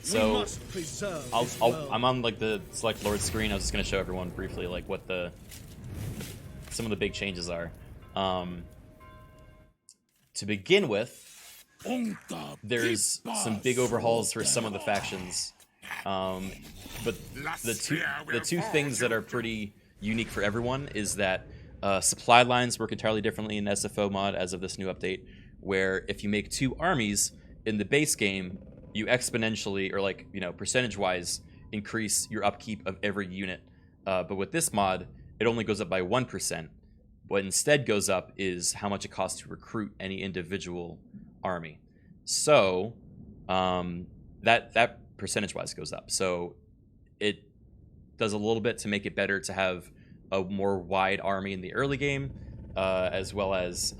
So I'm on like the select lord screen. I was just gonna show everyone briefly like what some of the big changes are. To begin with, there's some big overhauls for some of the factions, but the two things that are pretty unique for everyone is that supply lines work entirely differently in SFO mod as of this new update, where if you make 2 armies in the base game, you exponentially, or like, you know, percentage-wise, increase your upkeep of every unit. But with this mod, it only goes up by 1%. What instead goes up is how much it costs to recruit any individual army. So that percentage-wise goes up. So it does a little bit to make it better to have a more wide army in the early game, as well as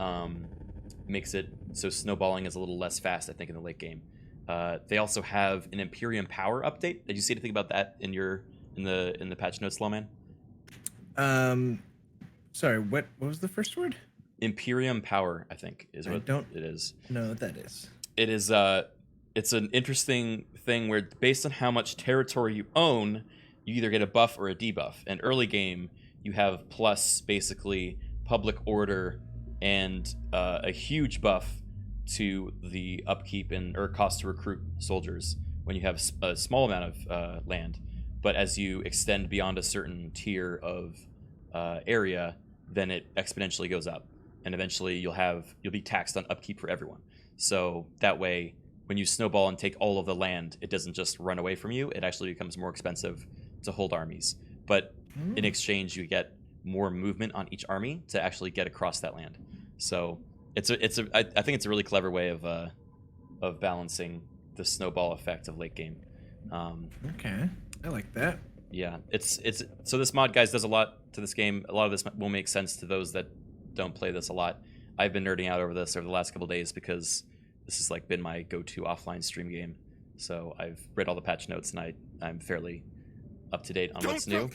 makes it so snowballing is a little less fast, I think, in the late game. They also have an Imperium Power update. Did you see anything about that in the patch notes, Lawman? Sorry, what was the first word? Imperium Power, I think, is what it is. No, what that is. It is it's an interesting thing where based on how much territory you own, you either get a buff or a debuff. And early game, you have plus basically public order and a huge buff to the upkeep or cost to recruit soldiers when you have a small amount of land. But as you extend beyond a certain tier of area, then it exponentially goes up, and eventually you'll be taxed on upkeep for everyone. So that way, when you snowball and take all of the land, it doesn't just run away from you. It actually becomes more expensive to hold armies. But in exchange, you get more movement on each army to actually get across that land. So I think it's a really clever way of balancing the snowball effect of late game. Okay, I like that. Yeah, so this mod, guys, does a lot to this game. A lot of this will make sense to those that don't play this a lot. I've been nerding out over this over the last couple days because this has like been my go-to offline stream game. So I've read all the patch notes and I'm fairly up to date on what's new.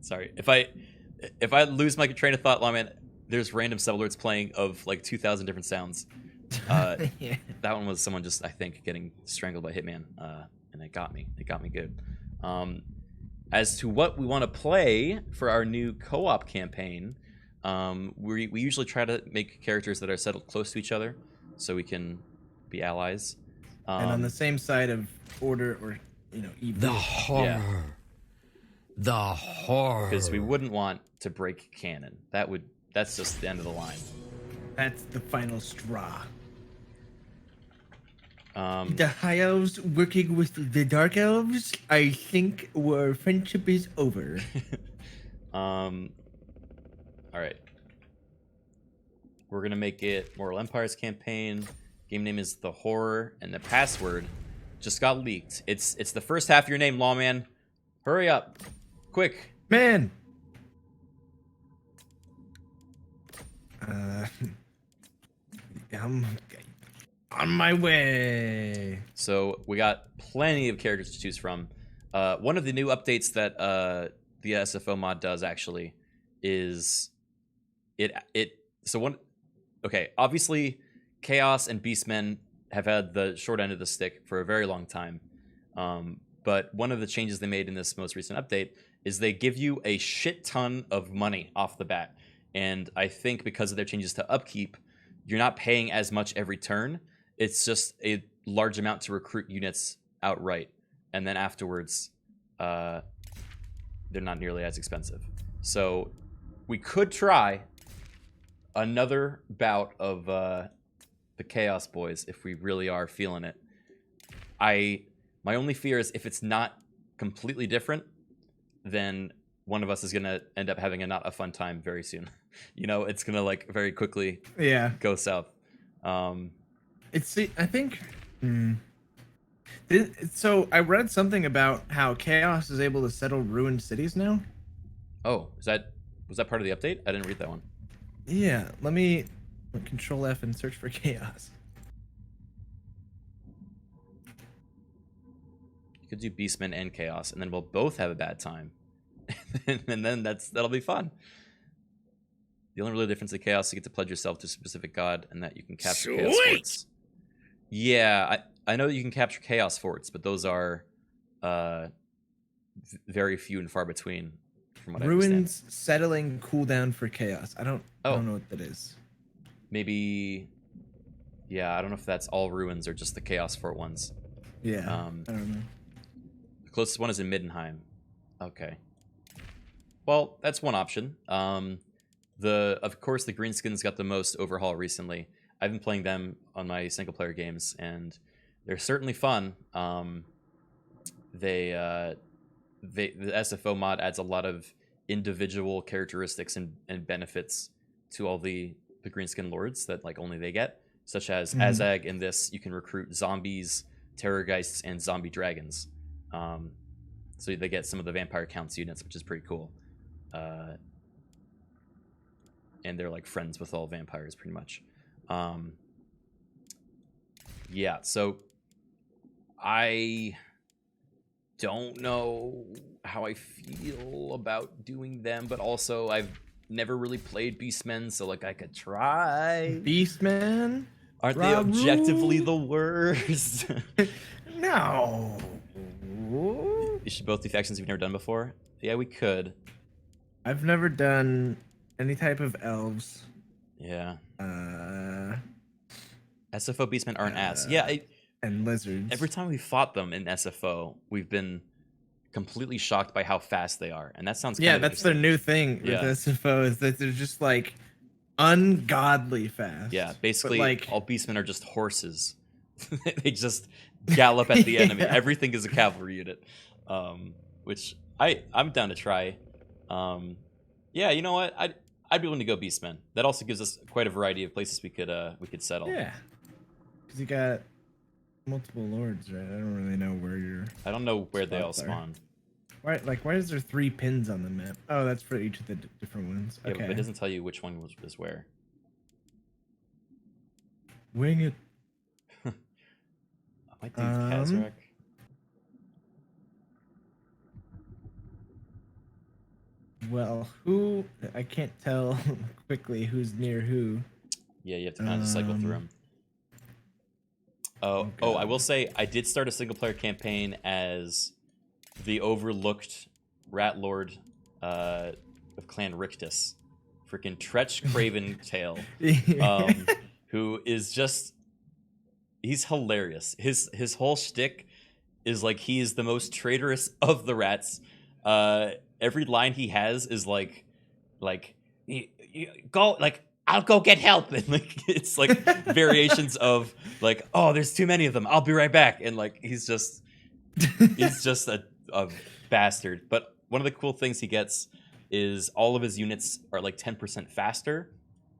Sorry, if I lose my train of thought, Lawman, there's random sublords playing of like 2,000 different sounds. Yeah. That one was someone just, I think, getting strangled by Hitman, and it got me. It got me good. As to what we want to play for our new co-op campaign, we usually try to make characters that are settled close to each other, so we can be allies. And on the same side of order, or evil. The horror. Yeah. The horror. Because we wouldn't want to break canon. That's just the end of the line. That's the final straw. Um, The High Elves working with the Dark Elves, I think our friendship is over. All right. We're gonna make it Mortal Empires campaign. Game name is The Horror, and the password just got leaked. It's the first half of your name, Lawman. Hurry up, quick. Man! I'm on my way. So we got plenty of characters to choose from. One of the new updates that the SFO mod does actually is obviously Chaos and Beastmen have had the short end of the stick for a very long time. But one of the changes they made in this most recent update is they give you a shit ton of money off the bat. And I think because of their changes to upkeep, you're not paying as much every turn. It's just a large amount to recruit units outright. And then afterwards, they're not nearly as expensive. So we could try another bout of the Chaos Boys if we really are feeling it. My only fear is if it's not completely different, then one of us is going to end up having not a fun time very soon. It's going to like very quickly go south. I think... So I read something about how Chaos is able to settle ruined cities now. Oh, was that part of the update? I didn't read that one. Yeah, let me Control F and search for Chaos. You could do Beastmen and Chaos, and then we'll both have a bad time. And then that'll be fun. The only really difference in Chaos is you get to pledge yourself to a specific god, and that you can capture Chaos Sports. Yeah, I know you can capture chaos forts, but those are very few and far between, from what I understand. Ruins settling cooldown for chaos. I don't Oh. know what that is. Maybe, yeah, I don't know if that's all ruins or just the chaos fort ones. Yeah, I don't know. The closest one is in Middenheim. Okay. Well, that's one option. Of course, the greenskins got the most overhaul recently. I've been playing them on my single player games, and they're certainly fun. The SFO mod adds a lot of individual characteristics and benefits to all the greenskin lords that like only they get, such as Azag. In this, you can recruit zombies, terrorgeists, and zombie dragons. So they get some of the vampire counts units, which is pretty cool. And they're like friends with all vampires, pretty much. Yeah, so I don't know how I feel about doing them, but also I've never really played Beastmen, so like I could try. Beastmen? Aren't they objectively the worst? No. You should both do factions we've never done before. Yeah, we could. I've never done any type of elves. Yeah. SFO Beastmen aren't ass. Yeah, and lizards. every time we fought them in SFO, we've been completely shocked by how fast they are, and that sounds kind of that's their new thing with SFO is that they're just like ungodly fast. Yeah, basically, like all Beastmen are just horses. They just gallop at the enemy. Everything is a cavalry unit, which I'm down to try. Yeah, you know what? I'd be willing to go Beastmen. That also gives us quite a variety of places we could settle. Yeah, because you got multiple lords, right? I don't really know where you're. I don't know where they all spawn. Why is there 3 pins on the map? Oh, that's for each of the different ones. Yeah, Okay. but it doesn't tell you which one was where. Wing it. I might do Kazrak. Well, I can't tell quickly who's near who. Yeah, you have to kind of just cycle through them. Oh, I will say I did start a single player campaign as the overlooked rat lord of Clan Rictus, freaking Tretch Craven Tail, who is he's hilarious. His whole shtick is like he is the most traitorous of the rats. Every line he has is like you go like I'll go get help, and like it's like variations of like, oh, there's too many of them, I'll be right back, and like he's just a bastard. But one of the cool things he gets is all of his units are like 10% faster,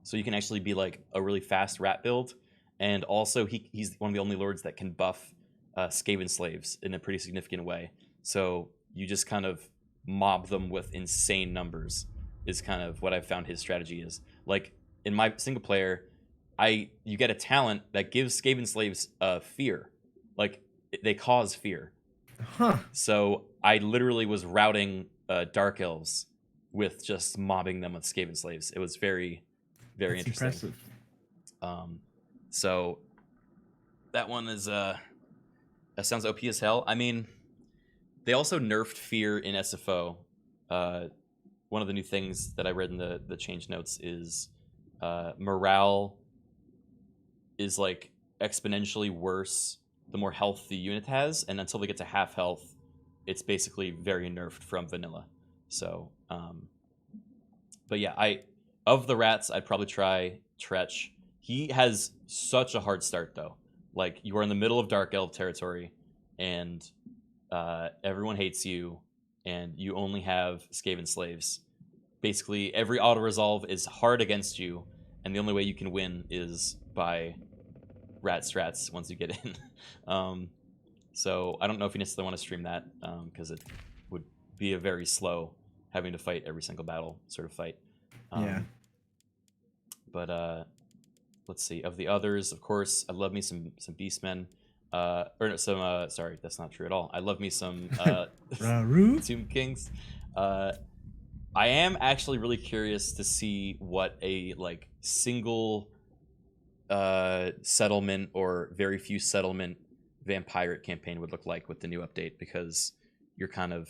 so you can actually be like a really fast rat build, and also he's one of the only lords that can buff Skaven slaves in a pretty significant way. So you just kind of mob them with insane numbers is kind of what I've found his strategy is. Like in my single player, you get a talent that gives Skaven slaves fear. Like they cause fear. Huh. So I literally was routing dark elves with just mobbing them with Skaven slaves. It was very, very interesting. Impressive. So that one is that sounds OP as hell. I mean, they also nerfed fear in SFO. One of the new things that I read in the change notes is morale is like exponentially worse the more health the unit has, and until they get to half health, it's basically very nerfed from vanilla. So, but yeah, of the rats, I'd probably try Tretch. He has such a hard start though. Like you are in the middle of Dark Elf territory, and everyone hates you, and you only have Skaven slaves. Basically, every auto resolve is hard against you, and the only way you can win is by rat strats once you get in. So I don't know if you necessarily want to stream that, because it would be a very slow having to fight every single battle sort of fight. Yeah. But let's see. Of the others, of course, I love me some Beastmen. Or no, some sorry, that's not true at all. I love me some Tomb Kings. I am actually really curious to see what a like single settlement or very few settlement vampire campaign would look like with the new update, because you're kind of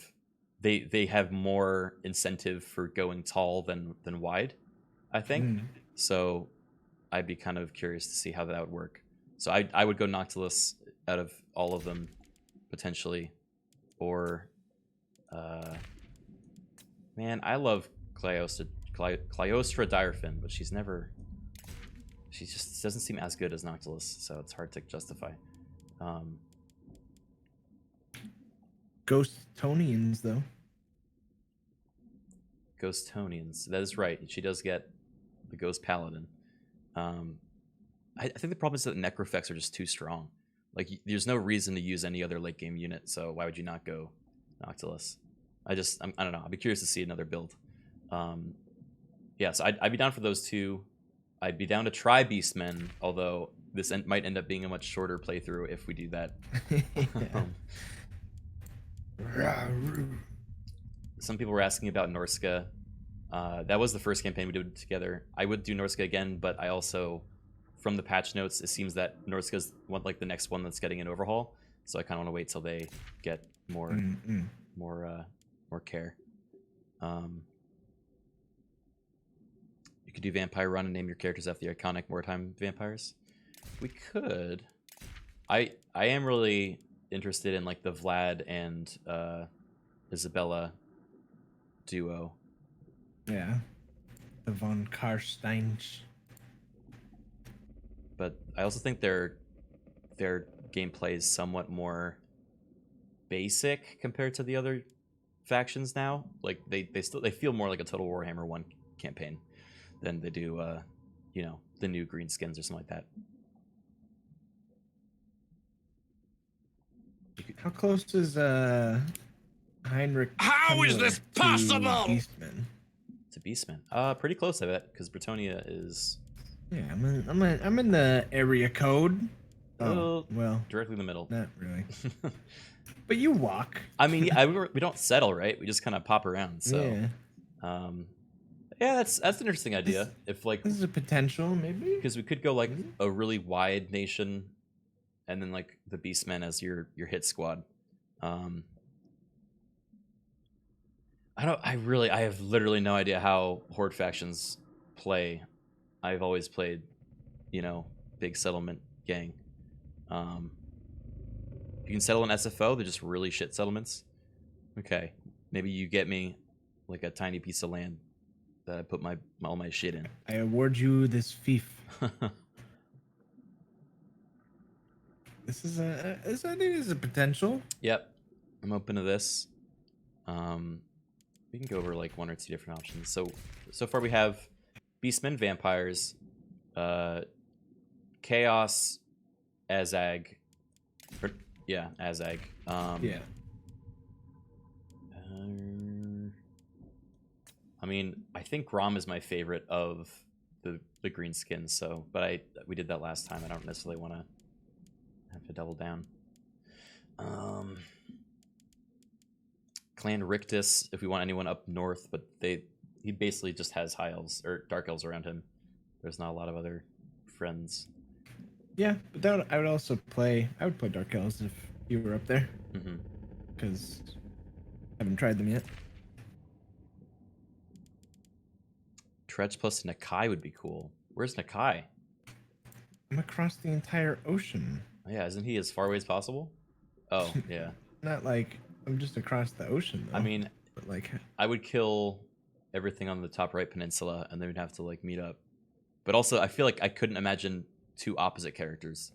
they have more incentive for going tall than wide, I think. So I'd be kind of curious to see how that would work. So I would go Noctilus out of all of them potentially, or man, I love Clyostra Direfin, but she just doesn't seem as good as Noctilus, so it's hard to justify. Ghostonians, though. Ghostonians, that is right. She does get the Ghost Paladin. I think the problem is that Necrophects are just too strong. Like, there's no reason to use any other late game unit, so why would you not go Noctilus? I don't know. I'd be curious to see another build. Yeah, so I'd be down for those two. I'd be down to try Beastmen, although this might end up being a much shorter playthrough if we do that. Some people were asking about Norska. That was the first campaign we did together. I would do Norska again, but I also, from the patch notes, it seems that Norska's like the next one that's getting an overhaul. So I kind of want to wait till they get more care. You could do Vampire Run and name your characters after the iconic wartime vampires. We could. I am really interested in like the Vlad and Isabella duo. Yeah, the von Karsteins. But I also think their gameplay is somewhat more basic compared to the other factions now. Like they feel more like a Total War Warhammer 1 campaign than they do the new green skins or something like that. How close is Heinrich? How is this possible? Beastmen? To Beastmen, pretty close, I bet, because Bretonia is. Yeah, I'm in the area code. Oh, well, directly in the middle. Not really. But you walk. I mean, we don't settle, right? We just kind of pop around. So, yeah, that's an interesting idea. If like this is a potential, maybe, because we could go like a really wide nation, and then like the Beastmen as your hit squad. I have literally no idea how Horde factions play. I've always played, big settlement gang. You can settle in SFO, they're just really shit settlements. Okay, maybe you get me like a tiny piece of land that I put all my shit in. I award you this fief. This I think is a potential. Yep, I'm open to this. We can go over like one or two different options. So far we have Beastmen, vampires, Chaos, Azag. Azag. I mean, I think Grom is my favorite of the green skins. So, but we did that last time. I don't necessarily want to have to double down. Clan Rictus, if we want anyone up north, but he basically just has high elves or dark elves around him. There's not a lot of other friends. Yeah, but I would play dark elves if you were up there. Because I haven't tried them yet. Tretch plus Nakai would be cool. Where's Nakai? I'm across the entire ocean. Oh, yeah, isn't he as far away as possible? Oh, yeah. Not like I'm just across the ocean, though. I mean, but like I would kill everything on the top right peninsula, and then we'd have to like meet up. But also, I feel like I couldn't imagine two opposite characters.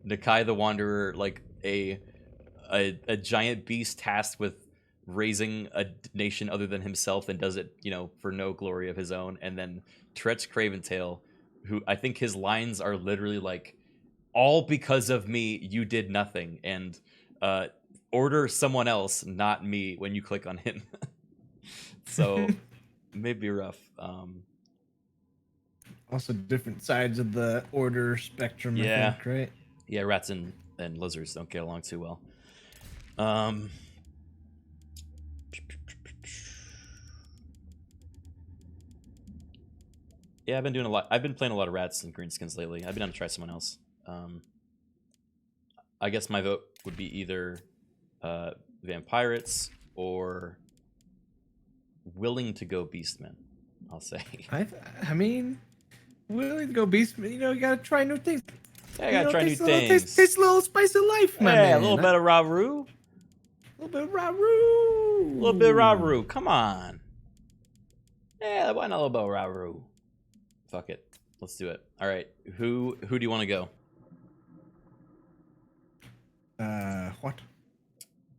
Nakai the Wanderer, like a giant beast tasked with raising a nation other than himself and does it, for no glory of his own. And then Tretch Craventail, who I think his lines are literally like, all because of me, you did nothing. And order someone else, not me, when you click on him. So, maybe rough. Also different sides of the order spectrum, I think, right? Yeah, rats and lizards don't get along too well. Yeah, I've been playing a lot of rats and greenskins lately. I've been on to try someone else. I guess my vote would be either Vampirates or willing to go Beastmen, I'll say. I mean, willing to go Beastman. You know, you gotta try new things. Yeah, I gotta try new Taste things. a little spice of life, my Yeah, man. a little bit of Raru. A little bit of Raru. A little bit of Raru. Come on. Yeah, why not a little bit of Raru? Fuck it. Let's do it. All right. Who do you want to go? What?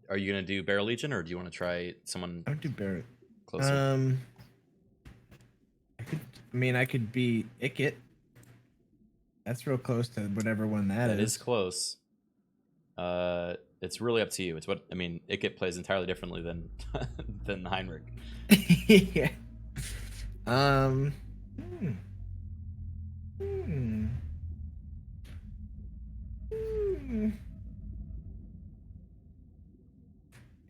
Are you gonna do Barrel Legion, or do you want to try someone I would do Barrett. closer? I could be Icket. That's real close to whatever one that is. That is close. It's really up to you. It's what I mean. Icket plays entirely differently than than Heinrich. Yeah.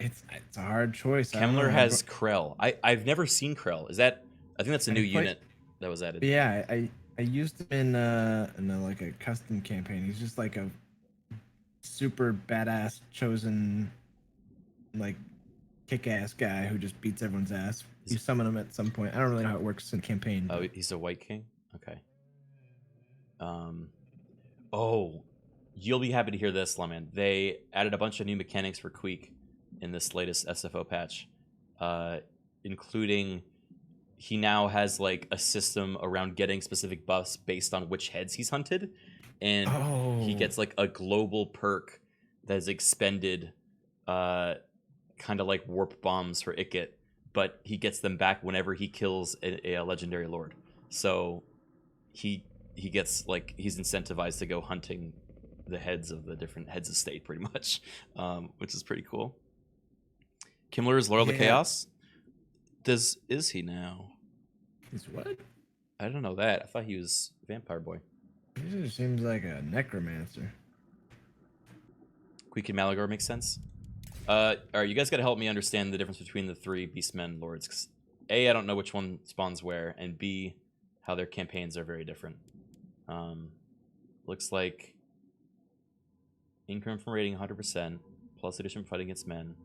It's a hard choice. Kemmler has Krell. I've never seen Krell. Is that? I think that's a new unit that was added. Yeah, I used him in like a custom campaign. He's just like a super badass chosen, like kick-ass guy who just beats everyone's ass. You summon him at some point. I don't really know how it works in campaign. Oh, he's a White King. Okay. Oh, you'll be happy to hear this, Lawman. They added a bunch of new mechanics for Queek in this latest SFO patch, including he now has like a system around getting specific buffs based on which heads he's hunted, and he gets like a global perk that is expended, kind of like warp bombs for Icket, but he gets them back whenever he kills a legendary lord. So he gets like he's incentivized to go hunting the heads of the different heads of state pretty much, which is pretty cool. Kimmler is loyal to chaos. Is he now? He's what? I don't know that. I thought he was vampire boy. He just seems like a necromancer. Criken Malagor makes sense. All right, you guys got to help me understand the difference between the three Beastmen lords. 'Cause A, I don't know which one spawns where, and B, how their campaigns are very different. Looks like increment from rating 100%, plus addition from fighting against men,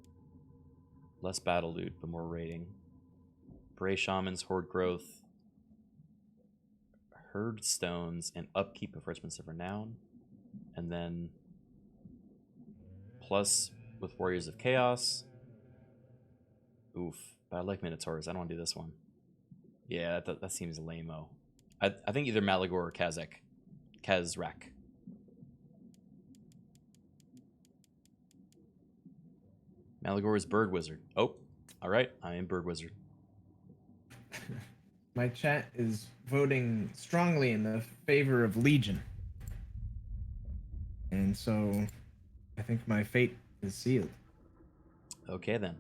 less battle loot but more rating. Bray Shamans, Horde Growth, Herd Stones, and upkeep of Regiments of Renown, and then plus with Warriors of Chaos. Oof, but I like Minotaurs. I don't want to do this one. Yeah, that seems lame-o. I think either Malagor or Kazrak. Malagor is Bird Wizard. Oh, all right, I am Bird Wizard. My chat is voting strongly in the favor of Legion. And so I think my fate is sealed. Okay, then.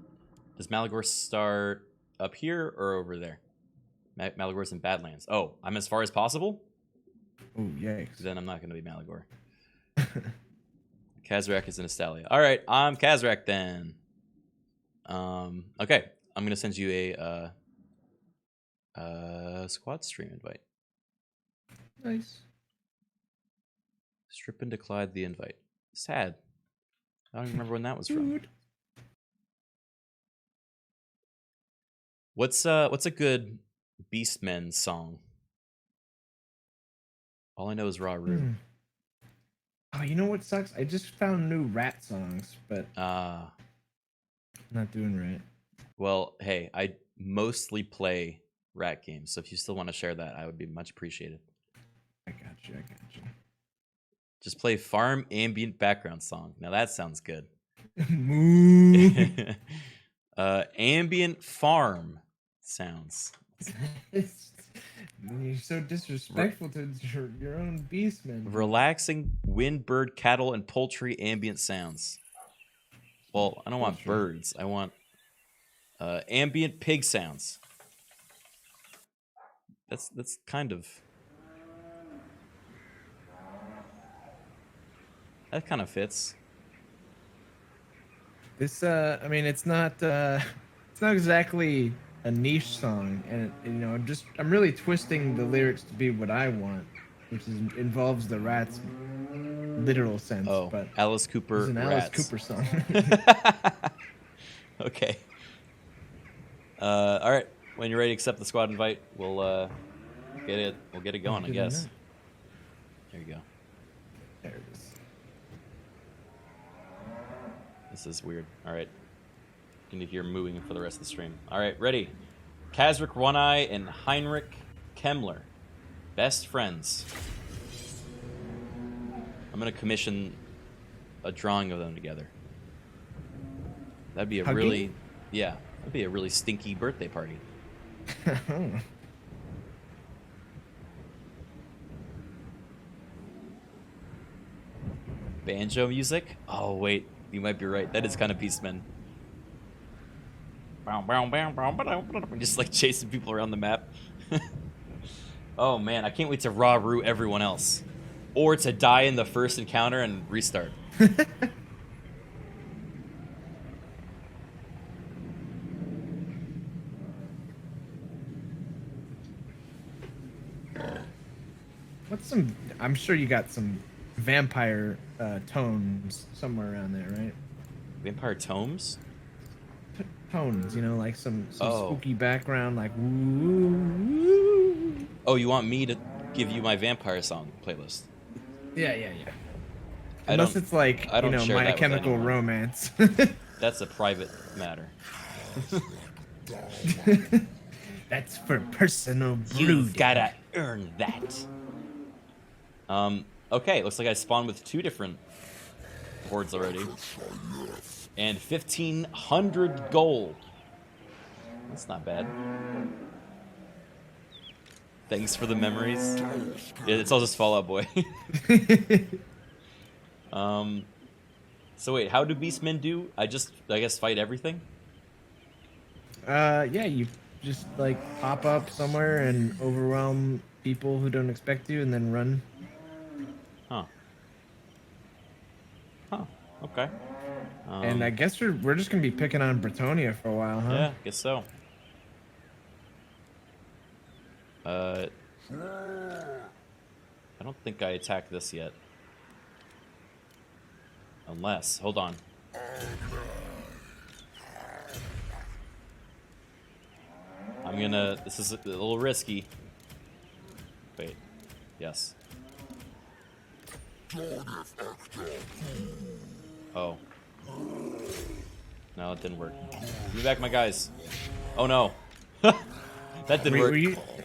Does Malagor start up here or over there? Malagor's in Badlands. Oh, I'm as far as possible? Oh, yikes. Then I'm not going to be Malagor. Kazrak is in Estalia. All right, I'm Kazrak then. Okay, I'm going to send you a squad stream invite. Nice. Strip and declined the invite. Sad. I don't even remember when that was from. What's a good Beastmen song? All I know is Raru. Oh, you know what sucks? I just found new rat songs, but not doing rat. Well, hey, I mostly play rat games, so if you still want to share that, I would be much appreciated. I got you. Just play farm ambient background song. Now that sounds good. Ambient farm sounds. You're so disrespectful to your own beastmen. Relaxing wind, bird, cattle, and poultry ambient sounds. Well, I don't want birds. I want ambient pig sounds. That's kind of... That kind of fits. This, I mean, it's not exactly a niche song, and I'm really twisting the lyrics to be what I want, which involves the rats literal sense, Oh, but Alice Cooper it's an Alice rats. Cooper song. Okay. All right. When you're ready to accept the squad invite, we'll get it. We'll get it going, I Good guess. enough. There you go. There it is. This is weird. All right. Going to hear mooing for the rest of the stream. All right, ready. Kazric One Eye and Heinrich Kemmler, best friends. I'm going to commission a drawing of them together. That'd be a Hugging? really, yeah, that'd be a really stinky birthday party. Banjo music? Oh, wait. You might be right. That is kind of Beastmen. Just like chasing people around the map. Oh, man. I can't wait to raw root everyone else. Or to die in the first encounter and restart. What's some? I'm sure you got some vampire tones somewhere around there, right? Vampire Tomes? Tones, you know, like some Oh. spooky background, like woo. Oh, you want me to give you my vampire song playlist? Yeah. I Unless don't- it's like, I don't you know, share My that with Chemical anyone. Romance. That's a private matter. That's for personal You've brooding. gotta earn that. Okay, looks like I spawned with 2 different hordes already. And 1,500 gold. That's not bad. Thanks for the memories. Yeah, it's all just Fallout Boy. So wait, how do Beastmen do? I guess fight everything? Yeah, you just like pop up somewhere and overwhelm people who don't expect you, and then run. Huh. Okay. And I guess we're just gonna be picking on Bretonia for a while, huh? Yeah, guess so. I don't think I attacked this yet. Unless, hold on. This is a little risky. Wait, yes. Oh. No, it didn't work. Give me back my guys. Oh no. That didn't work.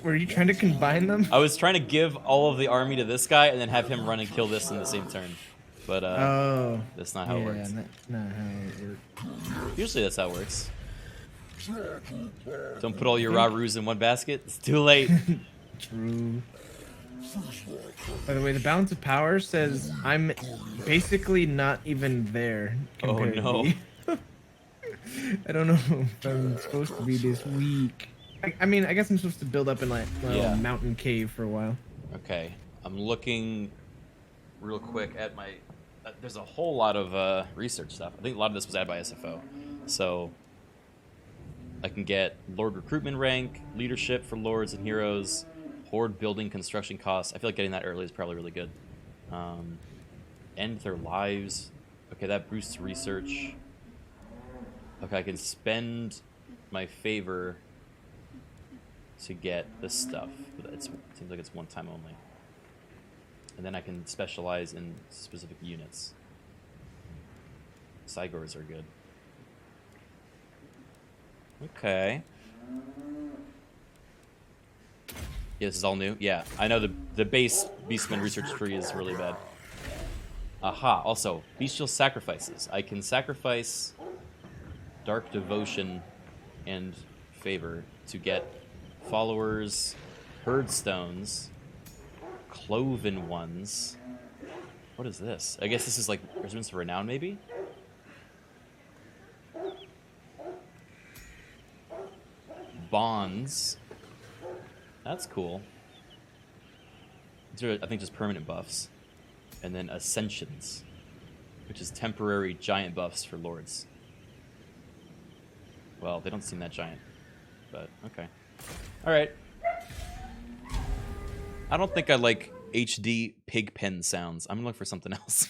Were you trying to combine them? I was trying to give all of the army to this guy and then have him run and kill this in the same turn. But Oh. that's not how it works. Not how it works. Usually that's how it works. Don't put all your raw roos in one basket. It's too late. True. By the way, the balance of power says I'm basically not even there. Oh, compared to no. you. I don't know if I'm supposed to be this weak. I mean, I guess I'm supposed to build up in like a little Yeah. mountain cave for a while. Okay, I'm looking real quick at my... there's a whole lot of research stuff. I think a lot of this was added by SFO. So I can get Lord Recruitment rank, leadership for Lords and Heroes, Horde building construction costs. I feel like getting that early is probably really good. End their lives. Okay, that boosts research. Okay, I can spend my favor to get this stuff. But it seems like it's one time only. And then I can specialize in specific units. Cygors are good. Okay. Yeah, this is all new. Yeah, I know the base Beastman research tree is really bad. Aha, also, bestial sacrifices. I can sacrifice Dark Devotion and Favor to get followers, herd stones, cloven ones. What is this? I guess this is like Regiments of Renown, maybe? Bonds. That's cool. These are, I think, just permanent buffs. And then Ascensions, which is temporary giant buffs for Lords. Well, they don't seem that giant, but okay. Alright. I don't think I like HD pig pen sounds. I'm gonna look for something else.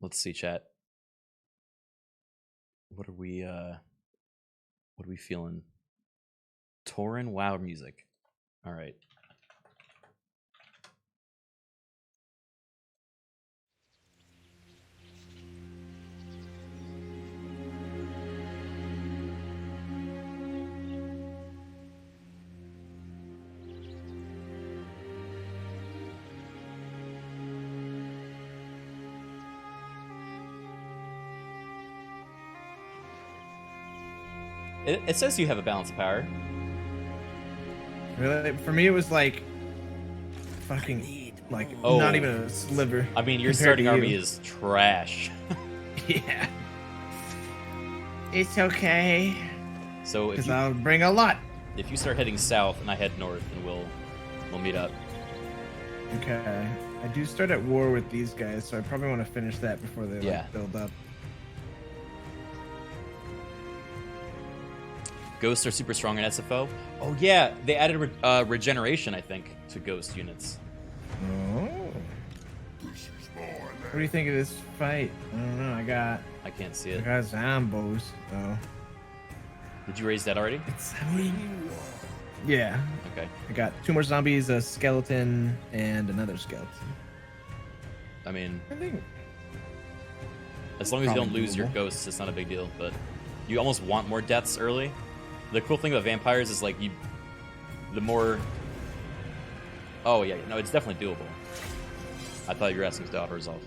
Let's see, chat. What are we feeling? Tauren WoW music. All right. It says you have a balance power. Really? For me, it was like fucking like Oh. not even a sliver. I mean, your compared starting to you. army is trash. Yeah. It's okay. So if Because you, I'll bring a lot. if you start heading south and I head north, then we'll meet up. Okay. I do start at war with these guys, so I probably want to finish that before they Yeah. like, build up. Ghosts are super strong in SFO. Oh yeah, they added regeneration, I think, to ghost units. Oh. What do you think of this fight? I don't know. I can't see I it. got zombos. Oh. Did you raise that already? It's yeah. Okay. I got 2 more zombies, a skeleton, and another skeleton. I mean, I think. as long as you don't Probably lose your doable. ghosts, it's not a big deal. But you almost want more deaths early. The cool thing about vampires is like the more. Oh yeah, no, it's definitely doable. I thought you were asking to auto resolve.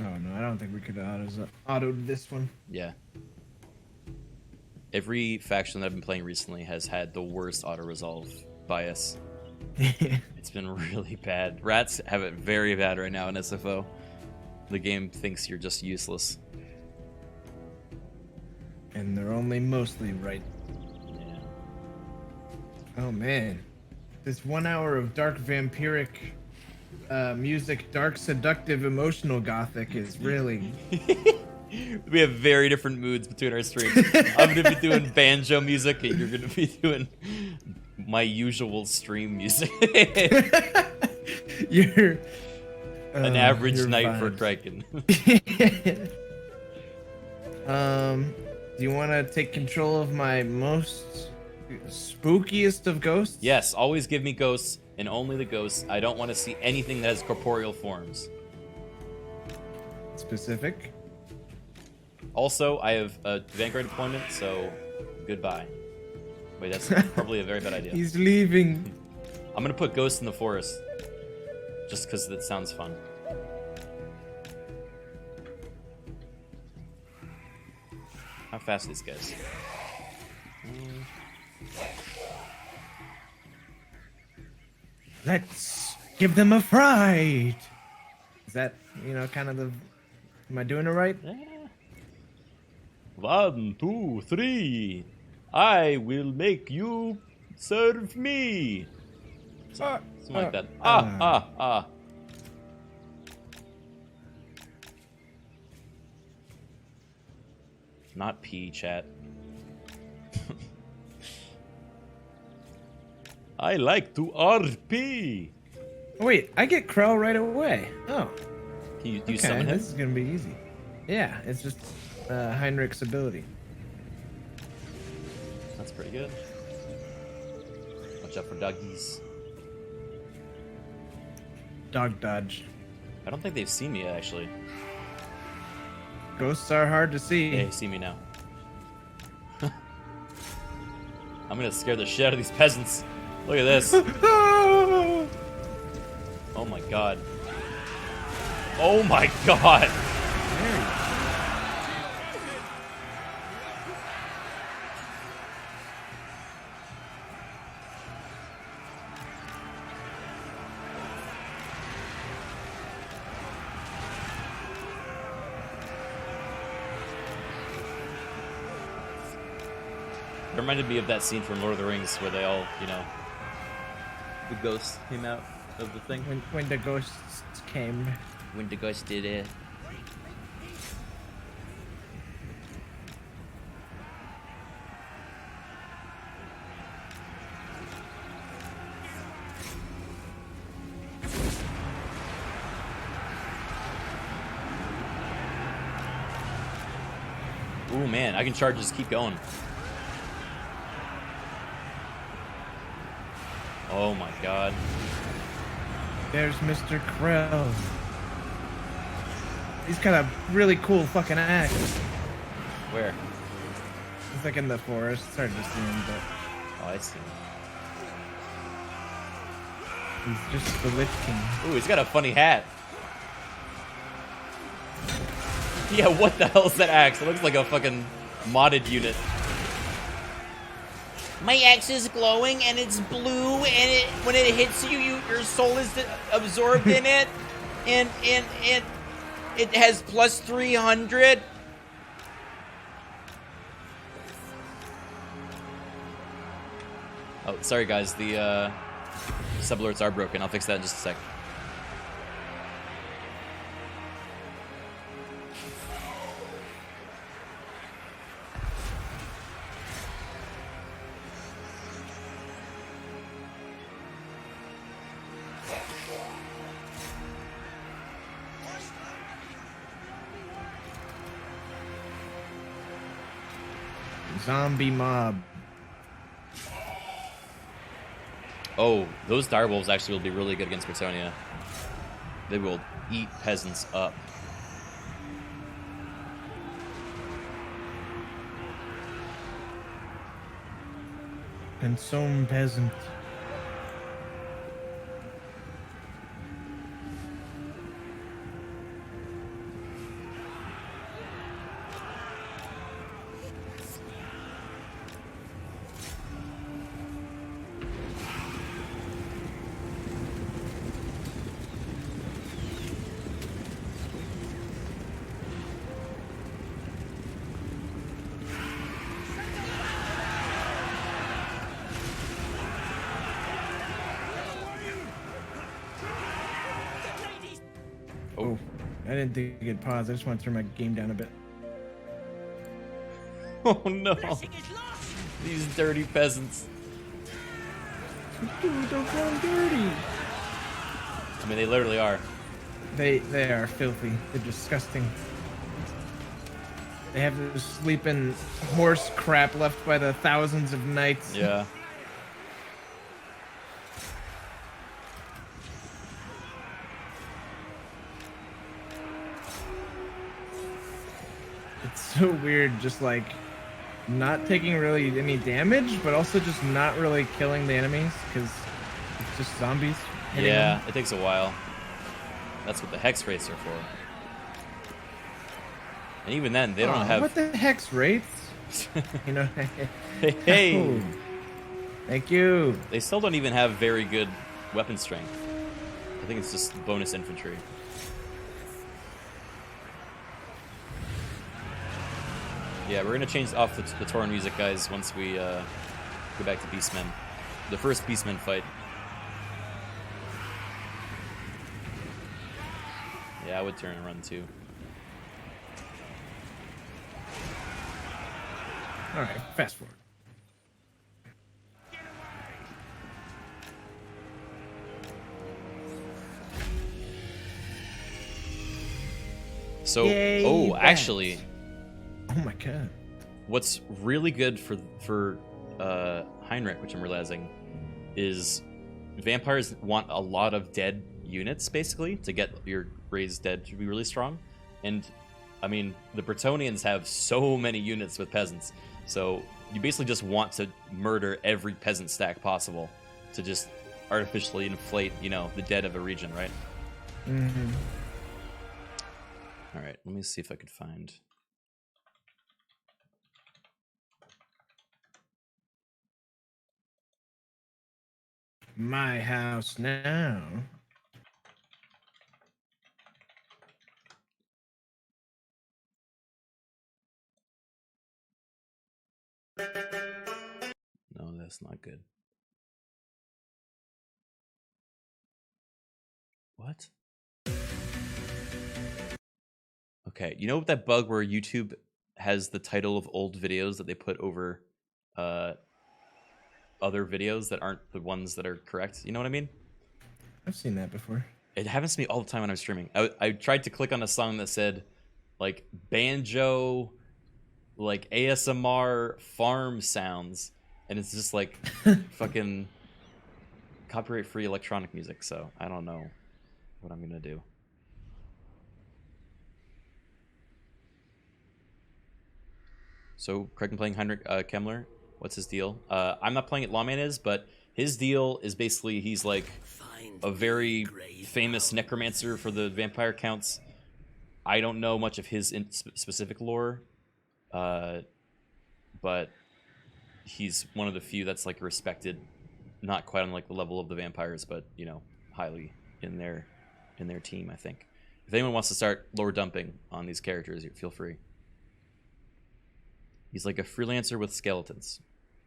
Oh no, I don't think we could auto this one. Yeah. Every faction that I've been playing recently has had the worst auto resolve bias. It's been really bad. Rats have it very bad right now in SFO. The game thinks you're just useless. And they're only mostly right. Yeah. Oh man, this 1 hour of dark vampiric music, dark seductive emotional gothic is really. We have very different moods between our streams. I'm gonna be doing banjo music, and you're gonna be doing my usual stream music. You're An average your night for vibes. Criken. Do you want to take control of my most spookiest of ghosts? Yes, always give me ghosts, and only the ghosts. I don't want to see anything that has corporeal forms. Specific. Also, I have a Vanguard deployment, so goodbye. Wait, that's probably a very bad idea. He's leaving. I'm gonna put ghosts in the forest, just because it sounds fun. How fast are these guys? Let's give them a fright. Is that, kind of the... Am I doing it right? Yeah. 1, 2, 3. I will make you serve me. Something like that. Not P, chat. I like to RP. Wait, I get Crow right away. Oh, Can you okay. summon him? This is gonna be easy. Yeah, it's just Heinrich's ability. That's pretty good. Watch out for doggies. Dog dodge. I don't think they've seen me yet, actually. Ghosts are hard to see. Yeah, they see me now. I'm gonna scare the shit out of these peasants. Look at this. Oh my god. Oh my god. It reminded me of that scene from Lord of the Rings where they all, the ghosts came out of the thing. When the ghosts came. When the ghost did it. Ooh, man, I can charge. Just keep going. Oh my god. There's Mr. Krell. He's got a really cool fucking axe. Where? He's like in the forest. It's hard to see him, but Oh, I see. he's just the Lich King. Ooh, he's got a funny hat. Yeah, what the hell is that axe? It looks like a fucking modded unit. My axe is glowing and it's blue, and when it hits you, your soul is absorbed in it, and it has plus 300. Oh, sorry guys, the subalerts are broken. I'll fix that in just a sec. Zombie mob. Oh, those direwolves actually will be really good against Bretonia. They will eat peasants up. Consume peasant. Oh, I didn't think it'd pause. I just want to turn my game down a bit. Oh no. These dirty peasants. Dude, they're going dirty. I mean, they literally are. They are filthy. They're disgusting. They have this sleeping horse crap left by the thousands of knights. Yeah. It's so weird, just like not taking really any damage, but also just not really killing the enemies because it's just zombies. hitting Yeah, them. it takes a while. That's what the hex rates are for. And even then, they don't have. What the hex rates? You know. Hey. Oh, thank you. They still don't even have very good weapon strength. I think it's just bonus infantry. Yeah, we're gonna change off the Tauren music, guys, once we go back to Beastmen. The first Beastmen fight. Yeah, I would turn and run too. All right, fast forward. So, Yay, oh, bats. actually, Oh my god. what's really good for Heinrich, which I'm realizing, is vampires want a lot of dead units, basically, to get your raised dead to be really strong. And, I mean, the Bretonians have so many units with peasants, so you basically just want to murder every peasant stack possible to just artificially inflate, you know, the dead of a region, right? Mm-hmm. All right, let me see if I could find... My house now. No, that's not good. What? Okay, you know that bug where YouTube has the title of old videos that they put over other videos that aren't the ones that are correct? You know what I mean? I've seen that before. It happens to me all the time when I'm streaming. I tried to click on a song that said, like, banjo like ASMR farm sounds, and it's just like fucking copyright-free electronic music. So I don't know what I'm gonna do. So Criken playing Heinrich Kemmler. What's his deal? I'm not playing it. Lawman is, but his deal is basically he's like a very famous necromancer for the vampire counts. I don't know much of his specific lore, but he's one of the few that's like respected, not quite on like the level of the vampires, but you know, highly in their team. I think. If anyone wants to start lore dumping on these characters, feel free. He's like a freelancer with skeletons.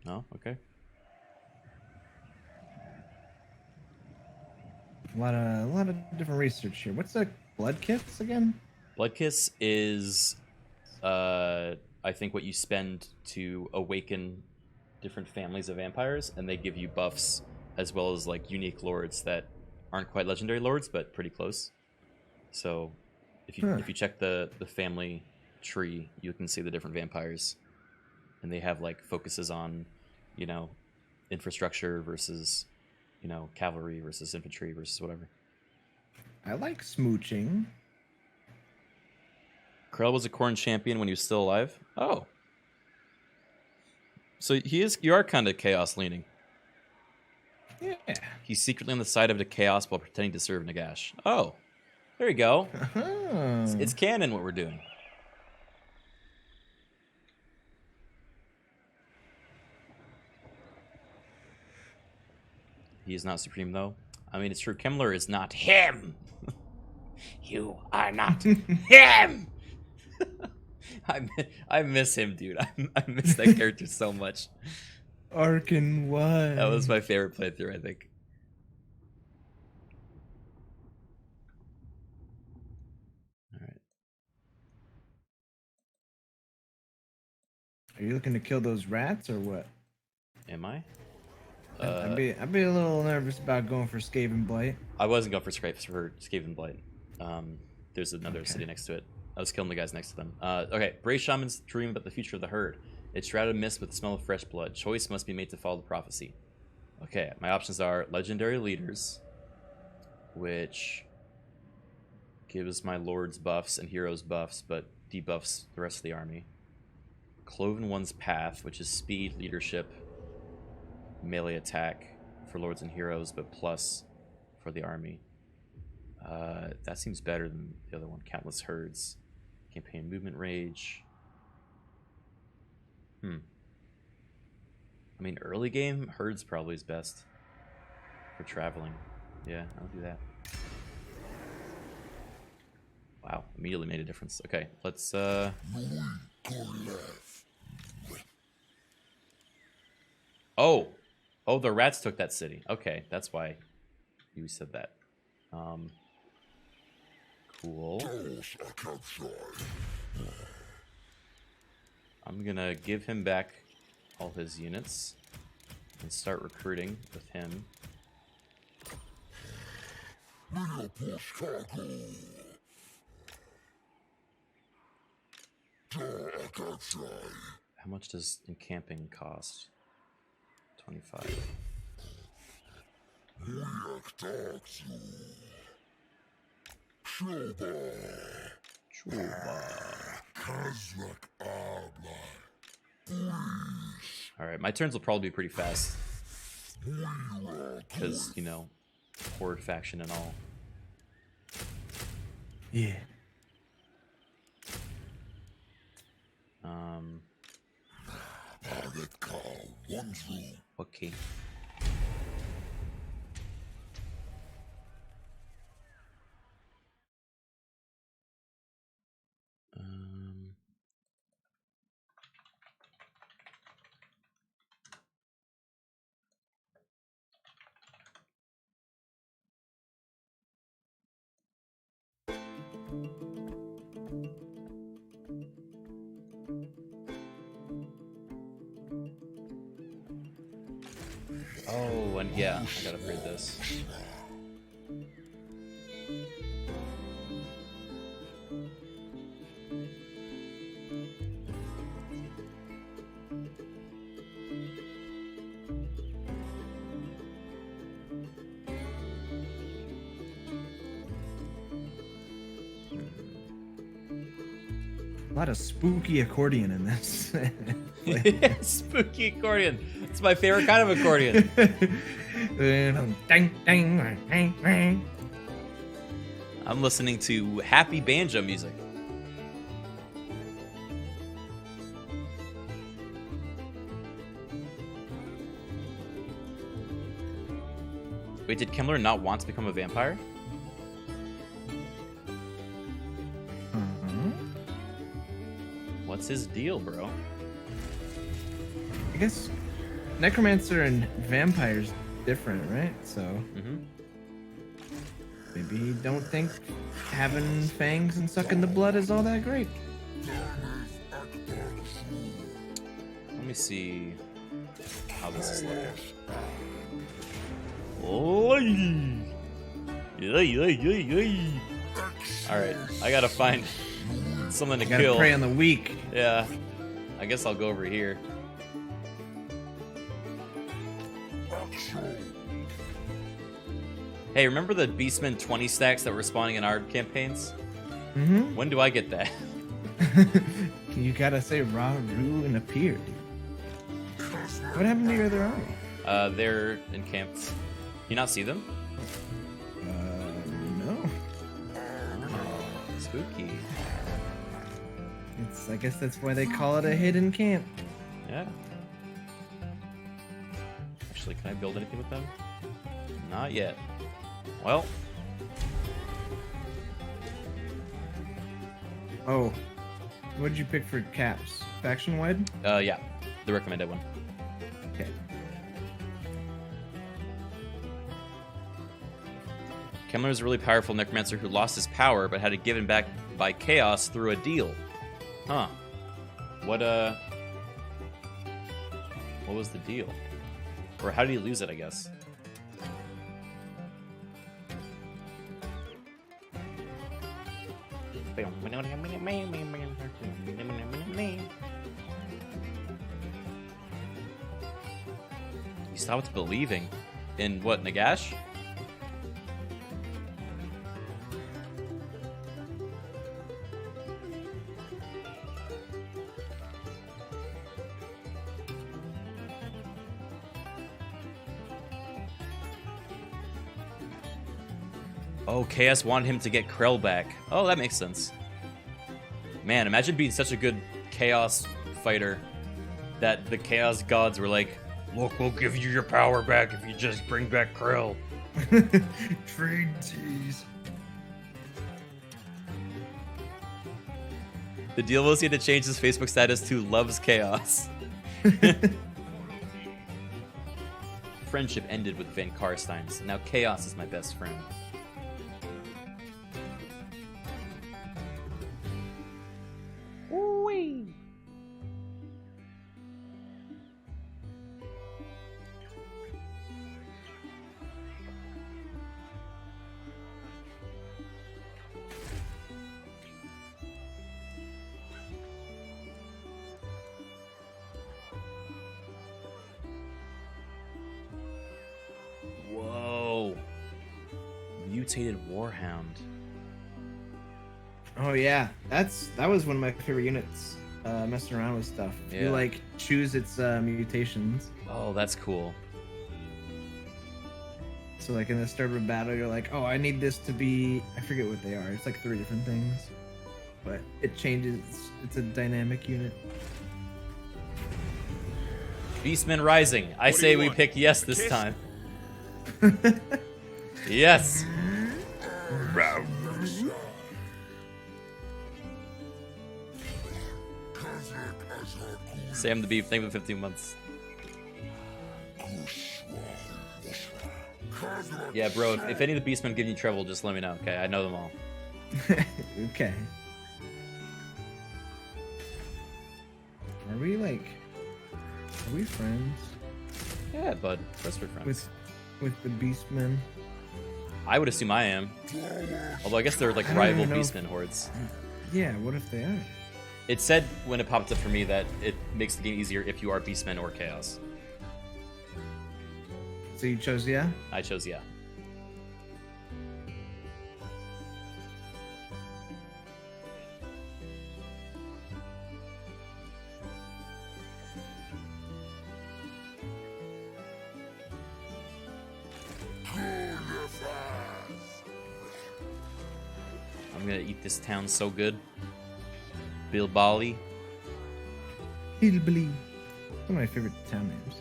Oh, okay. A lot of different research here. What's a blood kiss again? Blood kiss is, I think, what you spend to awaken different families of vampires, and they give you buffs as well as like unique lords that aren't quite legendary lords, but pretty close. So, if you check the family tree, you can see the different vampires, and they have like focuses on, you know, infrastructure versus, you know, cavalry versus infantry versus whatever. I like smooching. Krell was a Khorne champion when he was still alive. Oh, so you are kind of chaos leaning. Yeah. He's secretly on the side of the chaos while pretending to serve Nagash. Oh, there you go. It's canon what we're doing. He is not supreme, though. I mean, it's true. Kemmler is not him. You are not him. I miss him, dude. I miss that character so much. Arkin, why? That was my favorite playthrough, I think. All right. Are you looking to kill those rats or what? Am I? I'd be a little nervous about going for Skaven Blight. I wasn't going for Skaven Blight. There's another city next to it. I was killing the guys next to them. Okay, Brave Shaman's dream about the future of the herd. It's shrouded in mist with the smell of fresh blood. Choice must be made to follow the prophecy. Okay, my options are legendary leaders, which gives my lords buffs and heroes buffs, but debuffs the rest of the army. Cloven One's Path, which is speed, leadership, melee attack for lords and heroes, but plus for the army. That seems better than the other one. Countless Herds, campaign movement rage. I mean, early game herds probably is best for traveling. Yeah, I'll do that. Wow, immediately made a difference. Okay, let's Oh, the rats took that city. Okay, that's why you said that. Cool. I'm gonna give him back all his units and start recruiting with him. How much does encamping cost? 25. Alright, my turns will probably be pretty fast. Because, you know, horde faction and all. Yeah. Okay. Oh, and yeah, I gotta upgrade this. A lot of spooky accordion in this. Spooky accordion. It's my favorite kind of accordion. Ding, ding, ding, ding. I'm listening to happy banjo music. Wait, did Kimmler not want to become a vampire? What's his deal, bro? I guess necromancer and vampires different, right? So maybe he don't think having fangs and sucking the blood is all that great. Let me see how this is looking. Alright, I gotta find something to Gotta kill. prey on the weak. Yeah, I guess I'll go over here. Hey, remember the Beastmen 20 stacks that were spawning in our campaigns? Mm-hmm. When do I get that? You gotta say Ra, Ru, and appear, dude. What happened to your other army? They're encamped. Can you not see them? No. Oh, spooky. I guess that's why they call it a hidden camp. Yeah. Actually, can I build anything with them? Not yet. Well. Oh. What did you pick for caps? Faction wide? Yeah. The recommended one. Okay. Kemmler is a really powerful necromancer who lost his power but had it given back by chaos through a deal. Huh. What was the deal? Or how did he lose it, I guess? He stopped believing in what, Nagash? Oh, KS wanted him to get Krell back. Oh, that makes sense. Man, imagine being such a good Chaos fighter that the Chaos gods were like, look, we'll give you your power back if you just bring back Krell. Trade tease. The deal was he had to change his Facebook status to loves chaos. Friendship ended with Van Karsteins. Now chaos is my best friend. Whee! Whoa. Mutated Warhound. Oh yeah, that was one of my favorite units. Messing around with stuff. Yeah. You like choose its mutations. Oh, that's cool. So like in the start of a battle, you're like, oh, I need this to be. I forget what they are. It's like 3 different things, but it changes. It's a dynamic unit. Beastmen Rising. I What do say you we want? pick yes A this kiss? time. Yes. Sam the Beef, thank you for 15 months. Yeah, bro, if any of the Beastmen give you trouble, just let me know, okay? I know them all. Okay. Are we friends Yeah, bud. Best for friends. with the Beastmen? I would assume I am. Although I guess they're like I don't rival even know. Beastmen hordes. Yeah. What if they are? It said when it popped up for me that it makes the game easier if you are Beastmen or Chaos. So you chose yeah? I chose yeah. I'm gonna eat this town so good. Bilbali. Hillbilly. One of my favorite town names.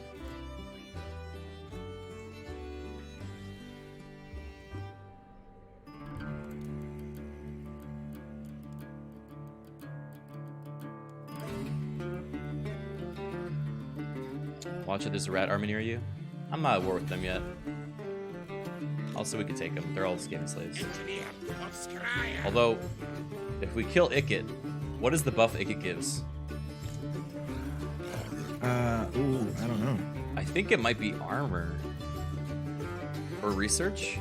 Watch it, there's a rat army near you. I'm not at war with them yet. Also, we could take them. They're all scamming slaves. Although, if we kill Ikit, what is the buff Ikit gives? Ooh, I don't know. I think it might be armor. Or research?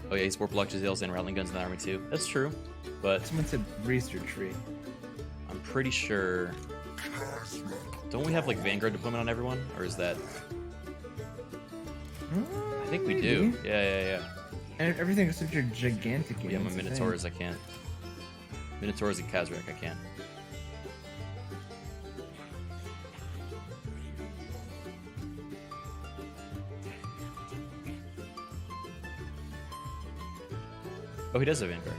Oh yeah, he's warp Lockjails and Rattling Guns in the army too. That's true, but Someone said research rate. I'm pretty sure... Don't we have like Vanguard deployment on everyone? Or is that... I think we do. Yeah. And everything is such a gigantic game. Yeah, my Minotaurs, I can't. Minotaurs and Kazrak, I can't. Oh, he does have Vanguard.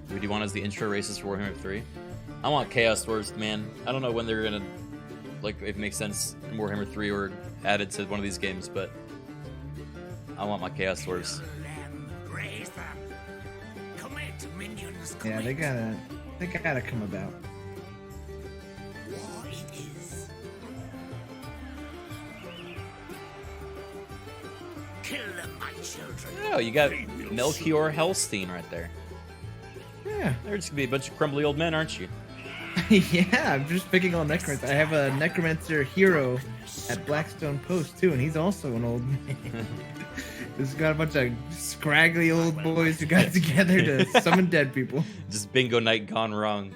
Who do you want as the intro races for Warhammer 3? I want Chaos Dwarves, man. I don't know when they're gonna, like, if it makes sense in Warhammer 3 or added to one of these games, but I want my Chaos Dwarves. Yeah, they gotta come about. War it is. Kill them, my children. Oh, you got Melchior Hellstein right there. Yeah. They're just gonna be a bunch of crumbly old men, aren't you? Yeah, I'm just picking all necromancer. I have a necromancer hero at Blackstone Post too, and he's also an old man. This got a bunch of scraggly old boys who got together to summon dead people. Just bingo night gone wrong.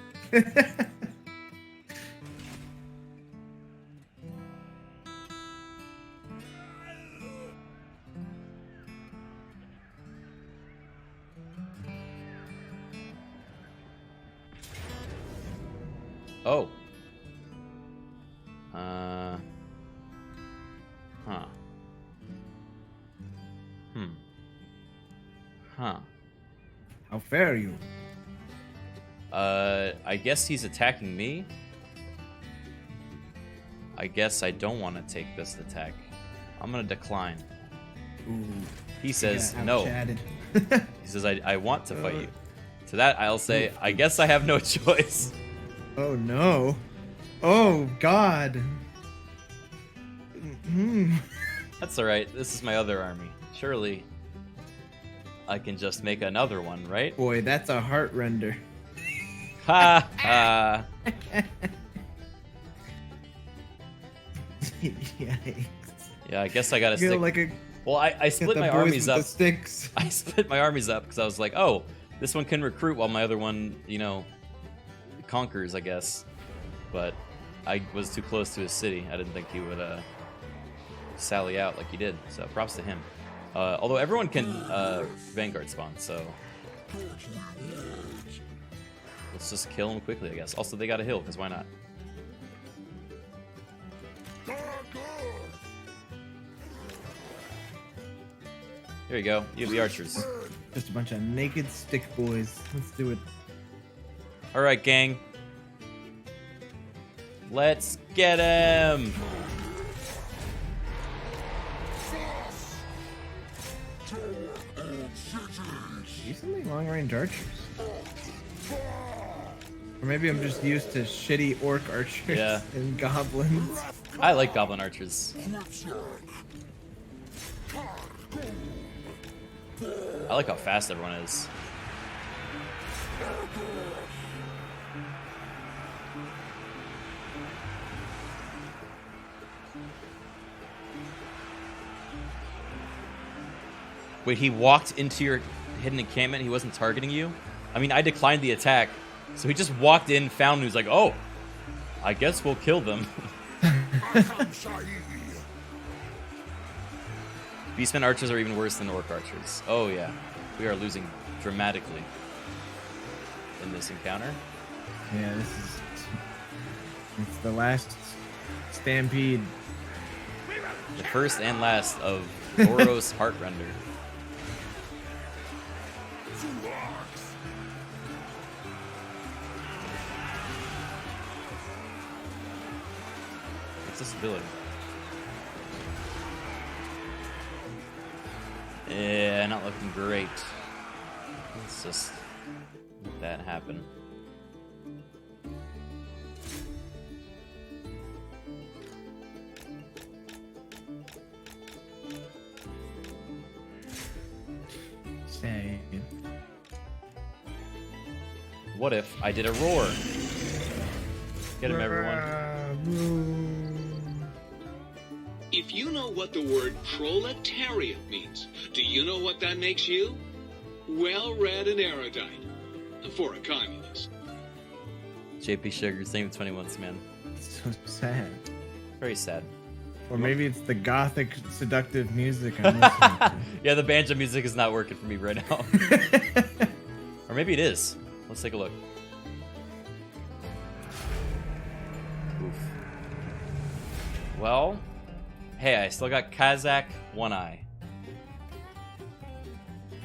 Oh. Huh. Huh. How fair are you? I guess he's attacking me. I guess I don't want to take this attack. I'm gonna decline. Ooh, He says yeah, no. outchatted. He says I want to fight you. To that I'll say I guess I have no choice. Oh no. Oh God. That's alright. This is my other army. Surely I can just make another one, right? Boy, that's a heart render. Ha ha. Yikes. Yeah, I guess I gotta Feel stick. like a Well, I split the my boys armies with up. the sticks. I split my armies up because I was like, oh, this one can recruit while my other one, you know, conquers, I guess. But I was too close to his city. I didn't think he would sally out like he did. So props to him. Although everyone can Vanguard spawn, so let's just kill him quickly, I guess. Also, they got a hill, because why not? Here you go. You have the archers. Just a bunch of naked stick boys. Let's do it. All right, gang. Let's get him. Decently long-range archers. Or maybe I'm just used to shitty orc archers Yeah. and goblins. I like goblin archers. I like how fast everyone is. Wait, he walked into your hidden encampment. He wasn't targeting you. I mean, I declined the attack, so he just walked in, found me. He was like, "Oh, I guess we'll kill them." Beastmen archers are even worse than orc archers. Oh yeah, we are losing dramatically in this encounter. Yeah, it's the last stampede. The first and last of Goros Heartrender. What's this ability? Yeah, not looking great. Let's just let that happen. Say. What if I did a roar? Get him, everyone. If you know what the word proletariat means, do you know what that makes you? Well-read and erudite. For a communist. JP Sugar, same 20 months, man. So sad. Very sad. Or maybe it's the gothic, seductive music I'm listening to. Yeah, the banjo music is not working for me right now. Or maybe it is. Let's take a look. Oof. Well, hey, I still got Kazakh One Eye.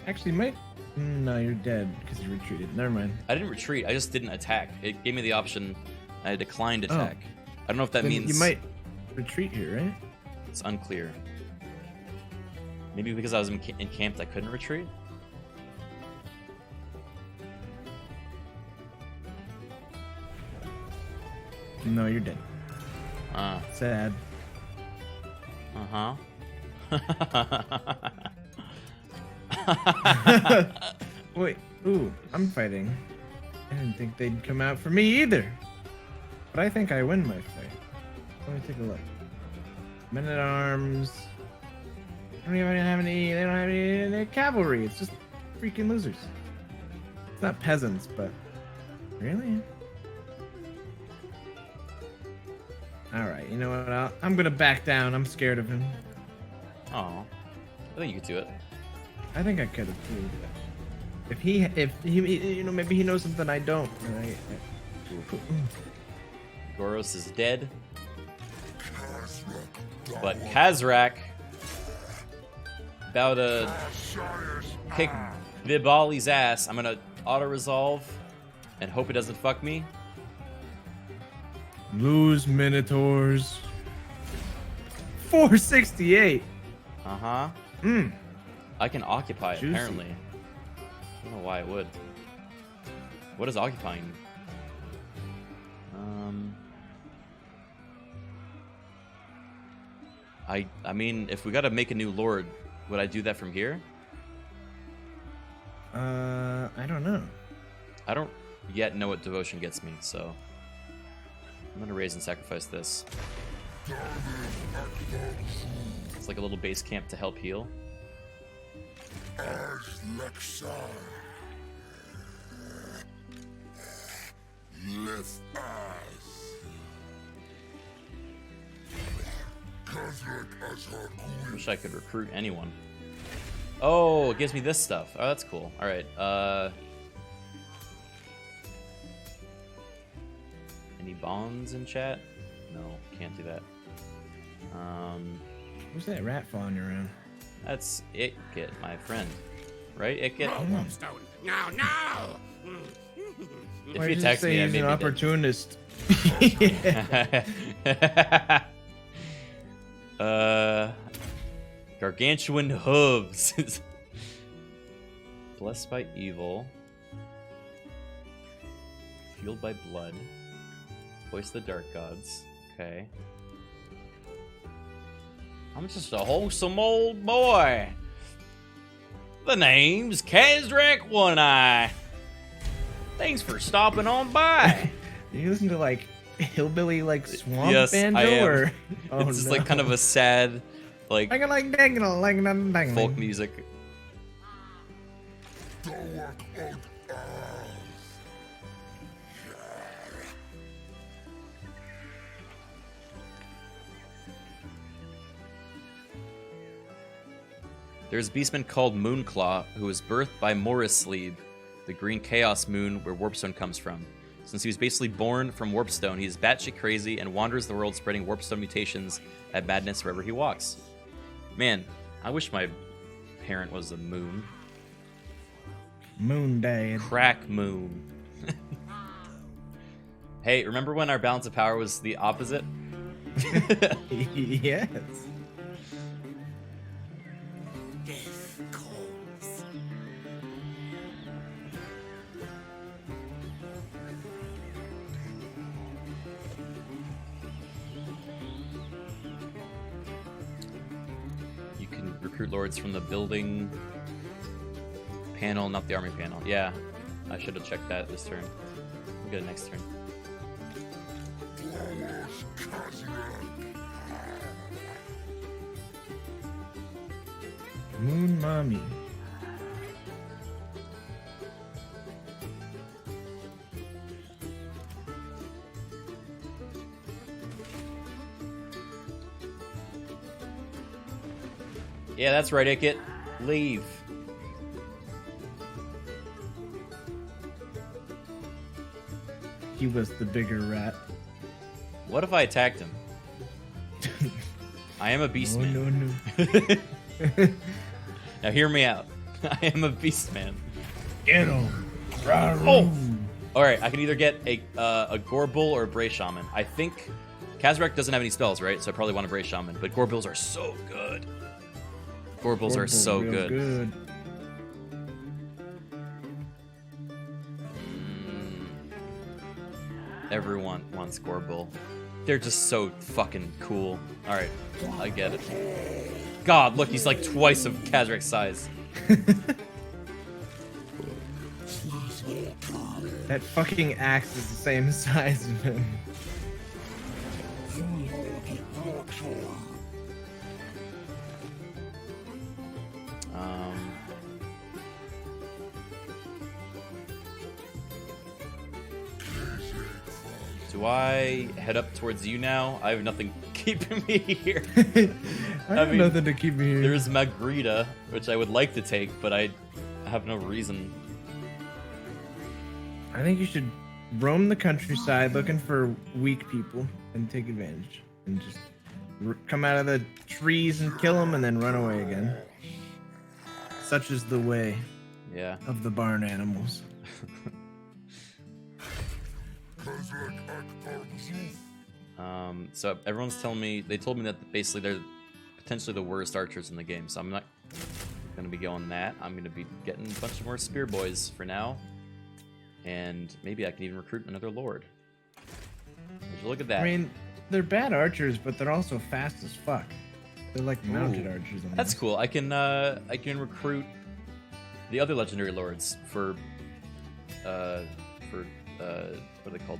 Actually, might. No, you're dead because you retreated. Never mind. I didn't retreat. I just didn't attack. It gave me the option. I declined attack. I don't know if that Then means you might retreat here, right? it's unclear. Maybe because I was encamped, I couldn't retreat. No, you're dead. Sad. Wait, ooh, I'm fighting. I didn't think they'd come out for me either. But I think I win my fight. Let me take a look. Men at arms. They don't even have any. They don't have any cavalry. It's just freaking losers. It's not peasants, but really. All right, you know what? I'm gonna back down. I'm scared of him. Oh, I think you could do it. I think I could have too. If he, you know, maybe he knows something I don't. Right? Goros is dead. But Kazrak about to kick Vibali's ass. I'm gonna auto-resolve and hope it doesn't fuck me. Lose Minotaurs. 468. Uh-huh. I can occupy it, Juicy. apparently. I don't know why it would. What is occupying? I mean, if we gotta make a new lord, would I do that from here? I don't know. I don't yet know what devotion gets me, so I'm gonna raise and sacrifice this. It's like a little base camp to help heal. Wish I could recruit anyone. Oh, it gives me this stuff. Oh, that's cool. All right. Any bonds in chat? No, can't do that. Who's that rat following you around? That's Itkit, my friend. Right, Itkit? Stone. No, no! If Why you did text say me, I he's may an be opportunist. dead. Gargantuan hooves. Blessed by evil. Fueled by blood. Voice the dark gods. Okay. I'm just a wholesome old boy. The name's Kazrak One Eye. Thanks for stopping on by. Do you listen to like hillbilly like swamp Yes, bando I am. or? Oh, It's just like kind of a sad, like like folk music. There's a beastman called Moonclaw, who was birthed by Morrisleeb, the green chaos moon where Warpstone comes from. Since he was basically born from Warpstone, he is batshit crazy and wanders the world spreading Warpstone mutations at madness wherever he walks. Man, I wish my parent was a moon. Moon Dad. Crack moon. Hey, remember when our balance of power was the opposite? Yes. Death calls. You can recruit lords from the building panel, not the army panel. Yeah, I should have checked that this turn. We'll get it next turn. Moon Mommy. Yeah, that's right, Ickett. Leave. He was the bigger rat. What if I attacked him? I am a beastman. No. Now hear me out. I am a beastman. Get him. Oh! Alright, I can either get a Gorbull or a Bray Shaman. I think Kazrak doesn't have any spells, right? So I probably want a Bray Shaman. But Gorbulls are so good. Gorbulls are so good. Everyone wants Gorbull. They're just so fucking cool. Alright, I get it. God, look, he's like twice of Kazrak's size. That fucking axe is the same size as him. Do I head up towards you now? I have nothing keeping me here. I have nothing to keep me here. There's Magritta, which I would like to take, but I have no reason. I think you should roam the countryside looking for weak people and take advantage. And just come out of the trees and kill them and then run away again. Such is the way of the barn animals. So everyone's telling me, they told me that basically they're potentially the worst archers in the game, so I'm not gonna be going that. I'm gonna be getting a bunch more spear boys for now, and maybe I can even recruit another lord. Would you look at that? I mean, they're bad archers, but they're also fast as fuck. They're like mounted archers. That's cool. I can recruit the other legendary lords for what are they called?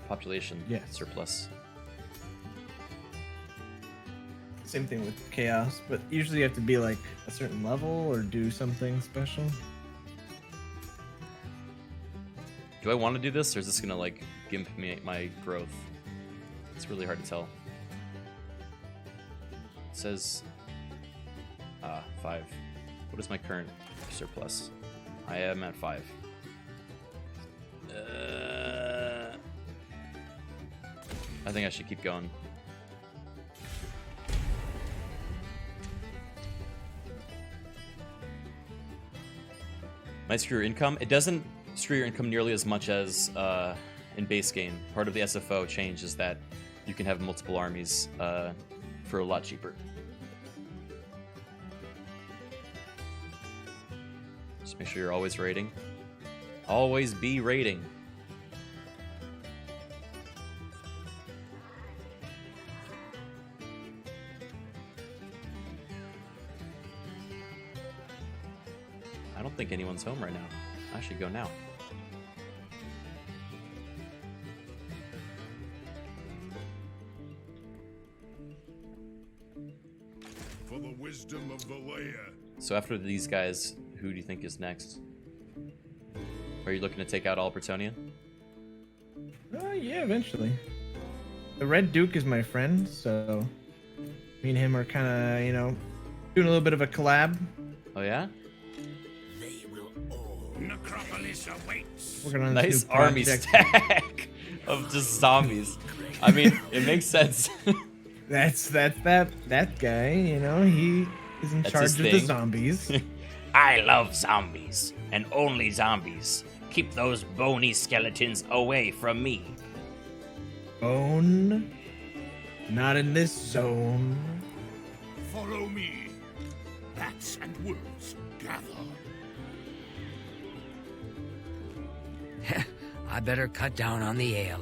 Population surplus. Same thing with chaos, but usually you have to be like a certain level or do something special. Do I want to do this, or is this gonna like gimp me my growth? It's really hard to tell. It says 5. What is my current surplus? I am at 5. I think I should keep going. Might screw your income. It doesn't screw your income nearly as much as in base game. Part of the SFO change is that you can have multiple armies for a lot cheaper. Just make sure you're always raiding. Always be raiding. I don't think anyone's home right now. I should go now. For the wisdom of the layer. So after these guys, who do you think is next? Are you looking to take out all Bretonnia? Oh yeah, eventually. The Red Duke is my friend, so me and him are kind of, you know, doing a little bit of a collab. Oh yeah? They will all. Necropolis awaits. Working on this Nice new army project. stack of just zombies. I mean, it makes sense. That's that guy. You know, he is in That's charge his of the thing. zombies. I love zombies, and only zombies. Keep those bony skeletons away from me. Bone, not in this zone. Follow me. Bats and wolves gather. I better cut down on the ale.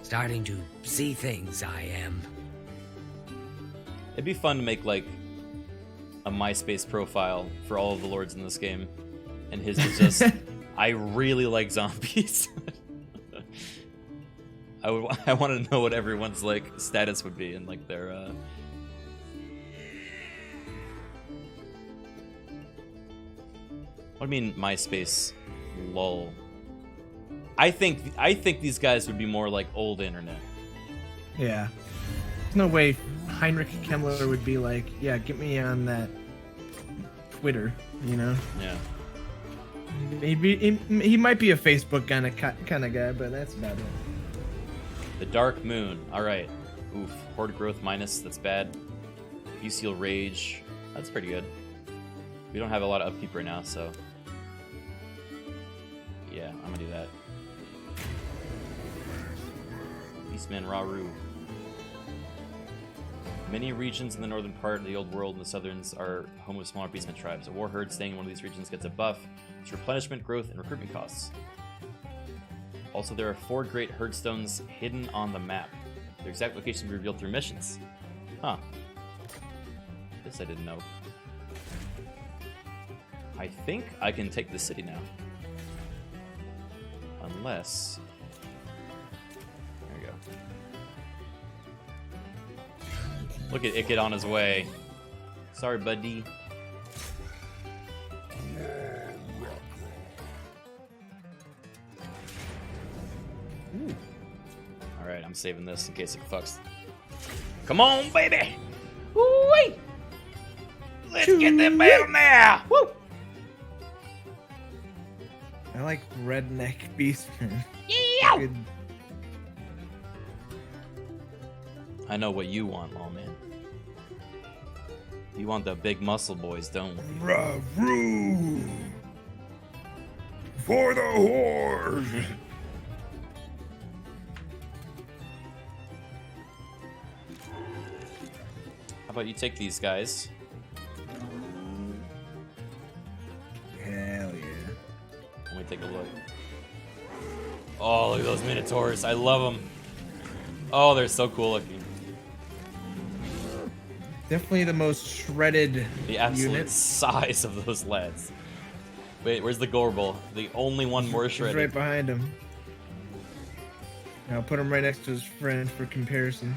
Starting to see things, I am. It'd be fun to make like a MySpace profile for all of the lords in this game, and his is just, I really like zombies. I want to know what everyone's like status would be and like their. What do you mean MySpace? Lol. I think these guys would be more like old internet. Yeah. There's no way Heinrich Kemmler would be like, yeah, get me on that Twitter, you know? Yeah. He might be a Facebook kind of guy, but that's about it. The Dark Moon. All right. Oof. Horde growth minus. That's bad. Bestial Rage. That's pretty good. We don't have a lot of upkeep right now, so yeah, I'm gonna do that. Beastmen Raru. Many regions in the northern part of the old world and the southerns are home of smaller beastmen tribes. A war herd staying in one of these regions gets a buff to replenishment, growth, and recruitment costs. Also, there are 4 great herd stones hidden on the map. Their exact location will be revealed through missions. Huh. This I didn't know. I think I can take the city now. Unless... There we go. Look at Ikit on his way. Sorry, buddy. Ooh. Alright, I'm saving this in case it fucks. Come on, baby! Woo-wee! Let's get that battle now! Woo! I like redneck beastmen. Yeah! Good. I know what you want, Lawman. You want the big muscle boys, don't we? Ravru! For the Horde! How about you take these guys? Hell yeah. Let me take a look. Oh, look at those Minotaurs. I love them. Oh, they're so cool looking. Definitely the most shredded The absolute unit. size of those lads. Wait, where's the Gorbel? The only one more He's shredded. right behind him. I'll put him right next to his friend for comparison.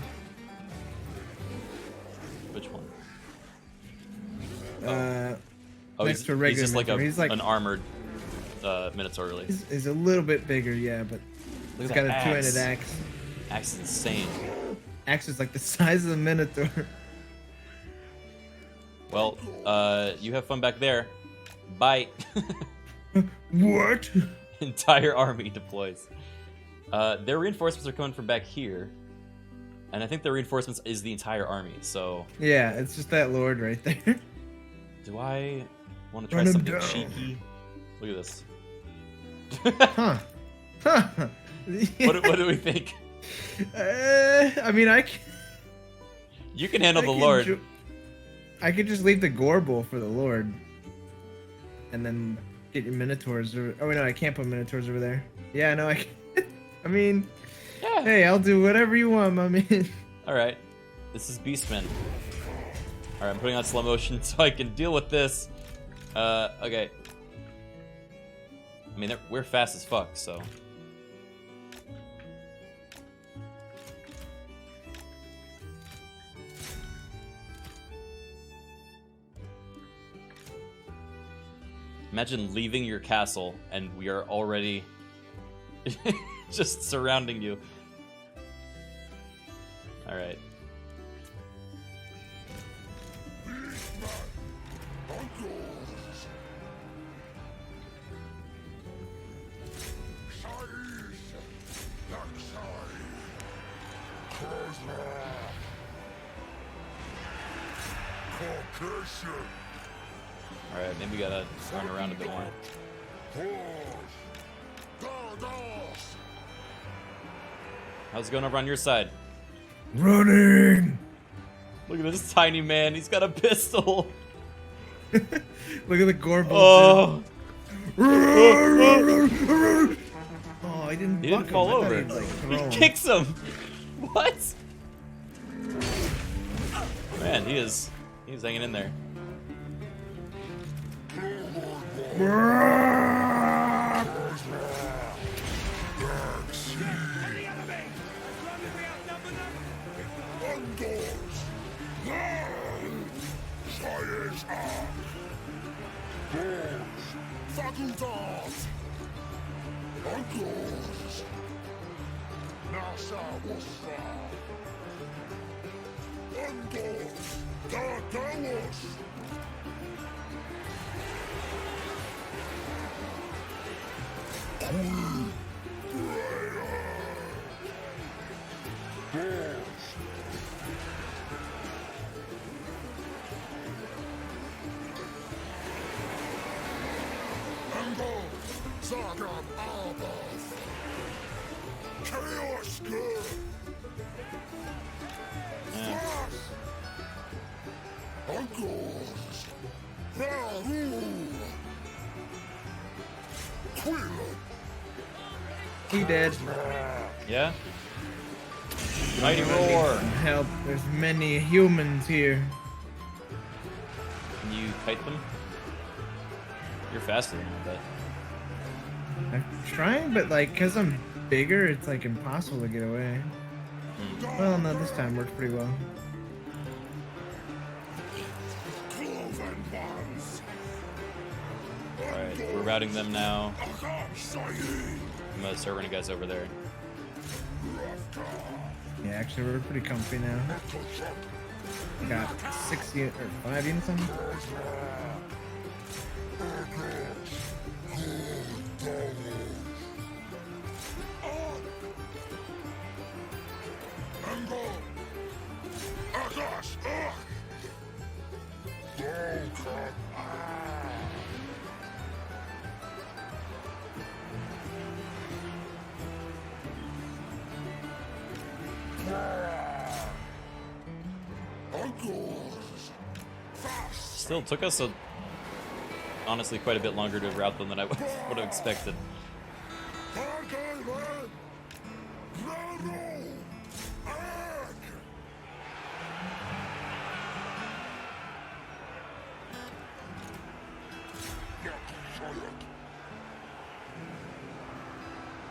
Which one? Oh, he's, next to a regular he's just like, Minotaur. He's like an armored Minotaur, really. he's a little bit bigger, yeah, but Look he's at got a that two-handed axe. axe. Axe is insane. Axe is like the size of the Minotaur. Well, you have fun back there. Bye. What? Entire army deploys. Their reinforcements are coming from back here. And I think their reinforcements is the entire army, so... Yeah, it's just that lord right there. Do I want to try Run him something down. cheeky? Look at this. Huh. Huh. What do we think? I mean, You can handle I the can Lord. I could just leave the Gorbel for the Lord. And then get your Minotaurs over... Oh, wait, no, I can't put Minotaurs over there. Yeah, no, I can. I mean... Yeah. Hey, I'll do whatever you want, my man. Alright. This is Beastmen. Alright, I'm putting on slow motion so I can deal with this. Okay. I mean, we're fast as fuck, so... Imagine leaving your castle and we are already just surrounding you. Alright. Alright, maybe we gotta run around a bit more. How's it going over on your side? Running! Look at this tiny man, he's got a pistol! Look at the gore Oh! Oh, I didn't He buck didn't fall him. I thought over. he'd, like, throw He him. kicks him! What? Man, he's hanging in there. He dead. Yeah? Mighty roar! Help, there's many humans here. Can you kite them? You're faster than I bet. I'm trying, but like, cause I'm bigger, it's like impossible to get away. Well, no, this time worked pretty well. Alright, we're routing them now. I'm gonna start running guys over there. Yeah, actually, we're pretty comfy now. Got 6 units or 5 units on. Still took us honestly quite a bit longer to route them than I would have expected.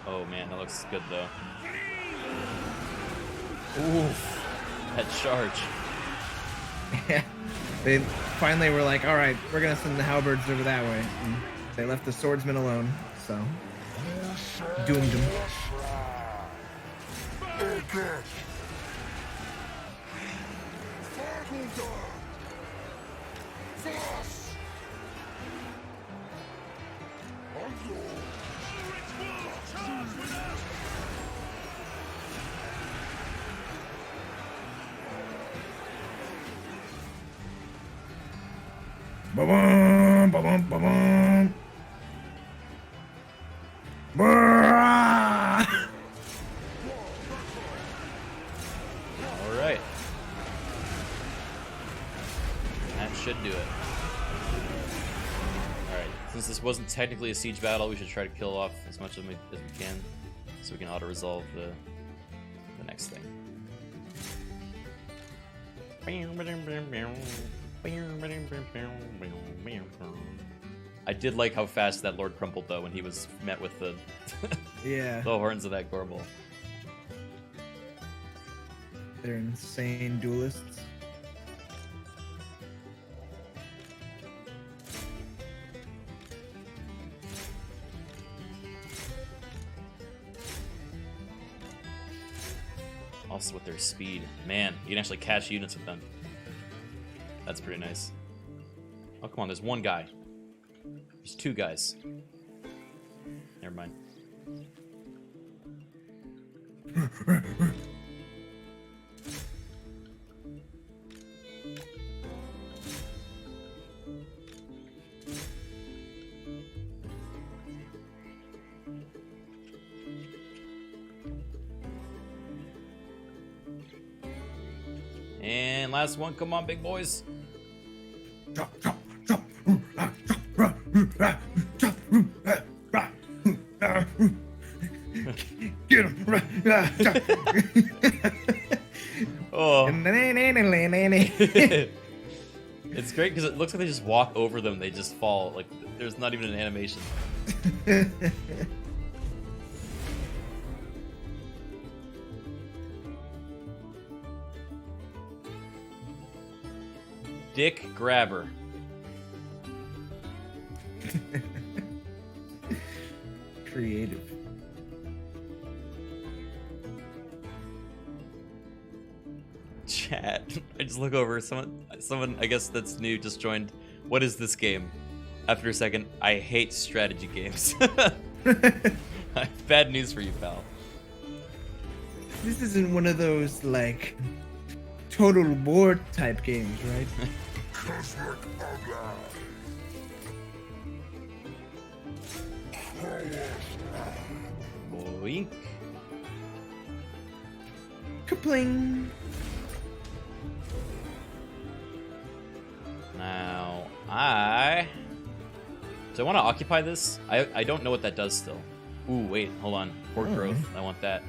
Oh man, that looks good though. Oof, that charge. Yeah, they finally were like, all right, we're gonna send the halberds over that way. And they left the swordsmen alone, so doomed them. Ba-bum, ba-bum, ba-bum. Brrrah! All right, that should do it. All right, since this wasn't technically a siege battle, we should try to kill off as much of them as we can, so we can auto-resolve the next thing. I did like how fast that Lord crumpled though when he was met with the Yeah, the horns of that Gorbel. they're insane duelists. Also with their speed. Man, you can actually catch units with them. That's pretty nice. Oh, come on, there's one guy. There's two guys. Never mind. And last one, come on, big boys. Get him! Oh. It's great because it looks like they just walk over them, they just fall. Like, there's not even an animation. Dick Grabber. Creative. Chat. I just look over. Someone I guess that's new just joined. What is this game? After a second, I hate strategy games. Bad news for you, pal. This isn't one of those, like, Total War type games, right? Boink. Kapling! Now, do I want to occupy this? I don't know what that does still. Ooh, wait, hold on. Horde growth. I want that.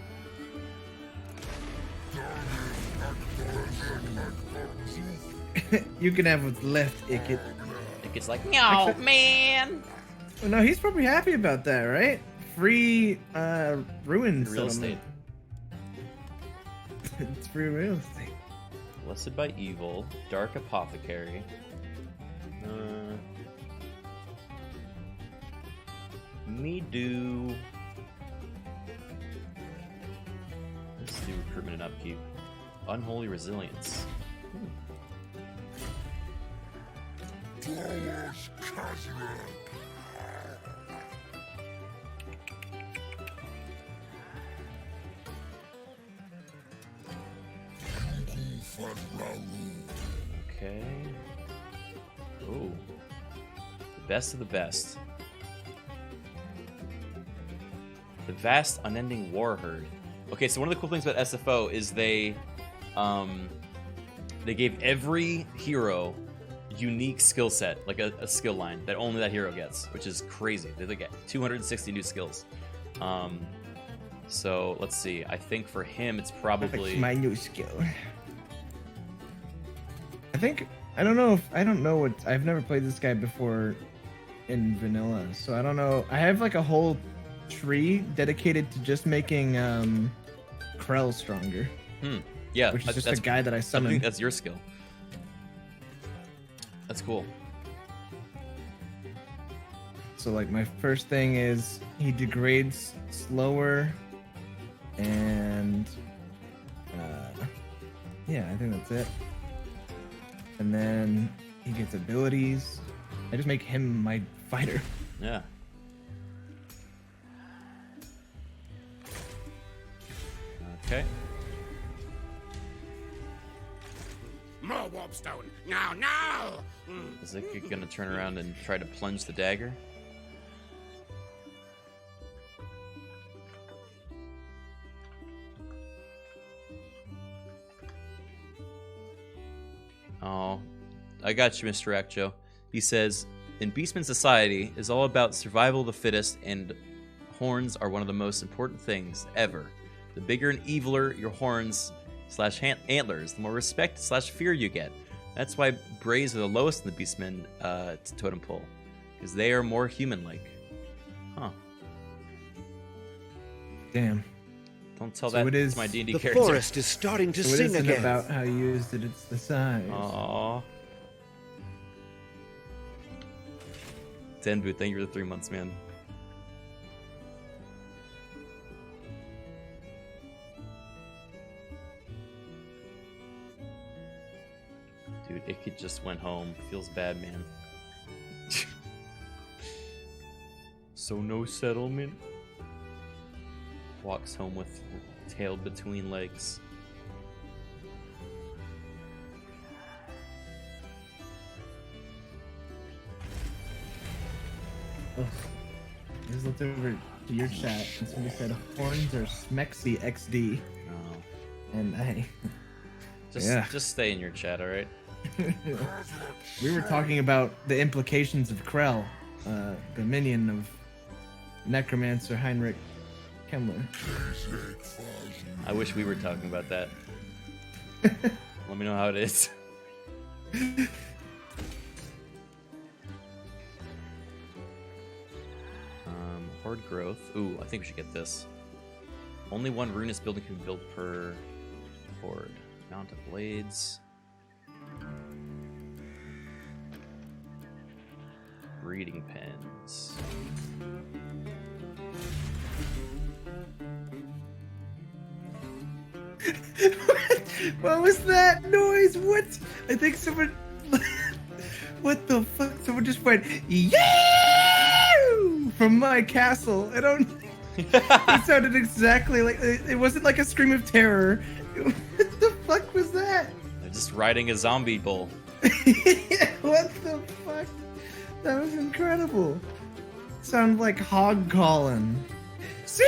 You can have what's left, Ickit. It's like, no, man. Well, no, he's probably happy about that, right? Free ruin Real estate. settlement. It's free real estate. Blessed by evil. Dark apothecary. Me do. Let's do recruitment and upkeep. Unholy resilience. Okay. Oh. The best of the best. The vast unending war herd. Okay, so one of the cool things about SFO is they gave every hero unique skill set, like a skill line that only that hero gets, which is crazy. They get 260 new skills. So let's see. I think for him, it's probably That's my new skill. I don't know what I've never played this guy before in vanilla, so I don't know. I have like a whole tree dedicated to just making Krell stronger. Yeah, which is just a that's guy that I I summoned. think that's your skill. That's cool. So like my first thing is he degrades slower, and yeah, I think that's it. And then he gets abilities. I just make him my fighter. Yeah. Okay. More warpstone. Now, now! Is it gonna turn around and try to plunge the dagger? Oh, I got you, Mr. Acjo. He says, in Beastmen society is all about survival of the fittest, and horns are one of the most important things ever. The bigger and eviler your horns / antlers, the more respect / fear you get. That's why Brays are the lowest in the Beastmen totem pole, because they are more human-like. Huh. Damn. Don't tell So that it is to my D&D The character. forest is starting to So it sing isn't again. about how you used it, it's the size. Aww. Denbu, thank you for the 3 months, man. It could just went home. Feels bad, man. So no settlement. Walks home with tail between legs. Ugh. I just looked over to your chat and somebody said horns are Smexy XD. Oh. And I Just stay in your chat, alright? we were talking about the implications of Krell, the minion of Necromancer Heinrich Kemmler. I wish we were talking about that. Let me know how it is. Horde growth. Ooh, I think we should get this. Only one runist building can be built per horde. Mount of blades. Breeding pens. What was that noise? What? I think someone. What the fuck? Someone just went yeah from my castle. I don't. It sounded exactly like it wasn't like a scream of terror. What the fuck was that? They're just riding a zombie bull. What the fuck? That was incredible. Sound like hog calling. See,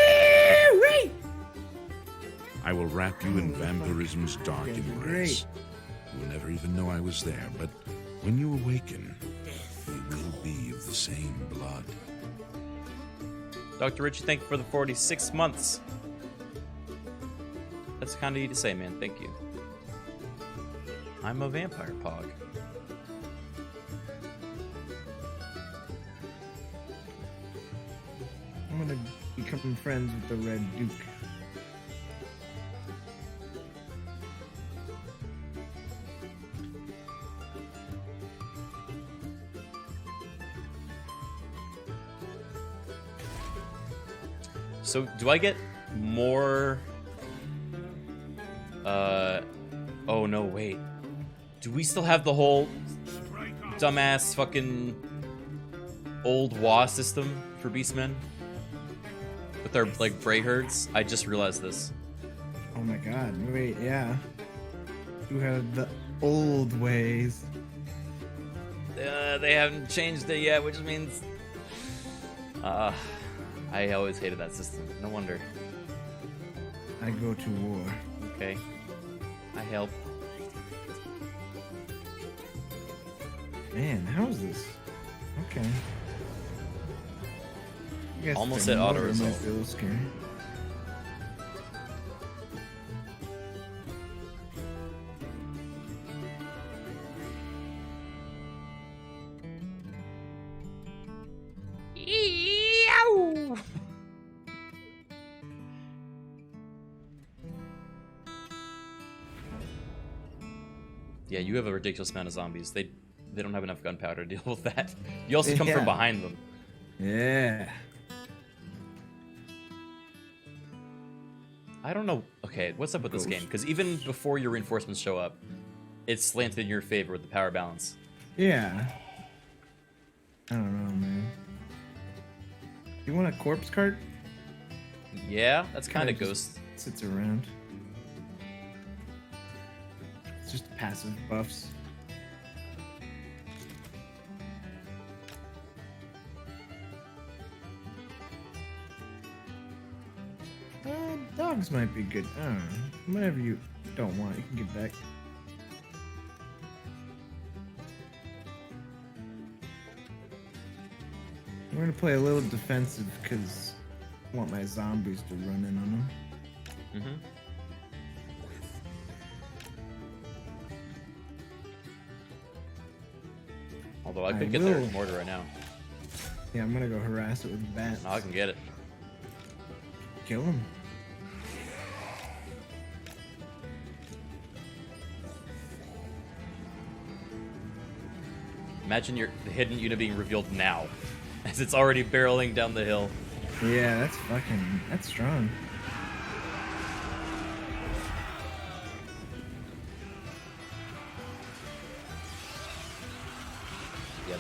I will wrap you in vampirism's dark Okay, embrace. great. You will never even know I was there, but when you awaken, you will be of the same blood. Dr. Richie, thank you for the 46 months. That's kind of you to say, man. Thank you. I'm a vampire pog. I'm gonna become friends with the Red Duke. So, do I get more... Oh, no, wait. Do we still have the whole dumbass fucking old WA system for Beastmen? With our, like, Bray herds? I just realized this. Oh my god, wait, yeah. You have the old ways. They haven't changed it yet, which means... I always hated that system. No wonder. I go to war. Okay. I help. Man, how is this? Okay. I guess Almost the at auto motor result. might be a little scary. Yeah, you have a ridiculous amount of zombies. They don't have enough gunpowder to deal with that. You also come from Yeah. behind them. Yeah. I don't know. Okay, what's up with this game? Because even before your reinforcements show up, it's slanted in your favor with the power balance. Yeah. I don't know, man. You want a corpse cart? Yeah, that's kind of Kinda ghost. just Sits around. It's just passive buffs. Dogs might be good. I don't know. Whatever you don't want, you can get back. We're gonna play a little defensive because I want my zombies to run in on them. Mm-hmm. Although I could get their will. mortar right now. Yeah, I'm gonna go harass it with bats. No, I can get it. Kill him. Imagine the hidden unit being revealed now, as it's already barreling down the hill. Yeah, that's strong.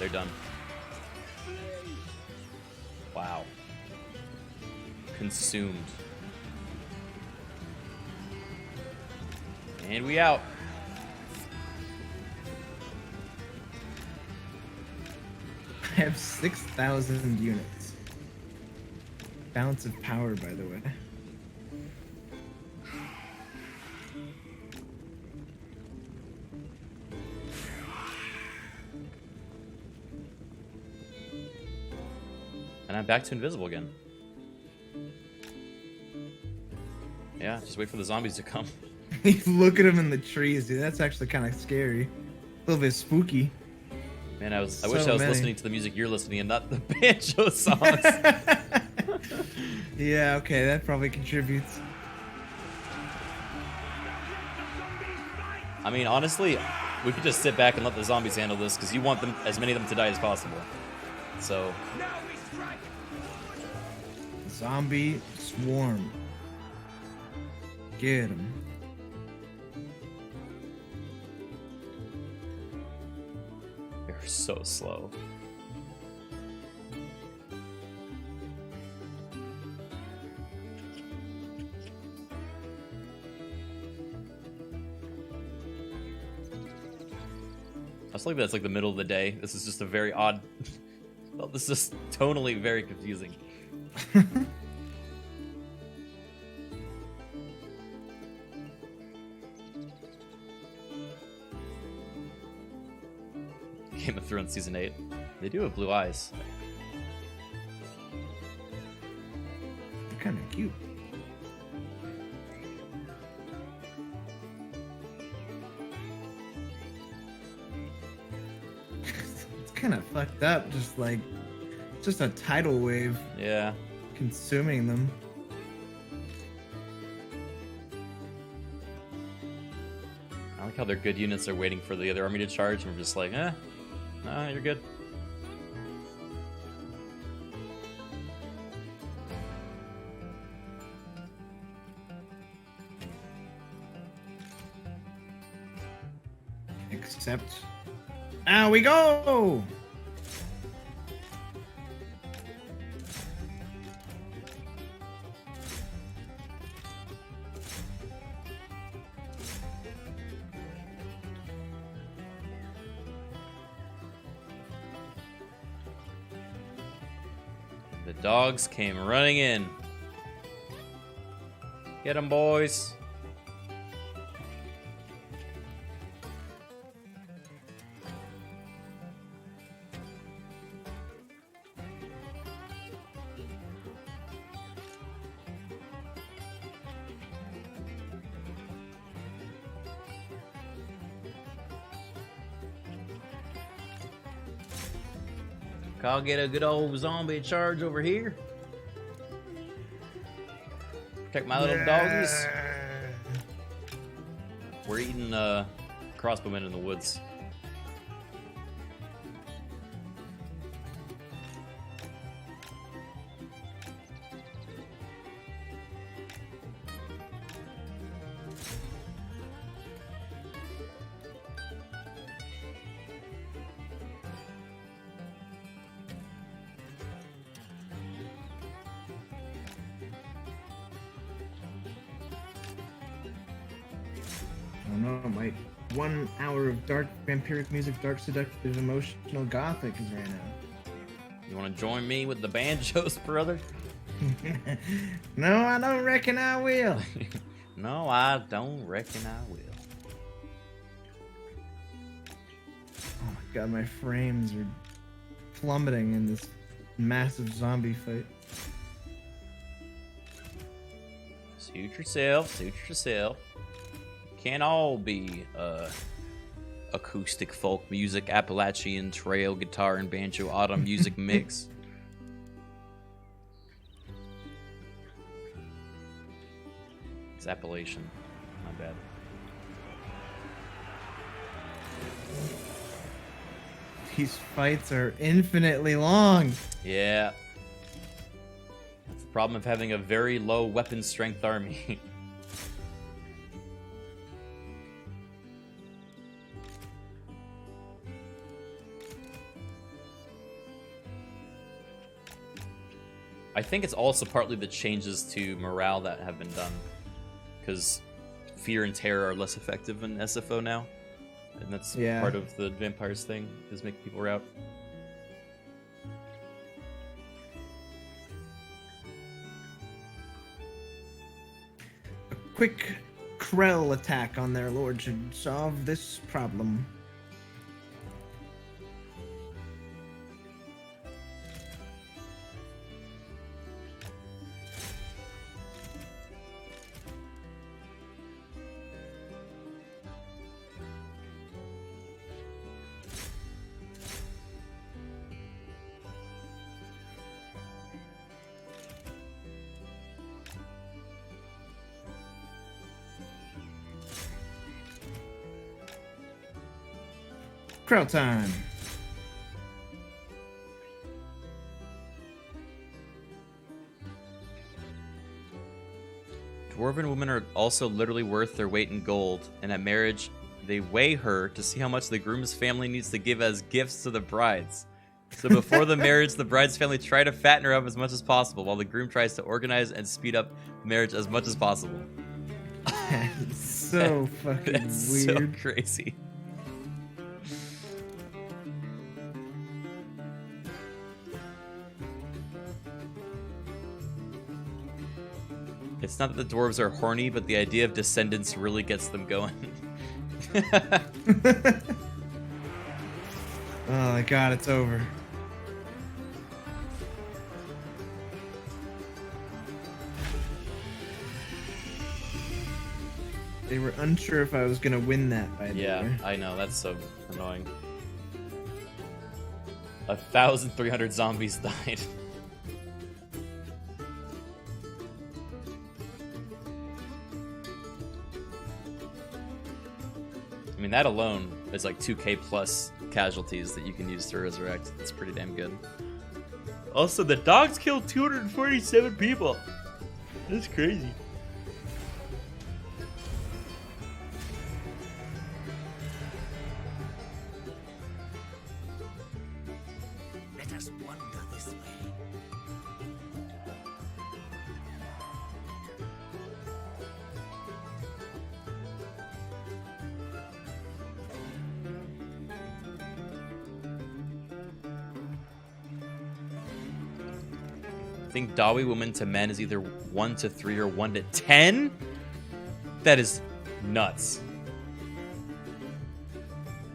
they're done. Wow. Consumed. And we out. I have 6,000 units. Balance of power, by the way. And I'm back to invisible again. Yeah, just wait for the zombies to come. You look at them in the trees, dude. That's actually kind of scary. A little bit spooky. Man, I wish So I was many. listening to the music you're listening and not the banjo songs. Yeah, okay, that probably contributes. I mean, honestly, we could just sit back and let the zombies handle this because you want them, as many of them to die as possible. So, Zombie swarm. Get him. they're so slow. I was like, that's like the middle of the day. This is just a very odd. Well, this is tonally very confusing. Game of Thrones season 8. They do have blue eyes. They're kind of cute. It's kind of fucked up. Just a tidal wave Yeah. consuming them. I like how their good units are waiting for the other army to charge, and we're just like, nah, you're good. Except, now we go. The dogs came running in. Get 'em, boys. I'll get a good old zombie charge over here. Protect my little doggies. We're eating crossbowmen in the woods. Oh no, my 1 hour of dark vampiric music, dark seductive, emotional gothic is right You want to join me with the banjos, brother? now. No, I don't reckon I will. No, I don't reckon I will. Oh my god, my frames are plummeting in this massive zombie fight. Suit yourself, suit yourself. Can't all be acoustic folk music, Appalachian trail guitar and banjo autumn music mix. It's Appalachian, my bad. These fights are infinitely long. Yeah. That's the problem of having a very low weapon strength army. I think it's also partly the changes to morale that have been done, because fear and terror are less effective in SFO now, and that's part of the vampires thing, is making people rout. A quick Krell attack on their lord should solve this problem. Krell time. Dwarven women are also literally worth their weight in gold, and at marriage, they weigh her to see how much the groom's family needs to give as gifts to the brides. So before the marriage, the bride's family try to fatten her up as much as possible, while the groom tries to organize and speed up the marriage as much as possible. That's so fucking That's weird. so crazy. It's not that the dwarves are horny, but the idea of descendants really gets them going. Oh my god, it's over. They were unsure if I was gonna win that, by the Yeah, way. I know, that's so annoying. 1,300 zombies died. I mean, that alone is like 2k plus casualties that you can use to resurrect. It's pretty damn good. Also, the dogs killed 247 people. That's crazy. Let us wander this way. I think Dawi woman to men is either 1 to 3 or 1 to 10? That is nuts.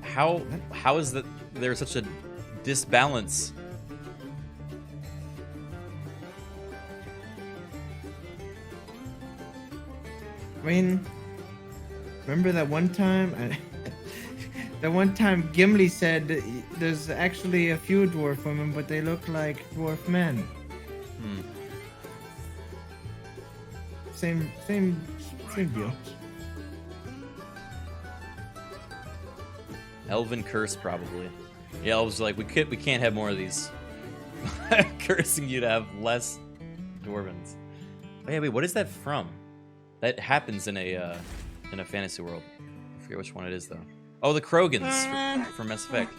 How is that there's such a disbalance? I mean, remember that one time? That one time Gimli said there's actually a few dwarf women, but they look like dwarf men. Same deal. Elven curse, probably. Yeah, elves are like, we can't have more of these. Cursing you to have less dwarvens. Oh, yeah, wait, what is that from? That happens in a fantasy world. I forget which one it is though. Oh, the Krogans from Mass Effect.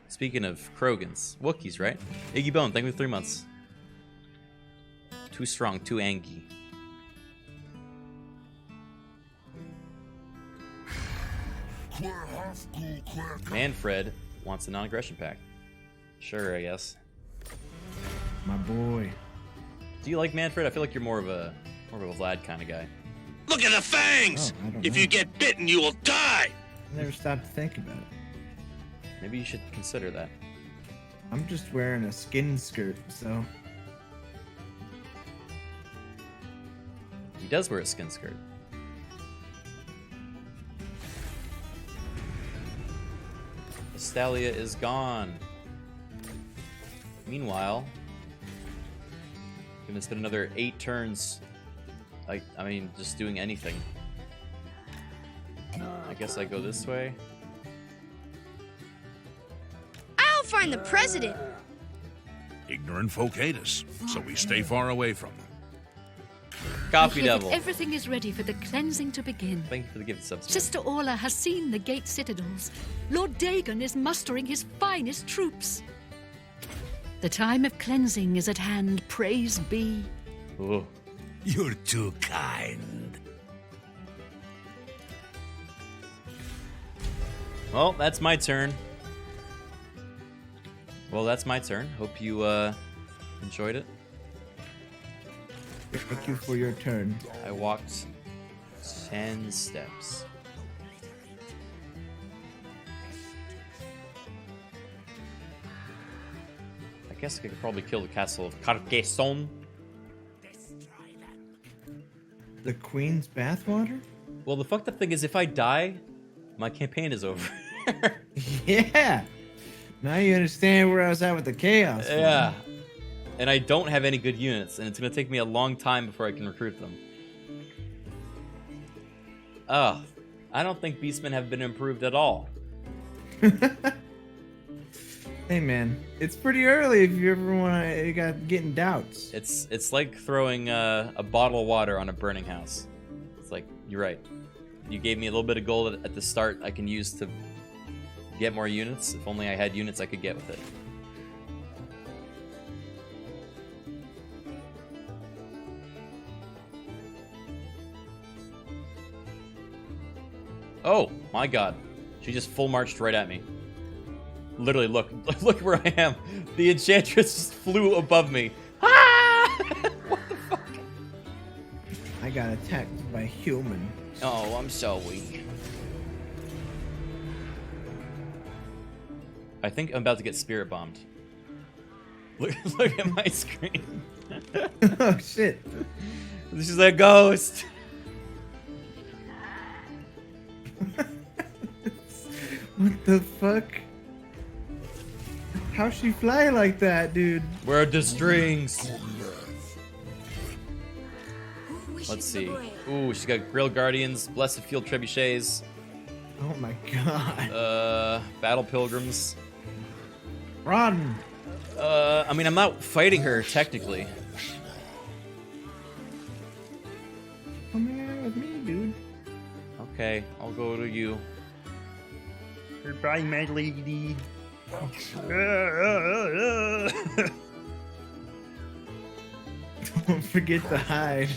Speaking of Krogans, Wookiees, right? Iggy Bone, thank you for 3 months. Too strong, too angry. Manfred wants a non-aggression pact. Sure, I guess. My boy. Do you like Manfred? I feel like you're more of a Vlad kind of guy. Look at the fangs! Oh, I don't If know. you get bitten, you will die! I never stopped to think about it. Maybe you should consider that. I'm just wearing a skin skirt, so He does wear a skin skirt. Estalia is gone. Meanwhile, gonna spend another 8 turns. I mean, just doing anything. I guess I go this way. I'll find the president. Ignorant folk hate us, so we stay far away from them. Copy I hear that Devil. everything is ready for the cleansing to begin. Thank you for the gift subs. Sister Orla has seen the gate citadels. Lord Dagon is mustering his finest troops. The time of cleansing is at hand, praise be. Ooh. You're too kind. Well, that's my turn. Hope you enjoyed it. Thank you for your turn. I walked 10 steps. I guess I could probably kill the castle of Carcassonne. The Queen's bathwater? Well, the fucked up thing is if I die, my campaign is over. Yeah. Now you understand where I was at with the chaos. Yeah. And I don't have any good units, and it's going to take me a long time before I can recruit them. Oh, I don't think Beastmen have been improved at all. Hey man, it's pretty early if you ever want to getting doubts. It's like throwing a bottle of water on a burning house. It's like, you're right. You gave me a little bit of gold at the start I can use to get more units. If only I had units I could get with it. Oh, my god. She just full marched right at me. Literally, look where I am. The enchantress just flew above me. Ah! What the fuck? I got attacked by human. Oh, I'm so weak. I think I'm about to get spirit bombed. Look at my screen. Oh shit. This is a ghost. What the fuck? How's she fly like that, dude? Where are the strings? Let's see. Ooh, she's got Grill Guardians, Blessed Field Trebuchets. Oh my god. Battle Pilgrims. Run! I mean, I'm not fighting her, technically. Come here with me, dude. Okay, I'll go to you. Goodbye, my lady. Don't forget to hide.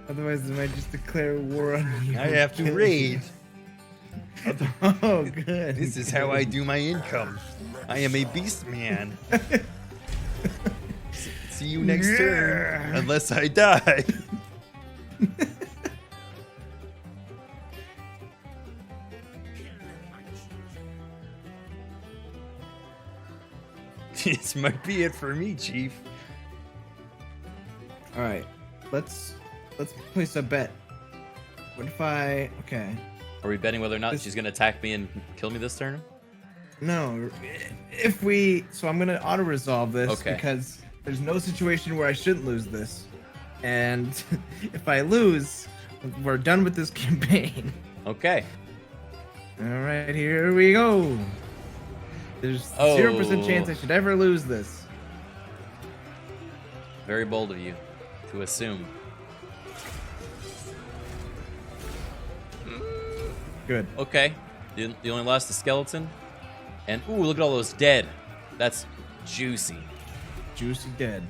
Otherwise, they might just declare war on you. I have to raid. Oh, good. This is how I do my income. I am a beast man. See you next turn. Unless I die. This might be it for me, Chief. All right, let's place a bet. What if I? Okay. Are we betting whether or not she's gonna attack me and kill me this turn? No, if we. So I'm gonna auto resolve this Okay. because there's no situation where I shouldn't lose this, and if I lose, we're done with this campaign. Okay. All right, here we go. There's 0% chance I should ever lose this. Very bold of you to assume. Good. Okay. You only lost the skeleton. And ooh, look at all those dead. That's juicy. Juicy dead.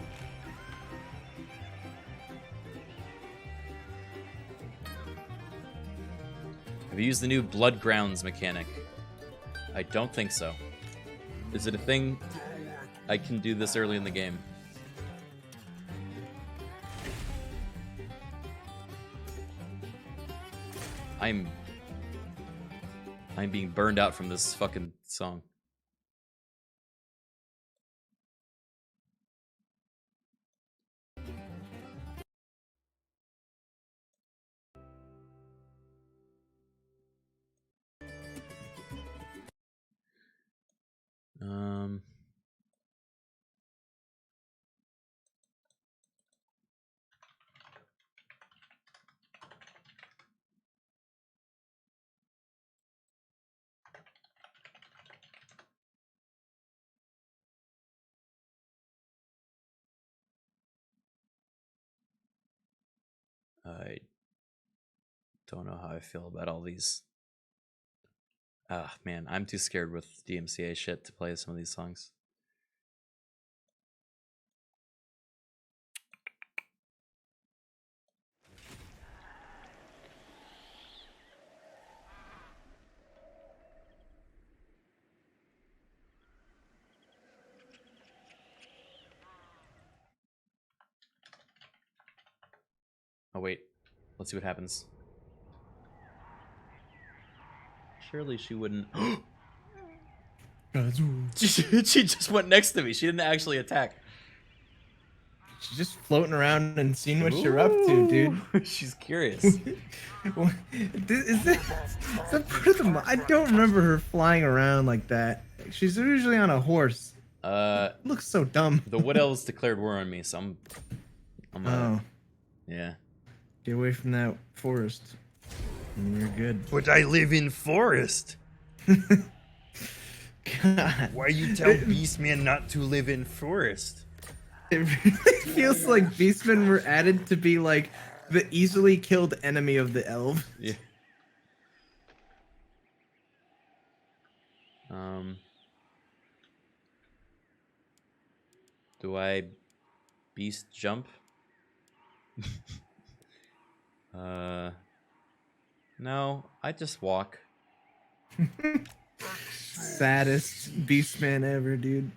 Have you used the new Blood Grounds mechanic? I don't think so. Is it a thing I can do this early in the game? I'm being burned out from this fucking song. Um I don't know how I feel about all these. Ah, man, I'm too scared with DMCA shit to play some of these songs. Oh wait, let's see what happens. Surely she wouldn't. She just went next to me. She didn't actually attack. She's just floating around and seeing what you're up to, dude. She's curious. Is that part of the? I don't remember her flying around like that. She's usually on a horse. Looks so dumb. The Wood Elves declared war on me, so I'm Oh, yeah. get away from that forest. And you're good. But I live in forest. God. Why you tell Beastmen not to live in forest? It really feels like Beastmen were added to be like the easily killed enemy of the elves. Yeah. Do I beast jump? No, I just walk. Saddest Beastman ever, dude.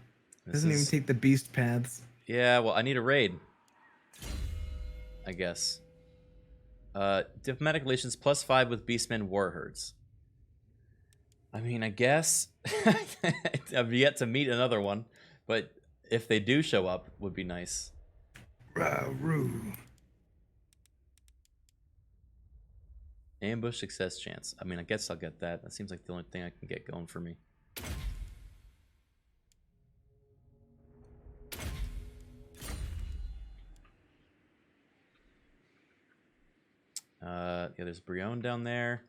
Doesn't even take the beast paths. Yeah, well, I need a raid. I guess. Diplomatic relations +5 with Beastmen war herds. I mean, I guess. I've yet to meet another one, but if they do show up, would be nice. Rah-roo. Ambush success chance. I mean, I guess I'll get that. That seems like the only thing I can get going for me. Yeah, there's Brion down there.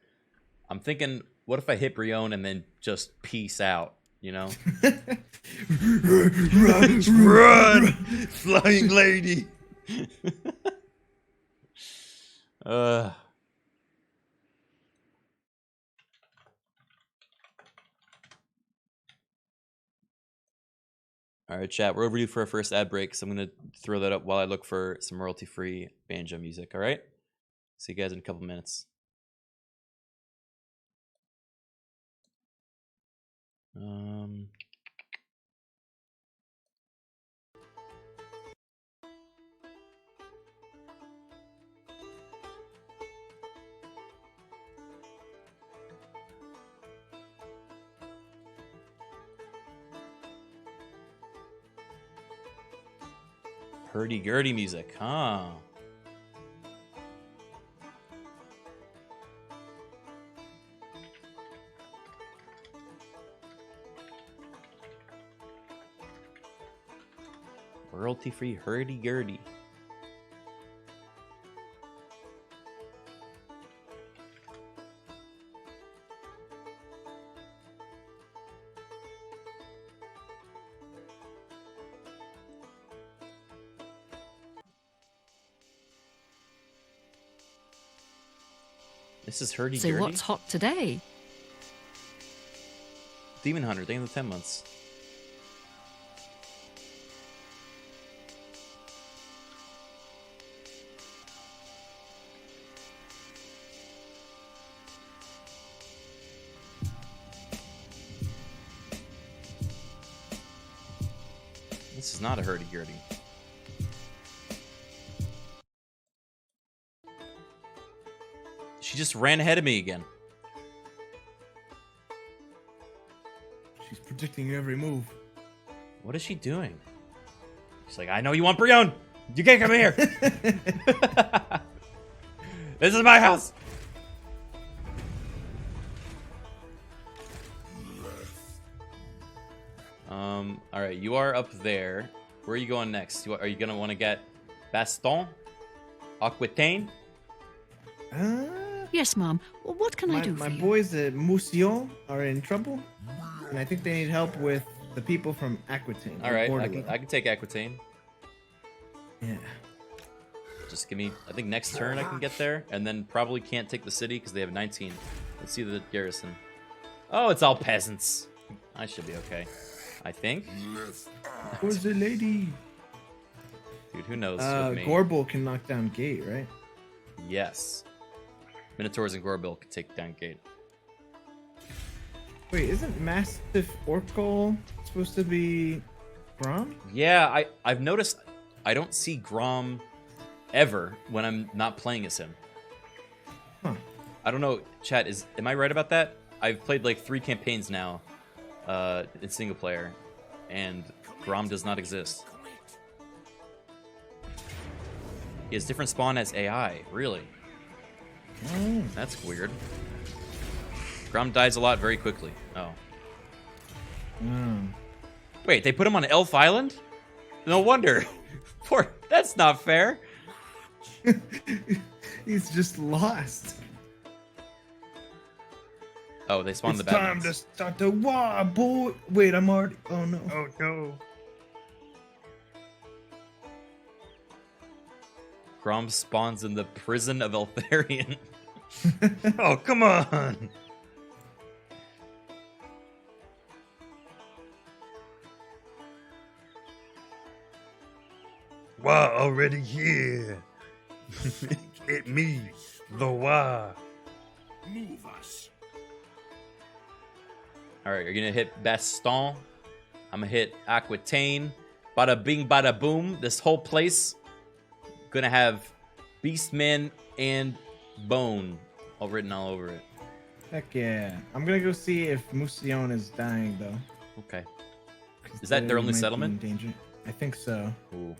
I'm thinking, what if I hit Brion and then just peace out, you know? Run! Flying lady! Alright, chat, we're overdue for our first ad break, so I'm going to throw that up while I look for some royalty-free banjo music, alright? See you guys in a couple minutes. Hurdy-gurdy music, huh? Royalty-free hurdy-gurdy. This is hurdy-gurdy. So what's hot today? Demon Hunter, Day of the 10 months. This is not a hurdy-gurdy. She just ran ahead of me again. She's predicting your every move. What is she doing? She's like, I know you want Brion! You can't come here! This is my house! Alright, you are up there. Where are you going next? Are you gonna want to get Baston? Aquitaine? Yes, Mom. Well, what can I do for my you? boys at Mousillon are in trouble, and I think they need help with the people from Aquitaine. Alright, I can take Aquitaine. Yeah. Just give me, I think next turn I can get there, and then probably can't take the city because they have 19. Let's see the garrison. Oh, it's all peasants. I should be okay. I think. Who's the lady? Dude, who knows with me? Gorbel can knock down Gate, right? Yes. Minotaurs and Gorbil can take down Gate. Wait, isn't Mastiff Orkol supposed to be Grom? Yeah, I've noticed I don't see Grom ever when I'm not playing as him. Huh. I don't know, chat, am I right about that? I've played like 3 campaigns now in single player, and Grom does not exist. He has different spawn as AI, really? That's weird. Grom dies a lot very quickly. Oh. Wait, they put him on Elf Island? No wonder. Poor, that's not fair. He's just lost. Oh, they spawned It's the bad time ones. to start the war, boy. Wait, I'm already. Oh no. Oh no. Grom spawns in the prison of Eltharion. Oh, come on. Why already here? Get me, the why. Move us. Alright, you're gonna hit Baston. I'm gonna hit Aquitaine. Bada bing, bada boom. This whole place gonna have Beastmen and Bone all written all over it. Heck yeah. I'm gonna go see if Mousillon is dying though. Okay. Is that their They only might be settlement? in danger. I think so. Ooh.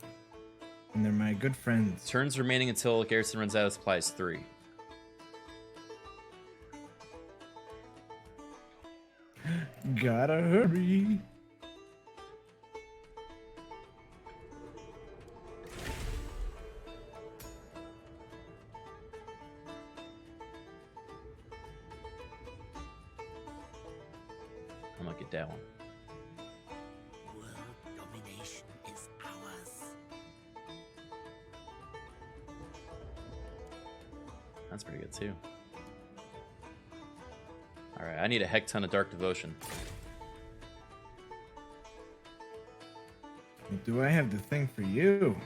And they're my good friends. Turns remaining until Garrison runs out of supplies 3. Gotta hurry. I'm gonna get that one. World domination is ours. That's pretty good too. Alright, I need a heck ton of Dark Devotion. Do I have the thing for you?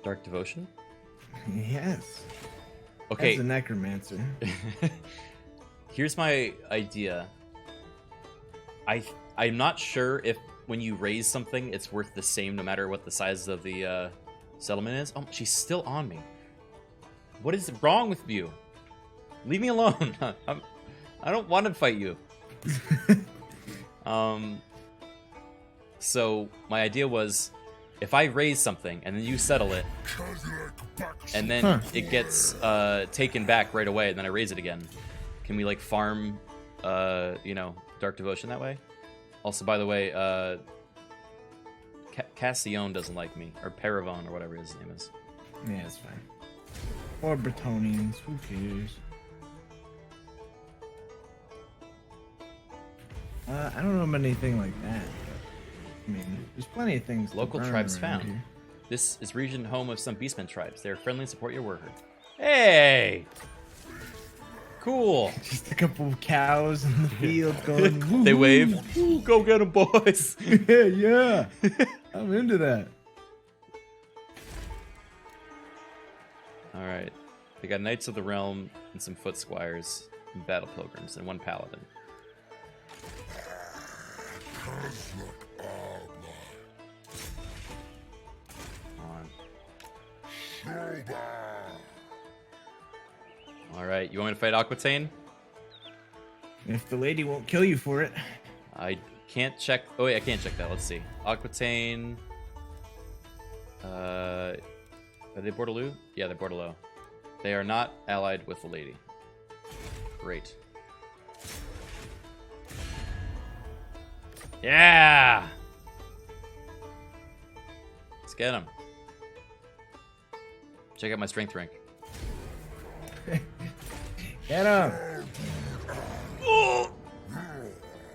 Dark Devotion? Yes. Okay. As a necromancer. Here's my idea. I'm not sure if when you raise something, it's worth the same no matter what the size of the settlement is. Oh, she's still on me. What is wrong with you? Leave me alone. I don't want to fight you. So my idea was, if I raise something and then you settle it, and then it gets taken back right away, and then I raise it again, can we like farm, you know, Dark Devotion that way? Also, by the way, Cassione doesn't like me, or Paravon, or whatever his name is. Yeah, it's fine. Or Bretonians, who cares? I don't know about anything like that. But, I mean, there's plenty of things. Local to burn tribes around found. here. This is region home of some Beastmen tribes. They are friendly and support your worker. Hey! Cool. Just a couple of cows in the field going. They "Woo-hoo." wave. Ooh, go get them, boys. Yeah, I'm into that. All right. They got Knights of the Realm and some Foot Squires and Battle Pilgrims and 1 Paladin. All right, you want me to fight Aquitaine? If the lady won't kill you for it. I can't check. Oh wait, I can't check that. Let's see. Aquitaine. Are they Bordeloo? Yeah, they're Bordeloo. They are not allied with the lady. Great. Yeah. Let's get him. Check out my strength rank. Get him.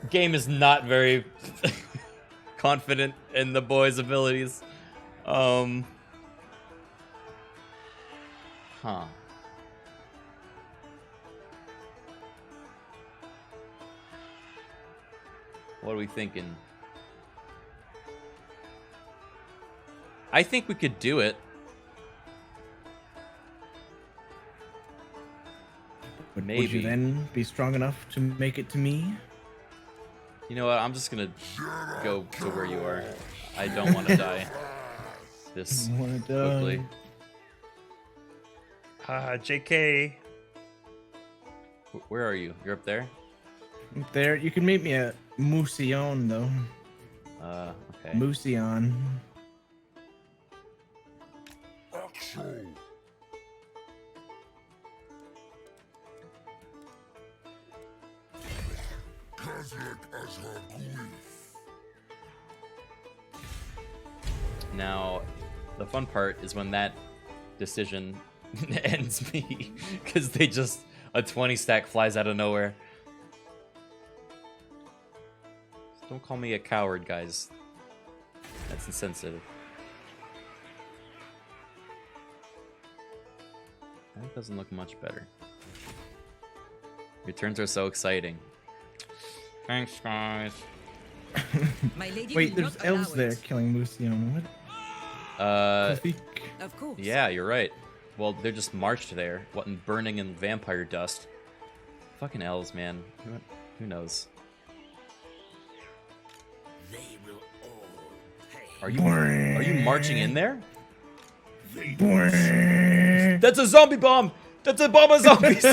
Game is not very confident in the boy's abilities. Huh. What are we thinking? I think we could do it. But Maybe. would you then be strong enough to make it to me? You know what? I'm just gonna go to where you are. I don't want to die this You wanna quickly. die? JK. Where are you? You're up there? There, you can meet me at Mousillon, though. Okay. Mousillon. Now, the fun part is when that decision ends me, because they just a 20 stack flies out of nowhere. Don't call me a coward, guys. That's insensitive. That doesn't look much better. Your turns are so exciting. Thanks, guys. My lady Wait, will there's not allow elves there it. killing Mousillon. What? Of course. Yeah, you're right. Well, they're just marched there, what, and burning in vampire dust. Fucking elves, man. Who knows? They will all pay. Are you marching in there? Boing. That's a zombie bomb! That's a bomb of zombies!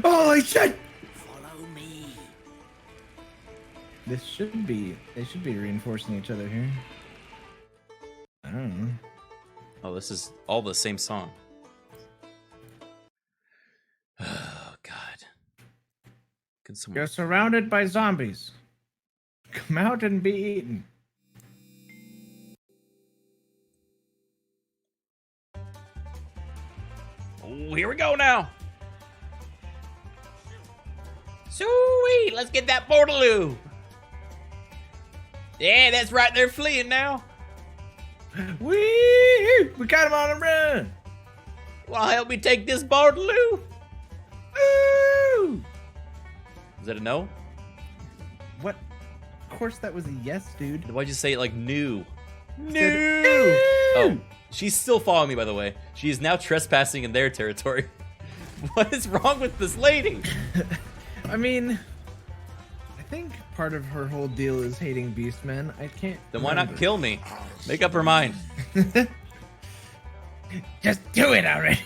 Holy shit! Follow me. They should be reinforcing each other here. I don't know. Oh, this is all the same song. Oh, God. Can someone... You're surrounded by zombies. Come out and be eaten. Oh, here we go now. Sweet, let's get that Portaloo. Yeah, that's right. They're fleeing now. Wee! We got him on the run. Want to help me take this Portaloo? Woo! Is that a no? What? Of course that was a yes, dude. Why'd you say it like new? New! Oh, she's still following me, by the way. She is now trespassing in their territory. What is wrong with this lady? I mean, I think part of her whole deal is hating Beastmen. I can't. Then why not remember. kill me? Make up her mind. Just do it already.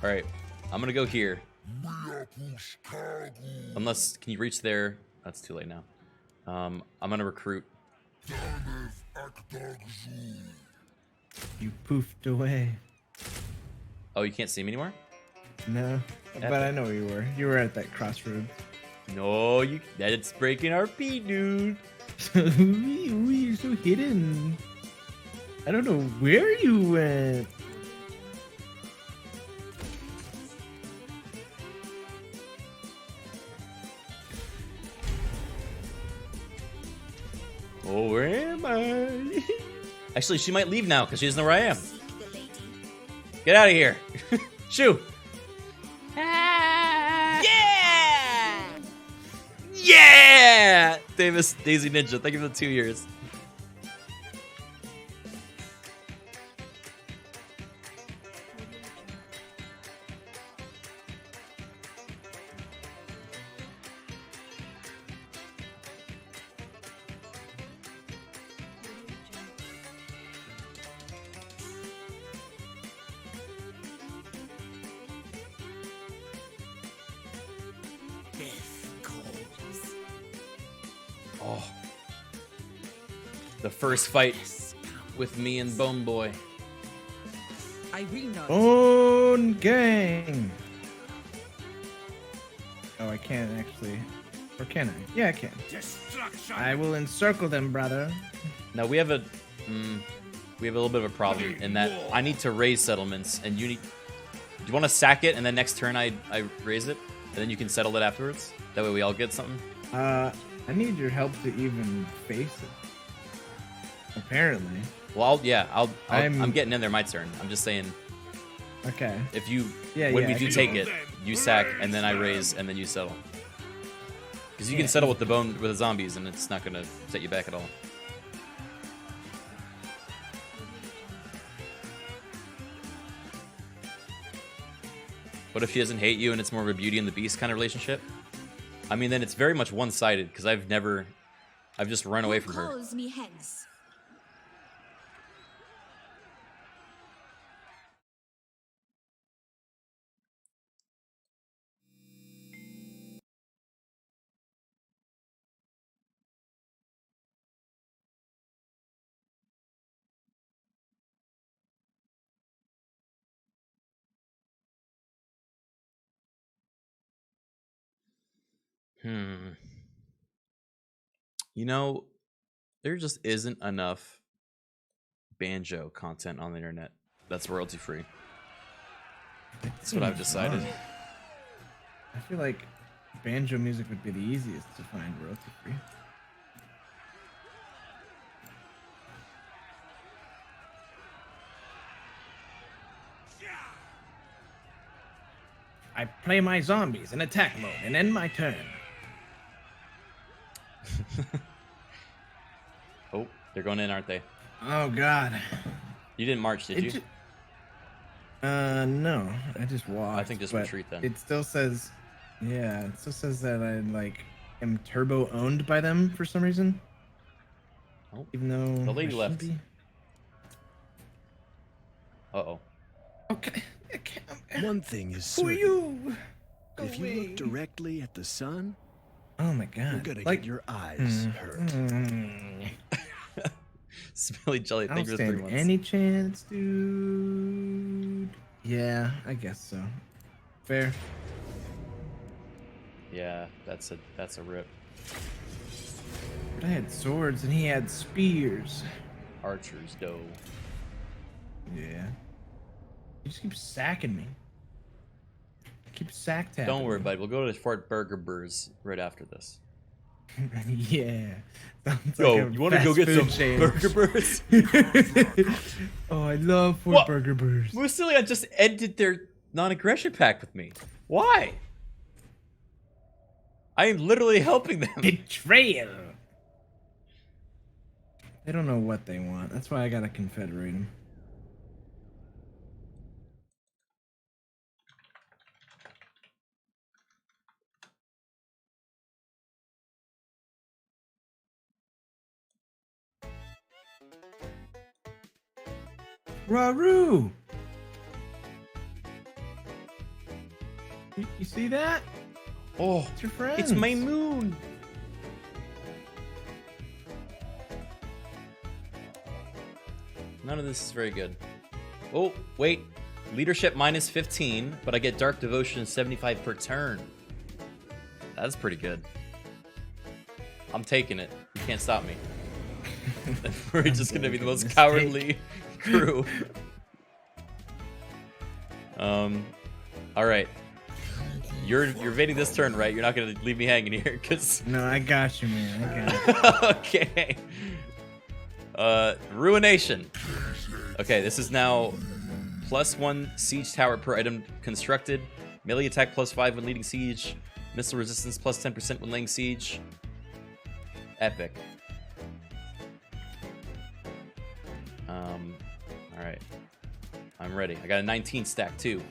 All right, I'm gonna go here. Unless, can you reach there? That's too late now. I'm gonna recruit. You poofed away. Oh, you can't see me anymore? No, but I know where you were. You were at that crossroads. No, that's breaking RP, dude. You're so hidden. I don't know where you went. Oh, where am I? Actually, she might leave now because she doesn't know where I am. Get out of here. Shoo. Yeah! Yeah! Daisy Ninja, thank you for the 2 years. Oh. The first fight with me and Bone Boy. I will not. Own gang. Oh, I can't actually. Or can I? Yeah, I can. I will encircle them, brother. Now we have a little bit of a problem in that I need to raise settlements, and you need. Do you want to sack it, and then next turn I raise it, and then you can settle it afterwards? That way we all get something. I need your help to even face it. Apparently. Well, I'm I'm getting in there my turn. I'm just saying. Okay. If you, Yeah, when yeah, we I do can take do it, you sack, and then I raise, and then you settle. Because you Yeah. can settle with with the zombies, and it's not gonna set you back at all. What if she doesn't hate you, and it's more of a Beauty and the Beast kind of relationship? I mean, then it's very much one-sided, because I've just run away from her. Calls me hence. You know, there just isn't enough banjo content on the internet that's royalty free. That's what I've decided. I feel like banjo music would be the easiest to find royalty free. I play my zombies in attack mode and end my turn. Oh, they're going in, aren't they? Oh God. You didn't march, did you? No. I just walked. I think just but retreat then. It still says, yeah, it still says that I like am turbo owned by them for some reason. Oh, even though the lady I left. shouldn't be. Uh-oh. Okay. One thing is Who are certain. you? Go If you away. look directly at the sun, Oh my God. you're gonna like, get your eyes hurt. Smelly jelly, I don't thank you for the 3 stand months. any chance, dude. Yeah, I guess so. Fair. Yeah, that's a rip. But I had swords and he had spears. Archers, dough. Yeah. He just keeps sacking me. Keep sack tapping. Don't worry, me. bud. We'll go to Fort Burger Burrs right after this. Yeah. Sounds Yo, like a you want to go fast get some food chain. Burger Burrs? Oh, I love Fort What? Burger Burrs. Musilia just ended their non-aggression pact with me. Why? I am literally helping them. Betrayal. They don't know what they want. That's why I gotta confederate them. Raru! You see that? Oh, It's your friends. it's my moon. None of this is very good. Oh, wait. Leadership minus 15, but I get Dark Devotion 75 per turn. That's pretty good. I'm taking it. You can't stop me. We're just gonna be the most cowardly crew. Alright. You're evading this turn, right? You're not gonna leave me hanging here, cause No, I got you, man. I got you. okay. Ruination. Okay, this is now +1 siege tower per item constructed. Melee attack +5 when leading siege. Missile resistance +10% when laying siege. Epic. Alright. I'm ready. I got a 19 stack too.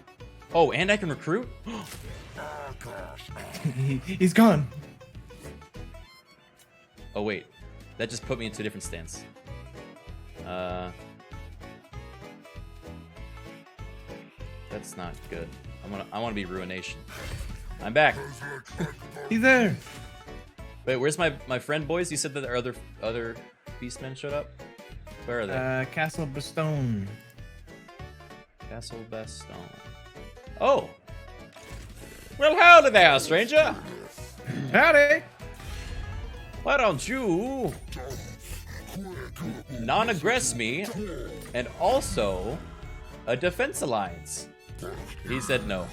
Oh, and I can recruit? He's gone. Oh wait. That just put me into a different stance. That's not good. I wanna be Ruination. I'm back. He's there. Wait, where's my friend boys? You said that there are other Beastmen showed up? Where are they? Castle Bestone. Castle Bestone. Oh! Well, howdy there, stranger! Howdy! Why don't you non-aggress me and also a defense alliance? He said no.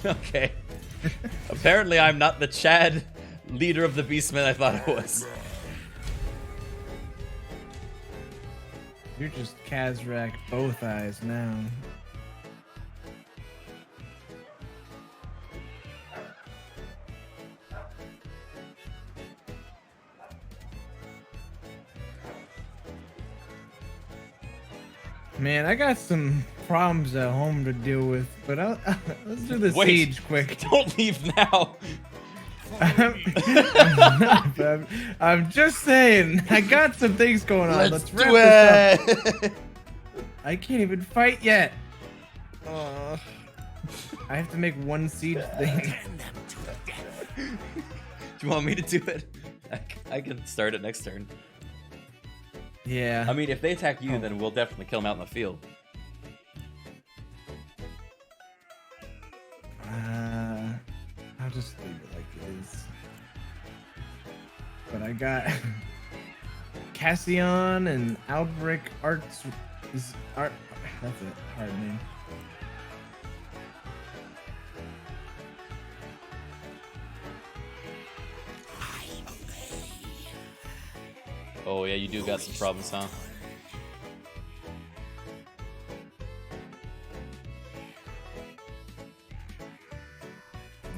Okay. Apparently I'm not the Chad leader of the Beastmen I thought I was. You're just Kazrak both eyes now. Man, I got some problems at home to deal with, but let's do the Wait, siege quick. Don't leave now. I'm just saying, I got some things going on. Let's wrap do this up. it. I can't even fight yet. I have to make one siege thing. Do you want me to do it? I can start it next turn. Yeah. I mean, if they attack you, then we'll definitely kill them out in the field. I'll just leave it like it is. But I got Cassian and Albrecht Arts. Art. That's a hard name. Oh yeah, you do got some problems, huh?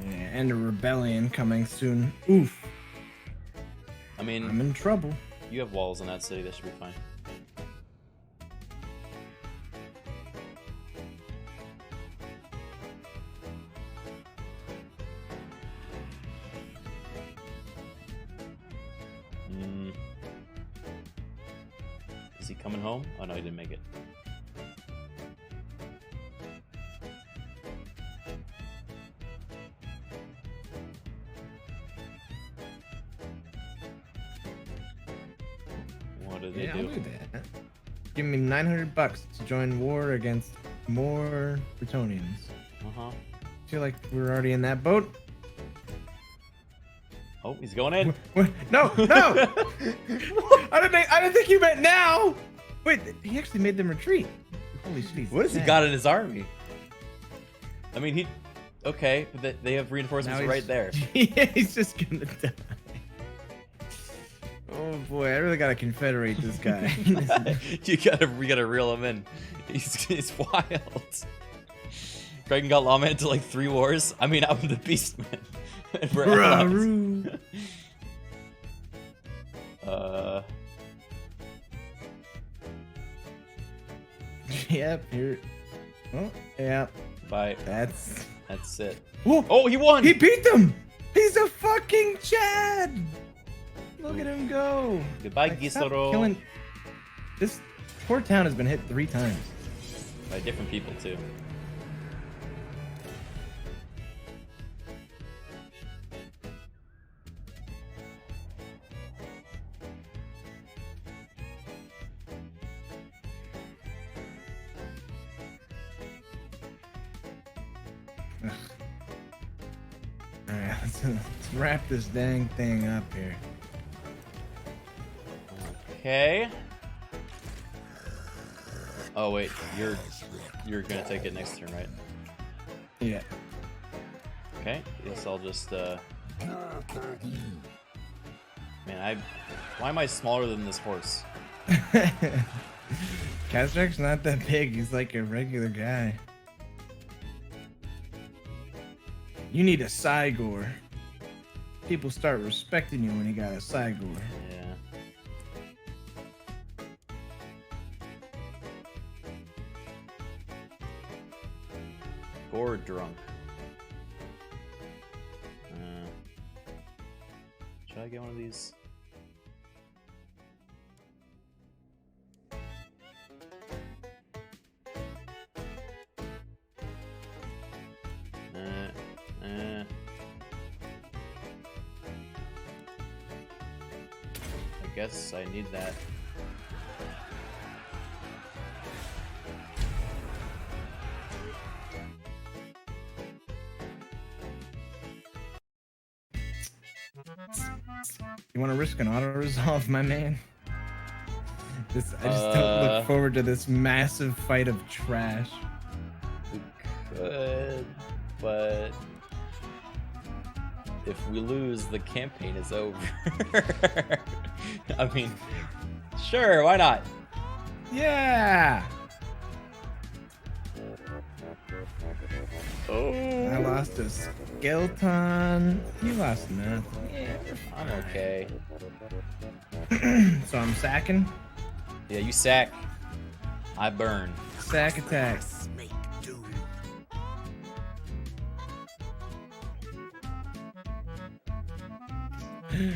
Yeah, and a rebellion coming soon. Oof. I mean, I'm in trouble. You have walls in that city, that should be fine. Is he coming home? Oh no, he didn't make it. What did they do? I'll do that. Give me $900 to join war against more Bretonians. Uh-huh. Feel like we're already in that boat. Oh, he's going in. No, no! I didn't think you meant now. Wait, he actually made them retreat. Holy shit! What has he got in his army? I mean, okay, but they have reinforcements right there. Yeah, he's just gonna die. Oh boy, I really gotta confederate this guy. We gotta reel him in. He's wild. Criken got Lawman into like 3 wars. I mean, I'm the Beastmen. Yep, here. Oh, yeah. Bye. That's it. Whoa. Oh, he won! He beat them! He's a fucking Chad! Look at him go! Goodbye, Like, Gisoro. killing... This poor town has been hit 3 times. By different people, too. Alright, let's wrap this dang thing up here. Okay. Oh wait, you're gonna take it next turn, right? Yeah. Okay. Guess I'll just Man, why am I smaller than this horse? Kazrak's not that big. He's like a regular guy. You need a Cygor. People start respecting you when you got a Cygor. Yeah. Gore drunk. Should I get one of these? I guess I need that. You want to risk an auto resolve, my man? I just don't look forward to this massive fight of trash. We could, but if we lose, the campaign is over. I mean, sure, why not? Yeah! Oh, I lost a skeleton. You lost nothing. Yeah, I'm okay. So I'm sacking? Yeah, you sack. I burn. Sack attack.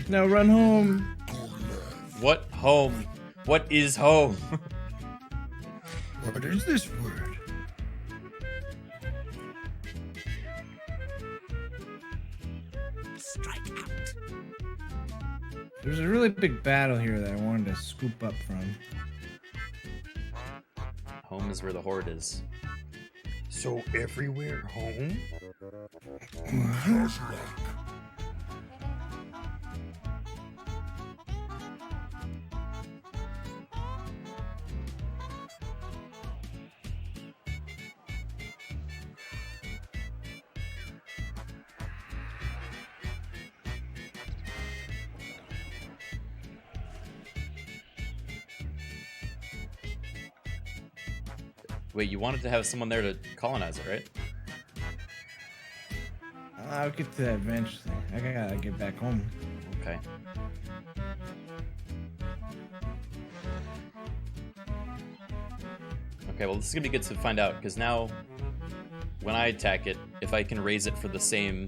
Now run home. What home? What is home? What is this word? Strike out. There's a really big battle here that I wanted to scoop up from. Home is where the horde is. So everywhere home? Wait, you wanted to have someone there to colonize it, right? I'll get to that eventually. I gotta get back home. Okay. Okay, well, this is gonna be good to find out, because now, when I attack it, if I can raise it for the same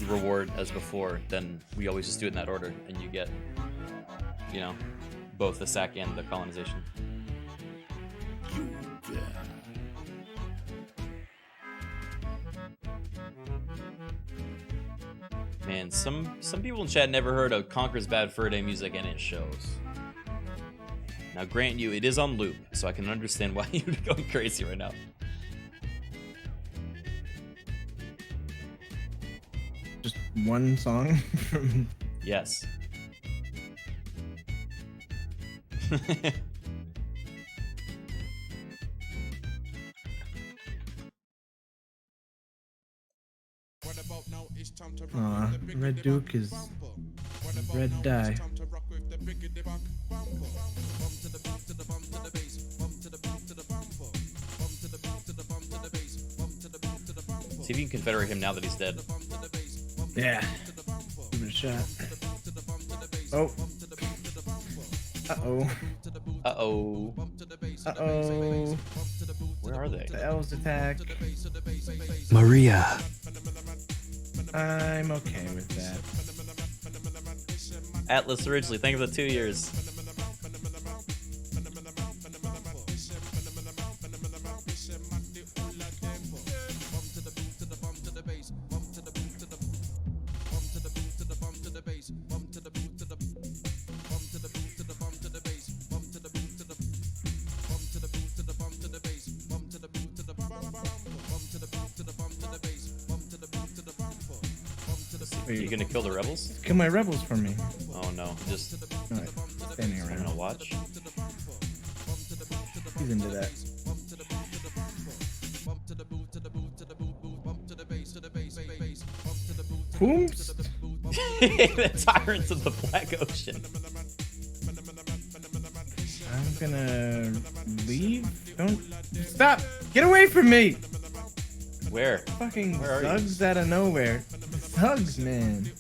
reward as before, then we always just do it in that order, and you get, you know, both the sack and the colonization. Man, some people in chat never heard of Conker's Bad Fur Day music, and it shows. Now, grant you, it is on loop, so I can understand why you're going crazy right now. Just one song from... Yes. Red Duke is red dye. See if you can confederate him now that he's dead. Yeah. Give it a shot. Oh. Uh-oh. Uh-oh. Uh-oh. Where are they? The elves attack. Maria. I'm okay with that. Atlas originally, thank you for the 2 years. Are you gonna kill the rebels? Kill my rebels for me. Oh no, just Alright, standing I'm around. gonna watch. He's into that. Whoops! The tyrants of the Black Ocean. I'm gonna leave. Don't stop! Get away from me! Where? Fucking Where are you? thugs out of nowhere. Thugs, man.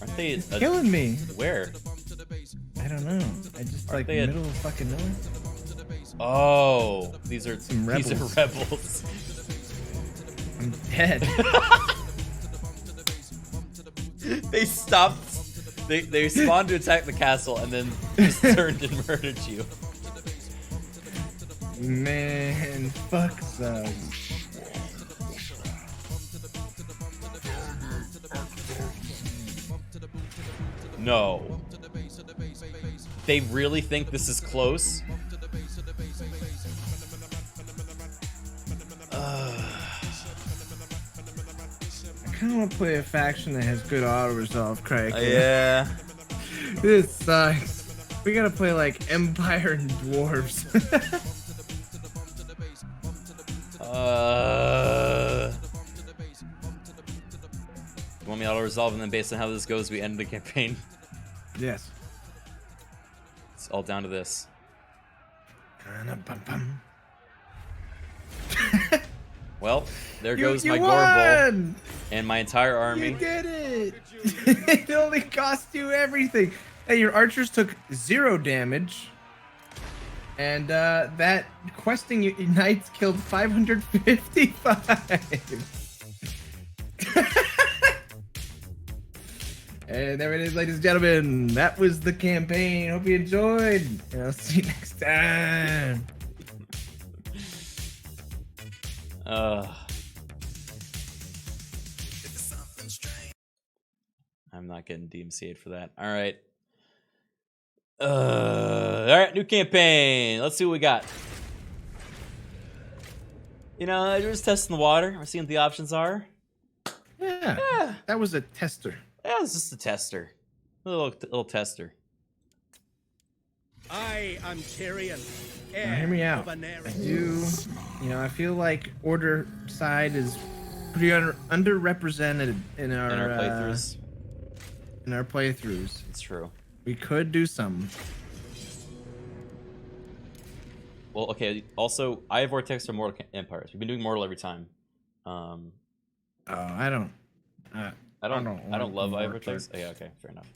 Aren't they Killing me. Where? I don't know. I just Aren't like they middle of fucking nowhere. Oh, these are Some these are rebels. rebels. I'm dead. They stopped. They spawned to attack the castle and then just turned and murdered you. Man, fuck thugs. No. They really think this is close? I kind of want to play a faction that has good auto resolve, Criken. Yeah. This sucks. We gotta play like Empire and Dwarves. You want me auto resolve, and then based on how this goes, we end the campaign? Yes. It's all down to this. Well, there goes my Gorbel and my entire army. You did it! It only cost you everything. Hey, your archers took 0 damage. And that questing knights killed 555. And there it is, ladies and gentlemen. That was the campaign. Hope you enjoyed. And I'll see you next time. I'm not getting DMCA'd for that. All right. All right, new campaign. Let's see what we got. You know, just testing the water. We're seeing what the options are. Yeah, that was a tester. Yeah, it's just a tester. A little tester. I am Tyrion. Now, hear me out. I feel like Order side is pretty underrepresented in our playthroughs. In our playthroughs. It's true. We could do some. Well, okay. Also, I have Vortex for Mortal Empires. We've been doing Mortal every time. I don't love I have Vortex. Oh, yeah, okay, fair enough.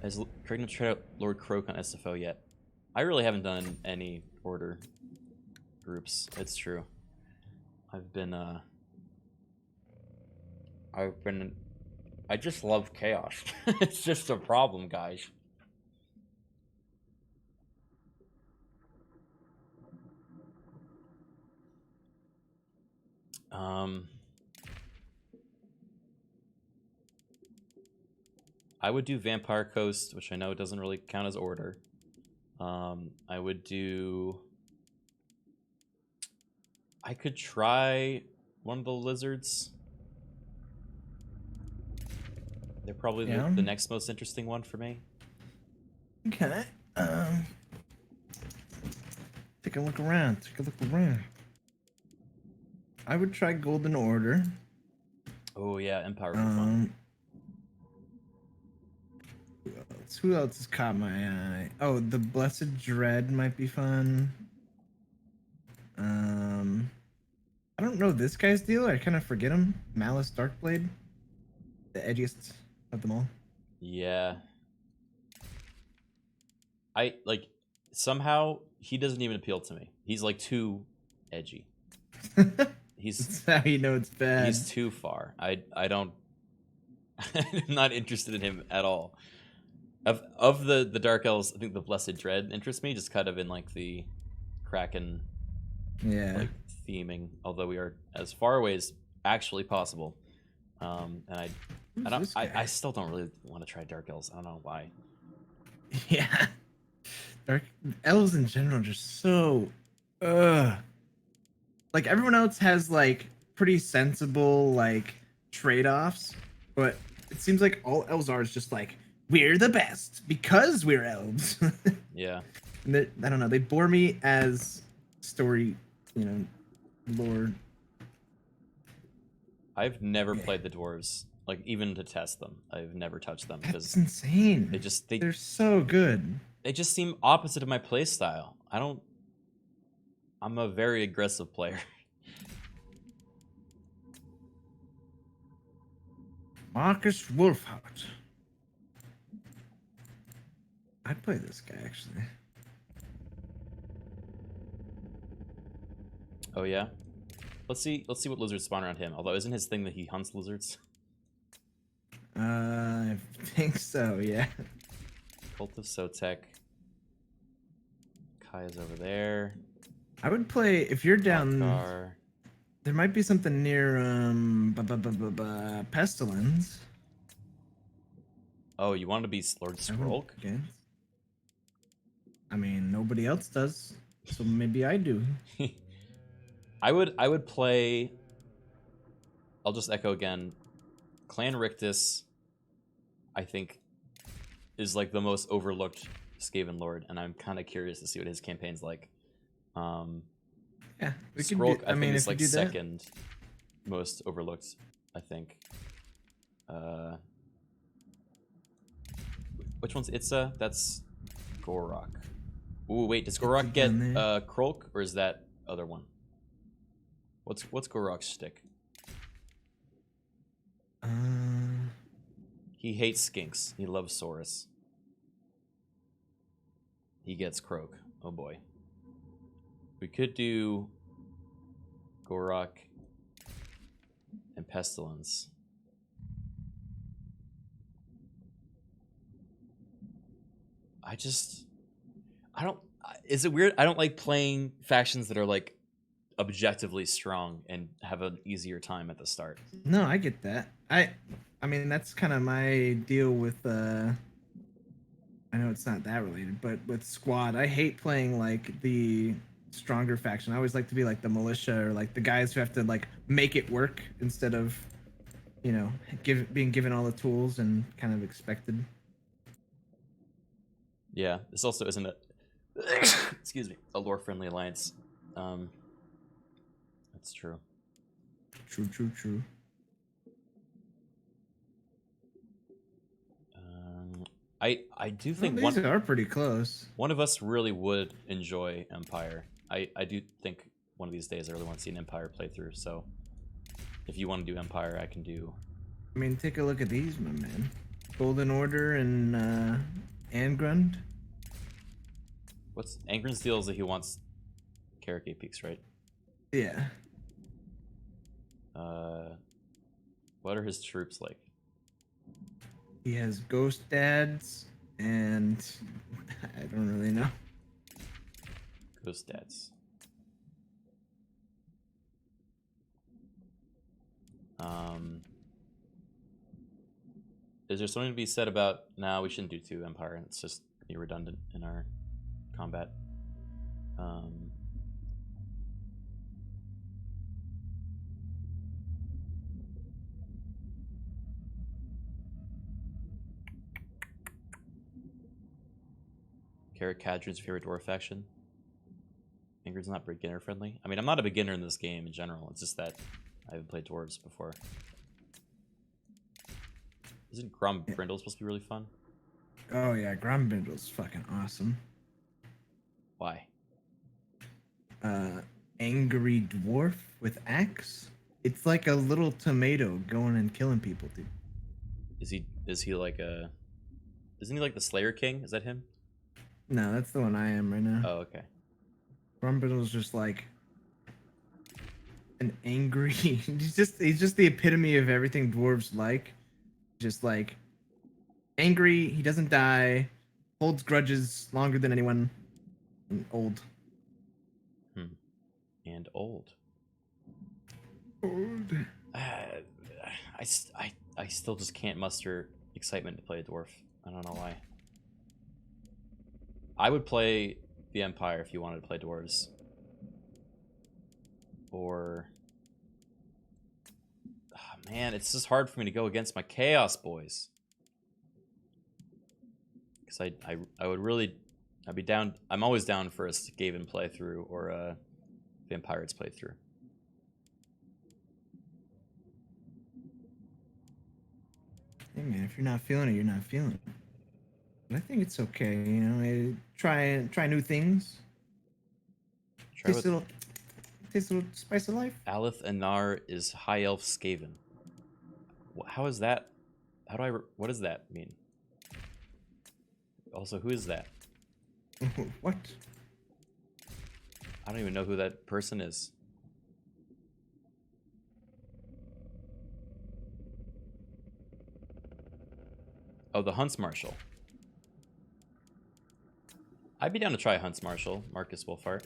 Has Criken tried out Lord Croak on SFO yet? I really haven't done any Order groups. It's true. I just love chaos. It's just a problem, guys. I would do Vampire Coast, which I know doesn't really count as Order. I would do... I could try one of the lizards. They're probably the next most interesting one for me. Okay. Take a look around. I would try Golden Order. Oh yeah, Empire would be fun. Who else has caught my eye? Oh, the Blessed Dread might be fun. I don't know this guy's deal. I kind of forget him. Malice Darkblade, the edgiest of them all. Yeah. I like somehow he doesn't even appeal to me. He's like too edgy. That's how you know it's bad. He's too far. I don't. I'm not interested in him at all. Of the Dark Elves, I think the Blessed Dread interests me, just kind of in like the Criken like theming. Although we are as far away as actually possible, and I still don't really want to try Dark Elves. I don't know why. Yeah, Dark Elves in general are just so like everyone else has like pretty sensible like trade-offs, but it seems like all elves are is just like, we're the best because we're elves. Yeah. And I don't know. They bore me as story, lore. I've never played the dwarves, like even to test them. I've never touched them because it's insane. They're so good. They just seem opposite of my play style. I'm a very aggressive player. Marcus Wolfhart. I'd play this guy actually. Oh yeah, let's see what lizards spawn around him. Although isn't his thing that he hunts lizards? I think so. Yeah. Cult of Sotek. Kaya's over there. I would play if you're down. Alcar. There might be something near Pestilence. Oh, you want to be Lord Skrulk? I mean, nobody else does, so maybe I do. I would play. I'll just echo again. Clan Rictus, I think, is like the most overlooked Skaven Lord, and I'm kind of curious to see what his campaign's like. Yeah, Skrulk, I think, is like second most overlooked. I think. Which one's Itza? That's Gorok. Ooh, wait, does Gorok get Krolk, or is that other one? What's Gorok's shtick? He hates skinks. He loves Saurus. He gets Croak. Oh boy. We could do Gorok and Pestilence. Is it weird? I don't like playing factions that are like objectively strong and have an easier time at the start. No, I get that. I mean, that's kind of my deal with I know it's not that related, but with Squad, I hate playing like the stronger faction. I always like to be like the militia or like the guys who have to like make it work instead of, you know, being given all the tools and kind of expected. Yeah, this also isn't a excuse me, a lore-friendly alliance. That's true. True. I do think these are pretty close. One of us really would enjoy Empire. I do think one of these days I really want to see an Empire playthrough. So if you want to do Empire, I can do. I mean, take a look at these, my man. Golden Order and Angrund. What's Angrund's deal is that he wants Carrick Peaks, right? Yeah. What are his troops like? He has ghost dads, and I don't really know. Ghost dads. Is there something to be said about? Nah, we shouldn't do 2 Empire. It's just be redundant in our combat. Carrick Cadron's favorite dwarf faction. Ingrid's not beginner friendly. I mean, I'm not a beginner in this game in general. It's just that I haven't played dwarves before. Isn't Grom Brindle supposed to be really fun? Oh yeah, Grombrindle's fucking awesome. Why? Angry dwarf with axe. It's like a little tomato going and killing people, dude. Is he like a? Isn't he like the Slayer King? Is that him? No, that's the one I am right now. Oh, okay. Grombrindle's just like an angry. he's just the epitome of everything dwarves like. Just like angry. He doesn't die. Holds grudges longer than anyone. And old. And old. Old. I still just can't muster excitement to play a dwarf. I don't know why. I would play the Empire if you wanted to play dwarves. Or... Oh, man, it's just hard for me to go against my Chaos boys. Because I would really... I'd be down... I'm always down for a Skaven playthrough or a Vampires playthrough. Hey man, if you're not feeling it, you're not feeling it. But I think it's okay, you know. Try new things. Taste a little spice of life. Alith Anar is High Elf Skaven. How is that? How do I? What does that mean? Also, who is that? What? I don't even know who that person is. Oh, the Hunts Marshal. I'd be down to try Hunts Marshal, Marcus Wolfhart.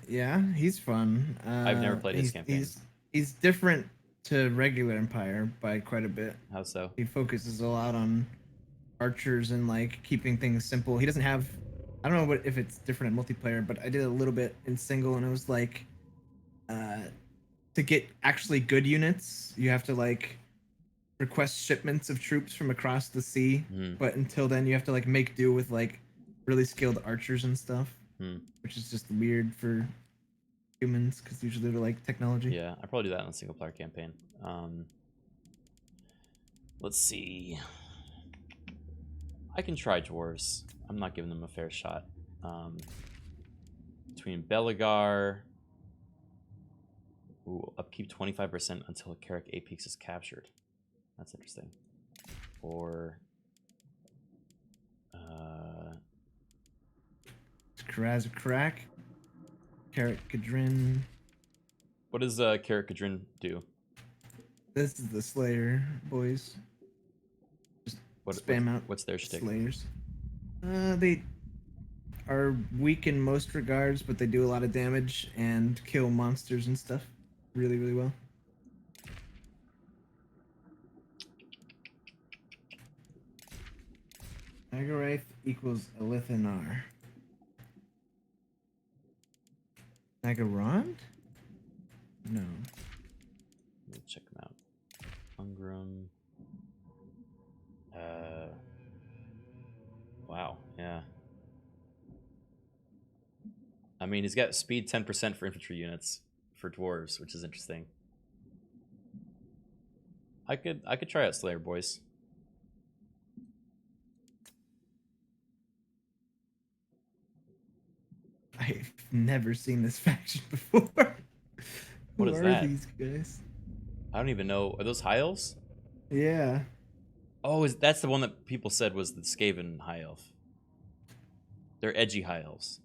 Yeah, he's fun. I've never played his campaign. He's different to regular Empire by quite a bit. How so? He focuses a lot on archers and like keeping things simple. He doesn't have... I don't know if it's different in multiplayer, but I did a little bit in single, and it was like... to get actually good units, you have to like request shipments of troops from across the sea. But until then, you have to like make do with like really skilled archers and stuff, which is just weird for humans because usually they're like technology. Yeah, I probably do that in a single player campaign. Let's see. I can try dwarves. I'm not giving them a fair shot. Between Belagar. Ooh, upkeep 25% until Carrick Apex is captured. That's interesting. Or Karaz Crack, Carrick Kadrin. What does Carrick Kadrin do? This is the Slayer boys. Just spam out. What's their shtick? Slayers. They are weak in most regards, but they do a lot of damage and kill monsters and stuff really, really well. Agaraith equals Elithanar. Nagarond? No. Let me check them out. Ungram. Wow, yeah. I mean, he's got speed 10% for infantry units for dwarves, which is interesting. I could try out Slayer Boys. I've never seen this faction before. What Who is are that? these guys? I don't even know. Are those High Elves? Yeah. Oh, that's the one that people said was the Skaven High Elf. They're edgy High Elves.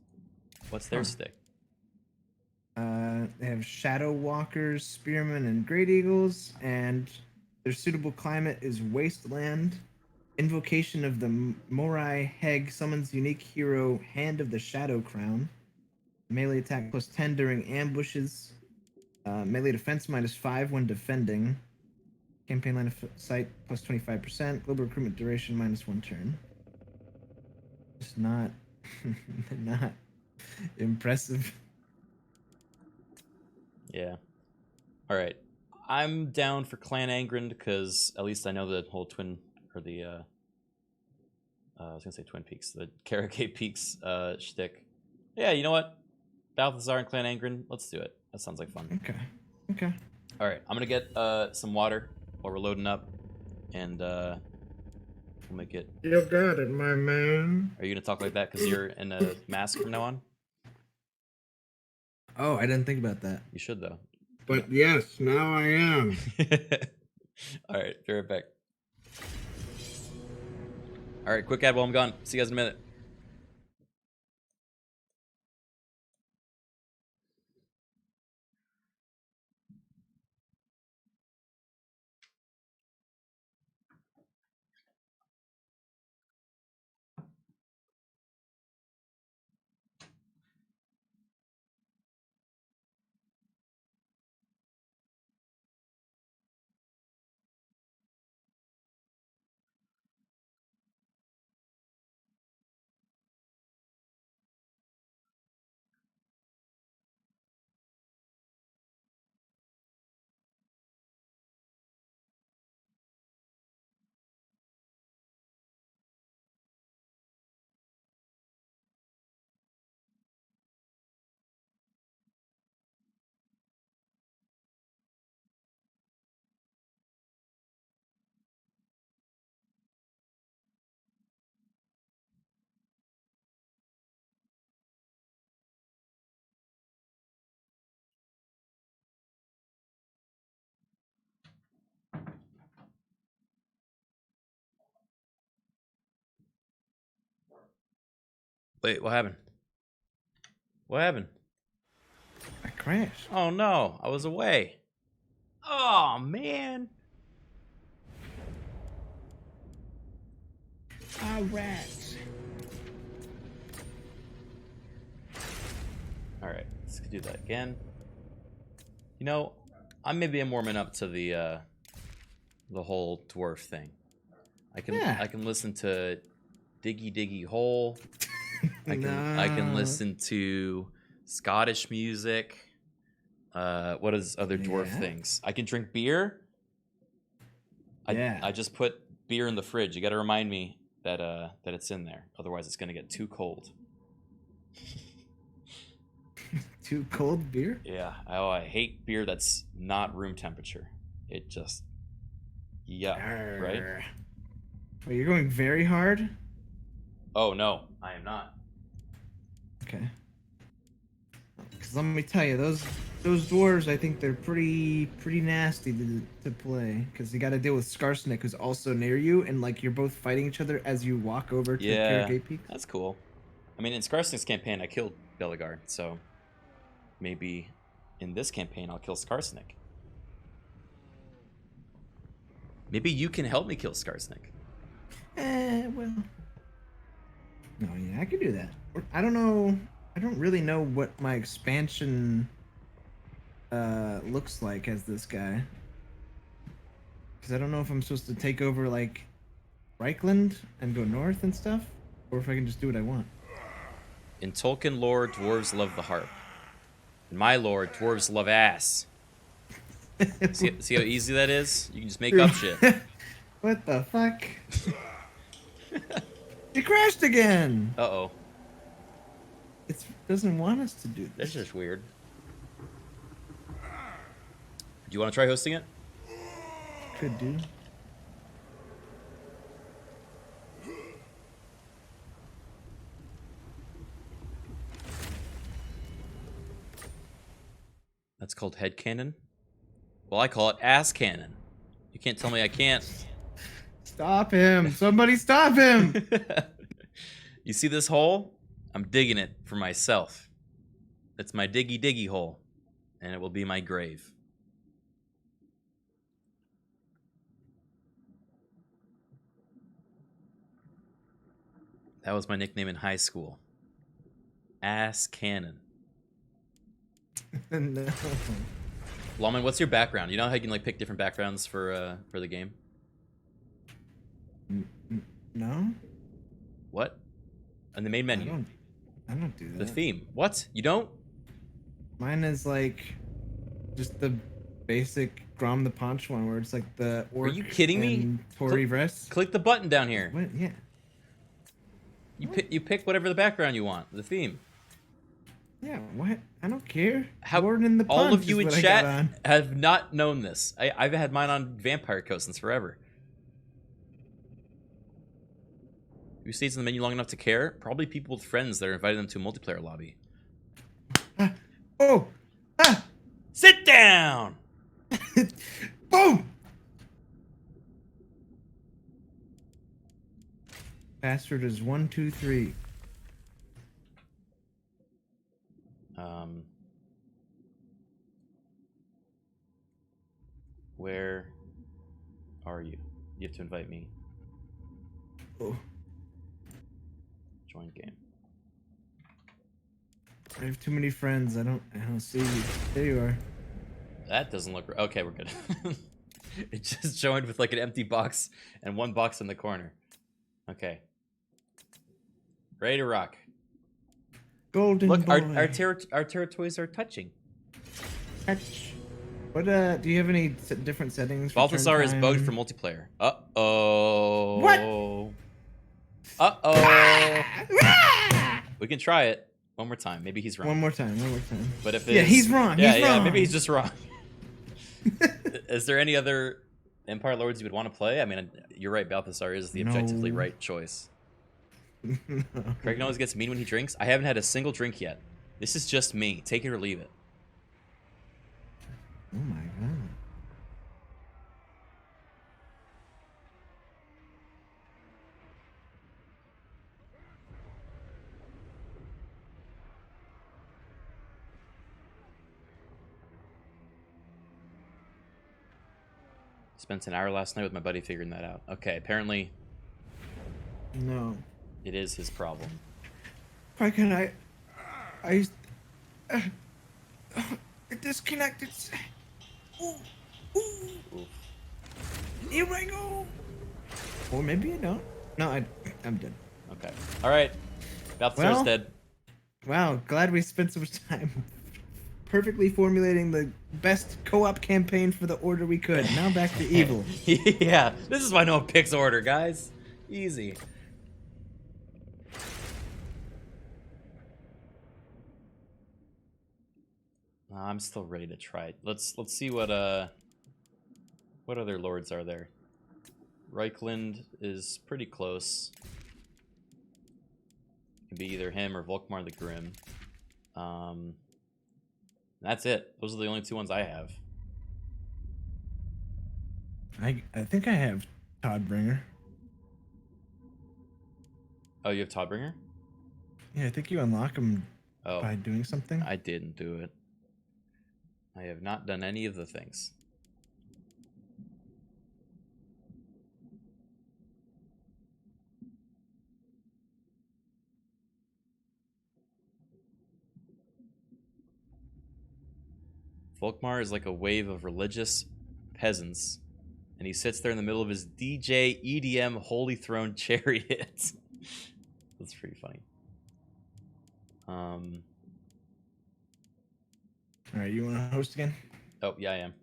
What's their stick? They have Shadow Walkers, Spearmen, and Great Eagles, and their suitable climate is Wasteland. Invocation of the Morai Heg summons unique hero Hand of the Shadow Crown. Melee attack plus 10 during ambushes. Melee defense -5 when defending. Campaign line of sight plus 25%. Global recruitment duration -1 turn. It's not, not impressive. Yeah. All right. I'm down for Clan Angren because at least I know the whole twin or the I was gonna say Twin Peaks, the Karagate Peaks shtick. Yeah, you know what? Balthazar and Clan Angren, let's do it. That sounds like fun. Okay. Okay. All right, I'm gonna get some water while we're loading up, and we'll make it. You got it, my man. Are you gonna talk like that because you're in a mask from now on? Oh, I didn't think about that. You should though. But yes, now I am. All right, be right back. All right, quick ad while I'm gone. See you guys in a minute. Wait, what happened? What happened? I crashed. Oh no, I was away. Oh man. All right. All right, let's do that again. You know, I'm warming up to the whole dwarf thing. I can listen to Diggy Diggy Hole. I can listen to Scottish music. What is other dwarf things? I can drink beer. I just put beer in the fridge. You got to remind me that that it's in there. Otherwise, it's gonna get too cold. Too cold beer? Yeah. Oh, I hate beer that's not room temperature. It just, right? Well, you're going very hard. Oh no, I am not. Okay. Because let me tell you, those dwarves, I think they're pretty nasty to play. Because you got to deal with Skarsnik, who's also near you, and like you're both fighting each other as you walk over to the Karagate Peak. That's cool. I mean, in Skarsnik's campaign, I killed Bellegarde, so maybe in this campaign, I'll kill Skarsnik. Maybe you can help me kill Skarsnik. Well. No, yeah, I could do that. I don't know. I don't really know what my expansion looks like as this guy. Because I don't know if I'm supposed to take over, like, Reichland and go north and stuff, or if I can just do what I want. In Tolkien lore, dwarves love the harp. In my lore, dwarves love ass. See how easy that is? You can just make up shit. What the fuck? It crashed again. Uh-oh. It doesn't want us to do this. That's just weird. Do you want to try hosting it? Could do. That's called head cannon. Well, I call it ass cannon. You can't tell me I can't. Stop him! Somebody stop him! You see this hole? I'm digging it for myself. It's my diggy diggy hole, and it will be my grave. That was my nickname in high school. Ass cannon. No. Lawman, what's your background? You know how you can like pick different backgrounds for the game? No. What? On the main menu. I don't do that. The theme. What? You don't? Mine is like just the basic Grom the Paunch one where it's like the orc. Are you kidding me? Tory Vrest. Click the button down here. What? Yeah. You pick whatever the background you want. The theme. Yeah. What? I don't care. How Warden the all Punch of you is in what I chat got on. have not known this. I've had mine on Vampire Coast since forever. Who stays in the menu long enough to care? Probably people with friends that are inviting them to a multiplayer lobby. Oh! Ah! Sit down! Boom! Password is 123. Where are you? You have to invite me. Oh. Join game. I have too many friends. I don't see you. There you are. That doesn't look right. Okay, we're good. It just joined with like an empty box and one box in the corner. Okay. Ready to rock. Golden Look, boy. our territories are touching. Touch. What do you have any different settings for Balthazar turn is time? bugged for multiplayer. Uh-oh. What? Uh-oh. We can try it one more time. Maybe he's wrong. One more time. But if yeah, he's wrong. Yeah, he's yeah, wrong. maybe he's just wrong. Is there any other Empire Lords you would want to play? I mean, you're right. Balthazar is the objectively right choice. Criken always gets mean when he drinks. I haven't had a single drink yet. This is just me. Take it or leave it. Oh my god. Spent an hour last night with my buddy figuring that out. Okay, apparently No. it is his problem. Why can't I it disconnected. Ooh. Oof. Here I go. Or maybe I don't. No, I'm dead. Okay. All right. Balthazar's dead. Wow, glad we spent so much time perfectly formulating the best co-op campaign for the order we could. Now back to evil. Yeah, this is why no one picks order, guys. Easy. I'm still ready to try it. Let's see what other lords are there. Reichland is pretty close. Can be either him or Volkmar the Grim. That's it. Those are the only two ones I have. I think I have Toddbringer. Oh, you have Toddbringer? Yeah, I think you unlock him Oh, by doing something. I didn't do it. I have not done any of the things. Volkmar is like a wave of religious peasants, and he sits there in the middle of his DJ EDM Holy Throne chariot. That's pretty funny. All right, you want to host again? Oh, yeah, I am.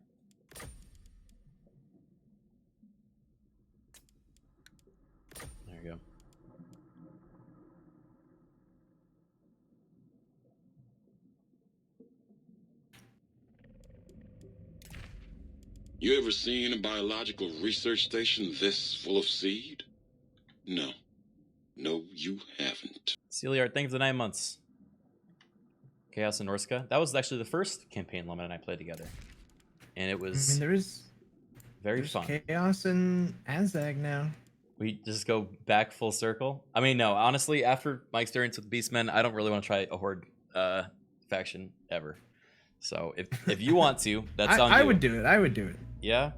There you go. You ever seen a biological research station this full of seed? No. No, you haven't. Celiard, thank you for the 9 months. Chaos and Norska. That was actually the first campaign Lawman and I played together. And it was I mean, there's fun. Chaos and Azag now. We just go back full circle. I mean, no, honestly, after my experience with Beastmen, I don't really want to try a Horde faction ever. So if you want to, that's on you. I would do it. I would do it. Yeah?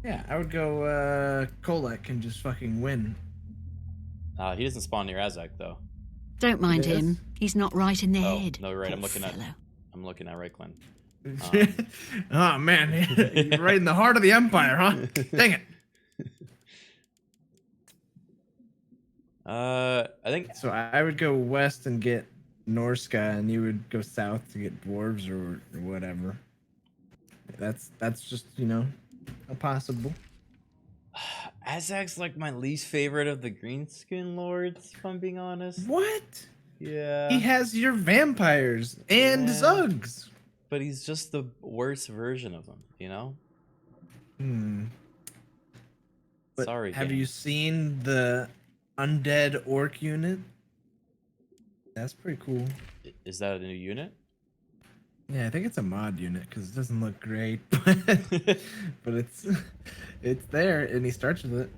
Yeah, I would go Kolek and just fucking win. He doesn't spawn near Azak, though. Don't mind him. He's not right in the head. No, you're right. Poor I'm looking at right, Glenn. Oh man, you're right in the heart of the Empire, huh? Dang it. I think so. I would go west and get Norska, and you would go south to get dwarves or whatever. That's just, you know, a possible. Azag's like my least favorite of the greenskin lords, if I'm being honest. What? Yeah. He has your vampires and Zugs. But he's just the worst version of them, you know? But sorry. Have game. you seen the undead orc unit? That's pretty cool. Is that a new unit? Yeah, I think it's a mod unit because it doesn't look great, but it's there, and he starts with it.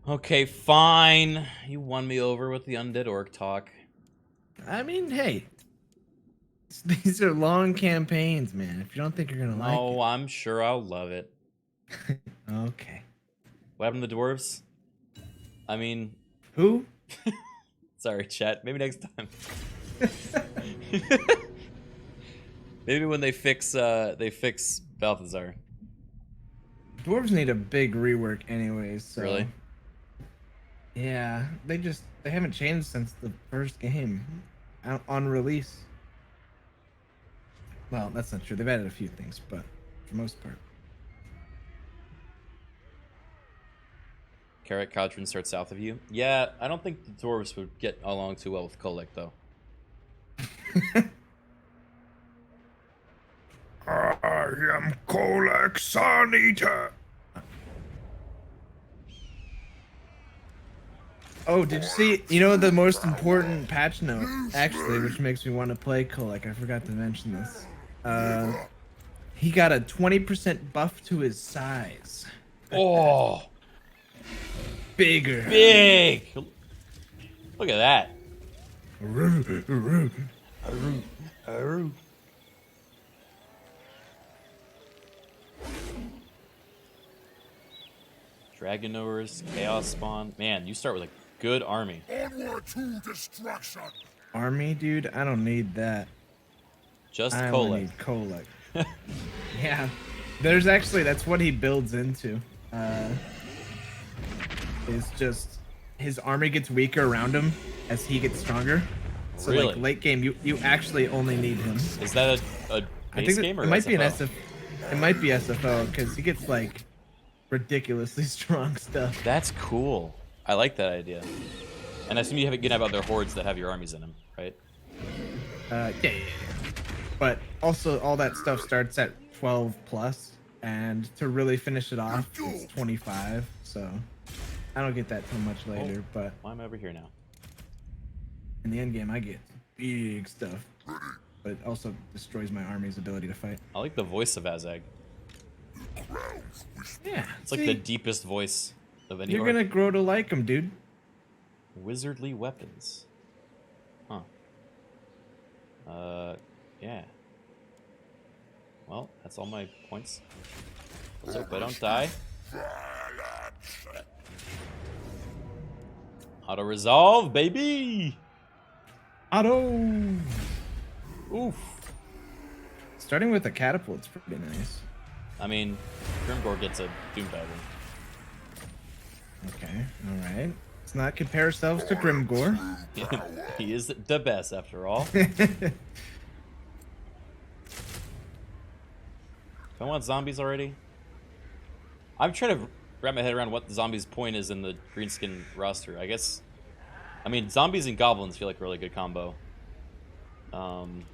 Okay, fine. You won me over with the undead orc talk. I mean, hey, these are long campaigns, man. If you don't think you're gonna like it. Oh, I'm sure I'll love it. Okay. What happened to the dwarves? I mean, who? Sorry, chat. Maybe next time. Maybe when they fix Balthazar. Dwarves need a big rework, anyways. So. Really? Yeah, they haven't changed since the first game on release. Well, that's not true. They've added a few things, but for the most part. Carrot Codron starts south of you. Yeah, I don't think the dwarves would get along too well with Kolek, though. I am Kolek Sun Eater. Oh, did you see? You know the most important patch note, actually, which makes me want to play Kolek. I forgot to mention this. He got a 20% buff to his size. Oh, bigger. Big. Look at that. Dragonors, Chaos Spawn. Man, you start with a good army. Onward to destruction. Army, dude, I don't need that. Just I Kolek. only need Kolek. Yeah, that's what he builds into. It's just his army gets weaker around him as he gets stronger. So Really? like late game, you actually only need him. Is that a base game or it might be an SFO? It might be SFO because he gets like ridiculously strong stuff. That's cool. I like that idea. And I assume you have other hordes that have your armies in them, right? Yeah. But also all that stuff starts at 12 plus, and to really finish it off, it's 25. So I don't get that till much later. But why am I over here now? in the end game, I get big stuff, but it also destroys my army's ability to fight. I like the voice of Azag. Yeah, it's like the deepest voice of any. You're gonna grow to like him, dude. Wizardly weapons. Huh. Yeah. Well, that's all my points. Let's hope I don't die. Auto resolve, baby. Auto. Oof. Starting with a catapult's pretty nice. I mean, Grimgor gets a Doom Dagger. Okay, alright. Let's not compare ourselves to Grimgor. He is the best, after all. I want zombies already. I'm trying to wrap my head around what the zombies' point is in the greenskin roster. I guess, I mean, zombies and goblins feel like a really good combo. You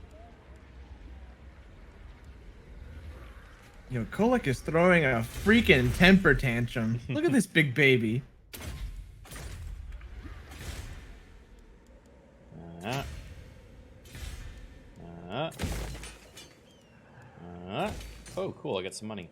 know, Kolek is throwing a freaking temper tantrum. Look at this big baby. Oh, cool! I got some money.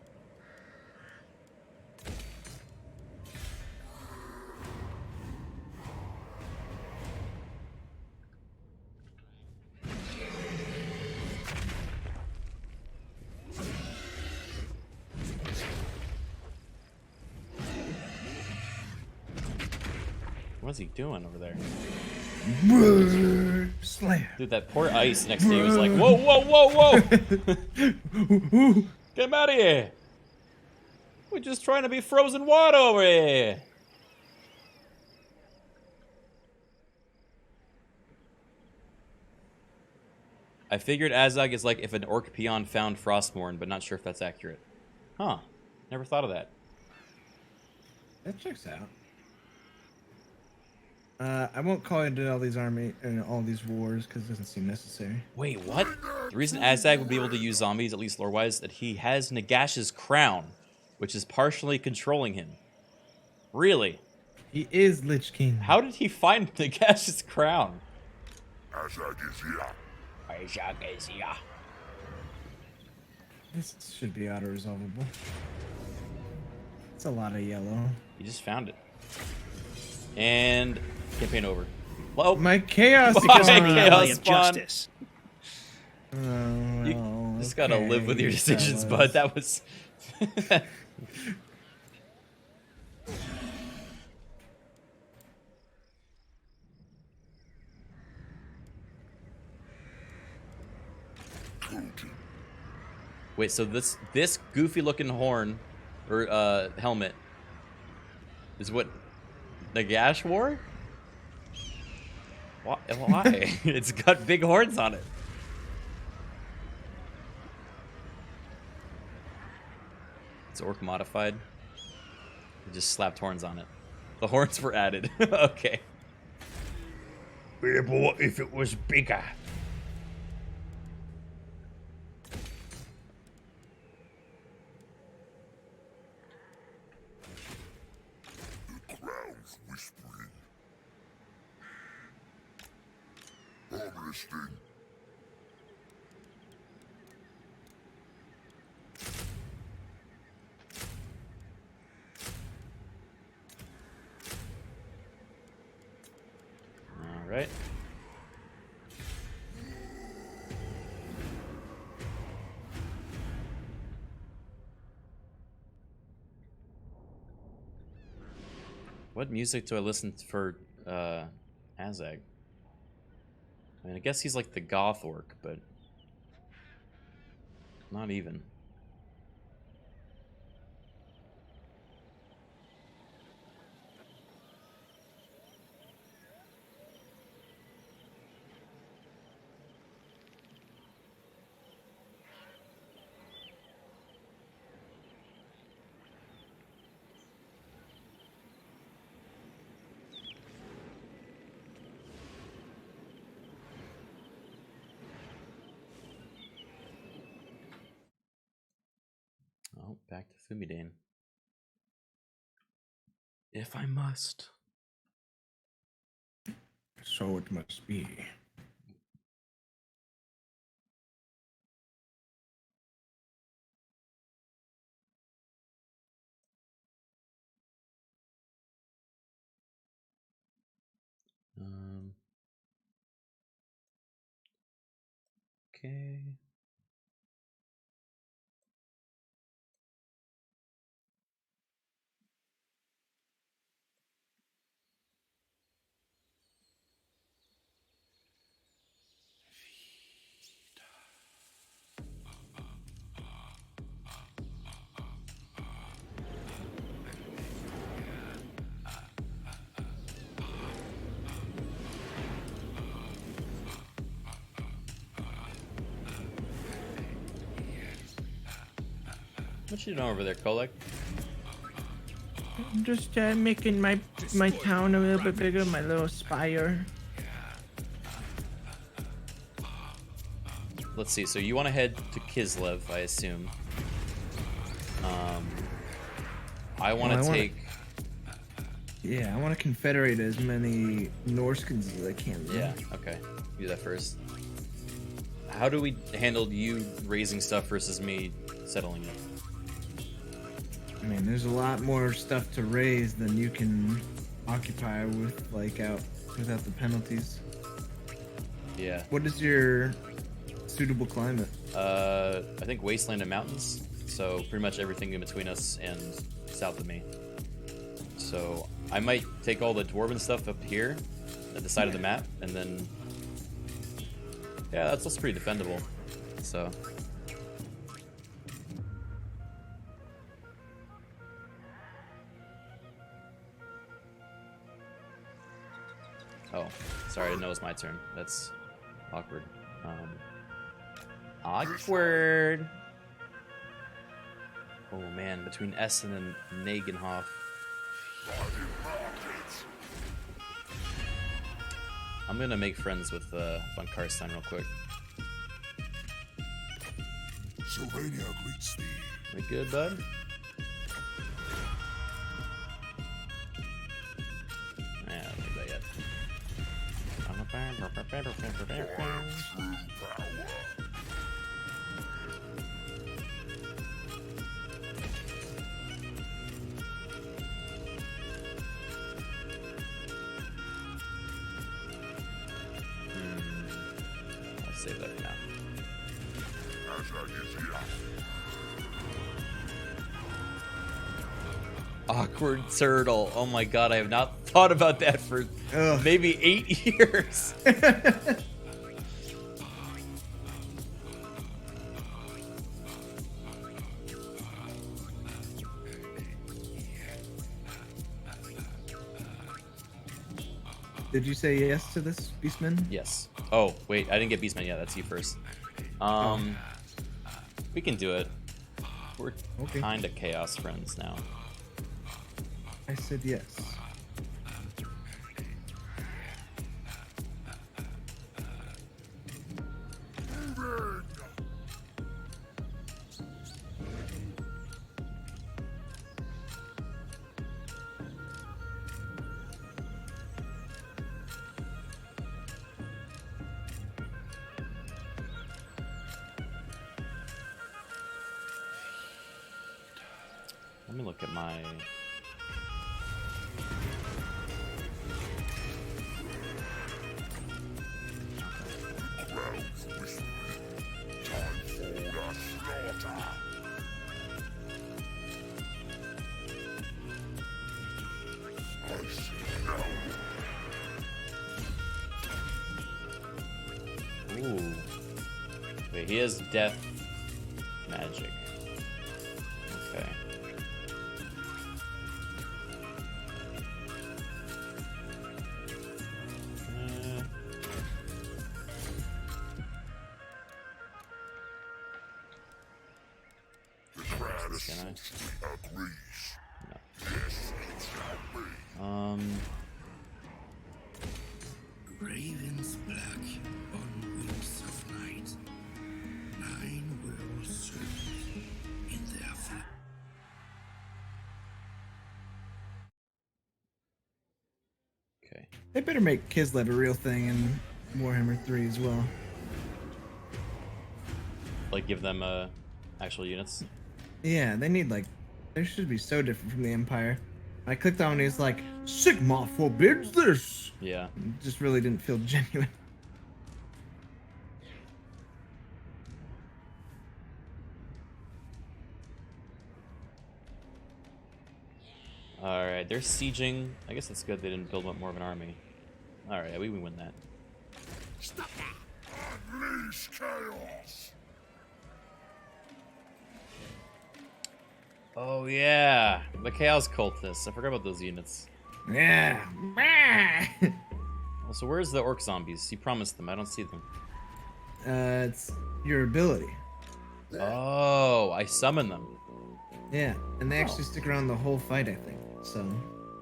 What's he doing over there? Slam. Dude, that poor ice next to you was like, whoa, whoa, whoa, whoa! Get him out of here! We're just trying to be frozen water over here! I figured Azog is like if an orc peon found Frostmourne, but not sure if that's accurate. Huh. Never thought of that. That checks out. I won't call into all these all these wars because it doesn't seem necessary. Wait, what? The reason Azag would be able to use zombies, at least lore-wise, is that he has Nagash's crown, which is partially controlling him. Really? He is Lich King. How did he find Nagash's crown? Azag is here. Azag is here. This should be auto-resolvable. It's a lot of yellow. He just found it. And campaign over. Well, my chaos spawn. Justice. You just gotta live with your decisions, bud. That was. Wait, so this goofy looking horn or helmet is what Nagash wore? Why? It's got big horns on it. It's orc modified. It just slapped horns on it. The horns were added. Okay. Yeah, but what if it was bigger? Clouds whispering. Harvesting. All right. What music do I listen to for Azag? I mean, I guess he's like the goth orc, but not even. Oh, back to Fumidane. If I must. So it must be. Okay. What you doing over there, Kolek? I'm just making my town a little bit bigger, my little spire. Let's see. So you want to head to Kislev, I assume. I want to take. Yeah, I want to confederate as many Norskins as I can. Yeah. Okay. Do that first. How do we handle you raising stuff versus me settling it? I mean, there's a lot more stuff to raise than you can occupy with without the penalties. Yeah. What is your suitable climate? I think wasteland and mountains. So pretty much everything in between us and south of me. So I might take all the dwarven stuff up here at the side of the map, and then yeah, that's pretty defendable. So. Oh, sorry, I didn't know it was my turn. That's awkward. Awkward. Oh man, between Essen and Nagenhof. I'm gonna make friends with Von Karstein real quick. Sylvania greets thee. We good, bud? Yeah, I don't think that yet. I'll save that for now. Awkward turtle. Oh my god, I have not thought about that for maybe 8 years. Did you say yes to this, Beastman? Yes. Oh, wait, I didn't get Beastman yet. That's you first. We can do it. We're kind of chaos friends now. I said yes. Let me look at my... Ooh. Wait, he has death magic. Okay. Ravens black on wings of night. 9 will serve in their flight. Okay. They better make Kislev a real thing in Warhammer 3 as well. Like, give them actual units? Yeah, they need, like, they should be so different from the Empire. I clicked on it, it's like, Sigma forbids this! Yeah. It just really didn't feel genuine. Alright, they're sieging. I guess it's good they didn't build up more of an army. Alright, we win that. Stop that! Unleash chaos! Oh yeah, the Chaos Cultists. I forgot about those units. Yeah. Well, so where's the orc zombies? You promised them. I don't see them. It's your ability. Oh, I summon them. Yeah, and they actually stick around the whole fight, I think. So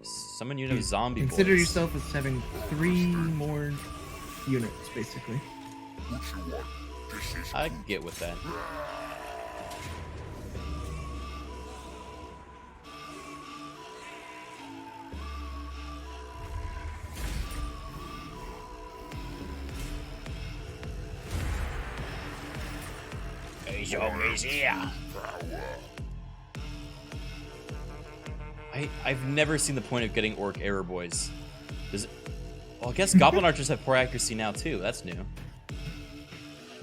Summon unit of zombie consider boys. yourself as having 3 more units, basically. I can get with that. He's always here. I've never seen the point of getting orc error boys. Does it, well, I guess goblin archers have poor accuracy now too. That's new. I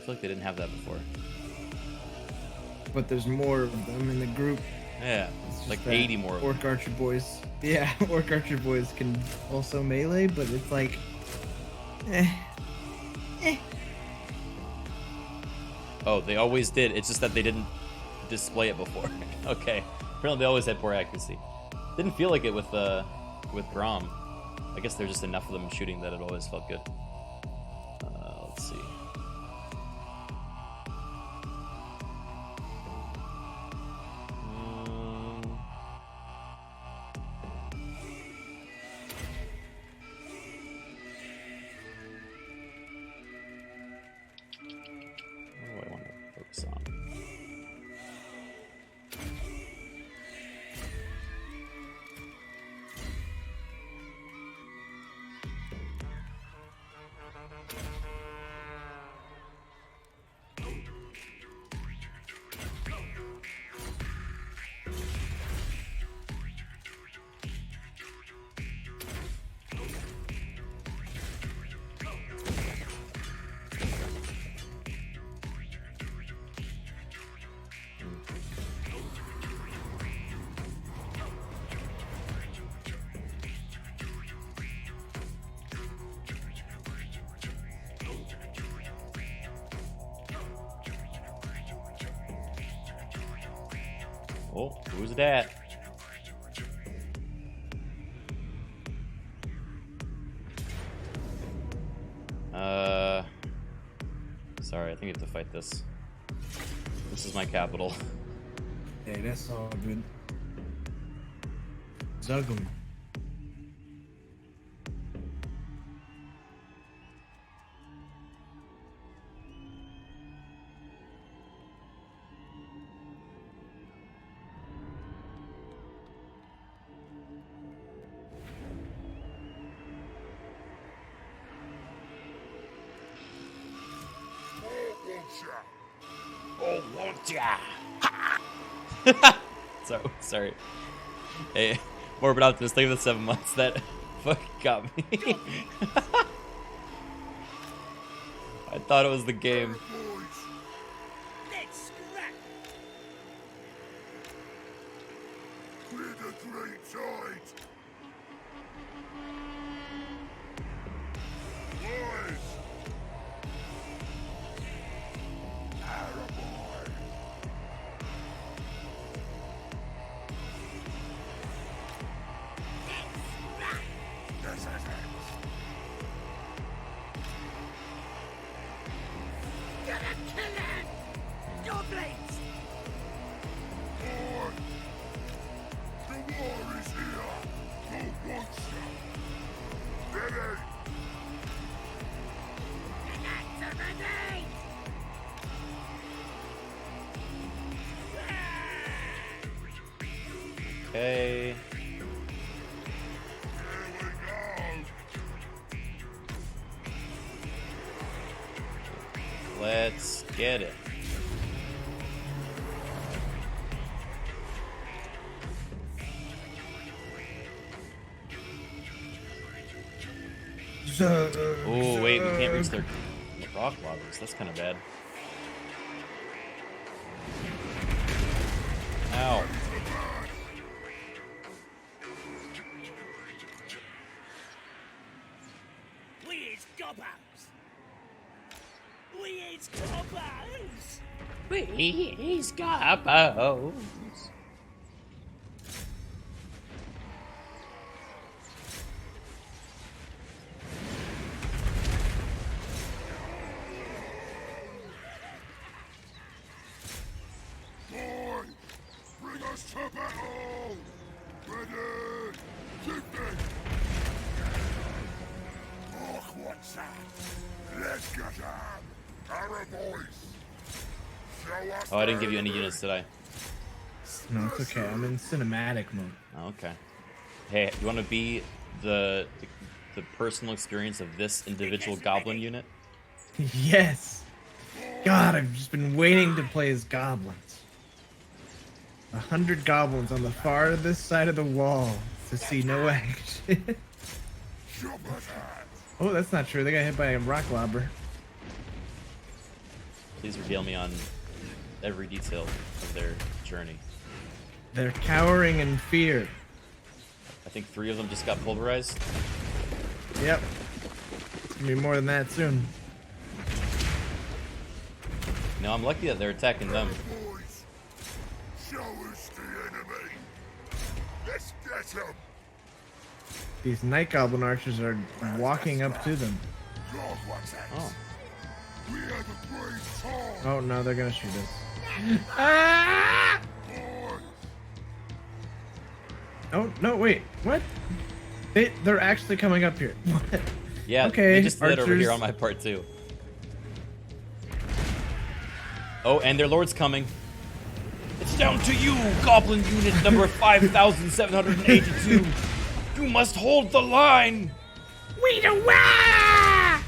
feel like they didn't have that before. But there's more of them in the group. Yeah, like 80 more of them. Orc archer boys. Yeah, orc archer boys can also melee, but it's like, Oh, they always did. It's just that they didn't display it before. Okay. Apparently they always had poor accuracy. Didn't feel like it with Grom. I guess there's just enough of them shooting that it always felt good. Let's see. What do I want to focus on? Oh, who's that? Sorry, I think I have to fight this. This is my capital. hey, that's all good. Zug 'em. Oh, won't ya? Sorry. Hey, Morbid Optimist, think of the 7 months. That fucking got me. I thought it was the game. Let's scrap. Clear the great sides. Boys. Okay. Let's get it. Oh wait, we can't reach their rock loggers. That's kind of bad. Ow. We is gobbos. We is gobbos. He's got bows. Boy, bring us to Oh, I didn't give you any units, did I? No, it's okay. I'm in cinematic mode. Oh, okay. Hey, you want to be the personal experience of this individual goblin unit? Yes. God, I've just been waiting to play as goblins. 100 goblins on the farthest side of the wall to see no action. Oh, that's not true. They got hit by a rock lobber. Please regale me on every detail of their journey. They're cowering in fear. I think 3 of them just got pulverized. Yep. It's gonna be more than that soon. No, I'm lucky that they're attacking them. Show us the enemy. Let's get him. These night goblin archers are walking up to them. Oh. We have a great time. Oh no, they're gonna shoot us. Ah! Oh no, wait, what? They're actually coming up here. What? Yeah, okay, they just lit over archers. here on my part too. Oh, and their lord's coming. It's down to you, Goblin Unit number 5,782. You must hold the line. We do wah!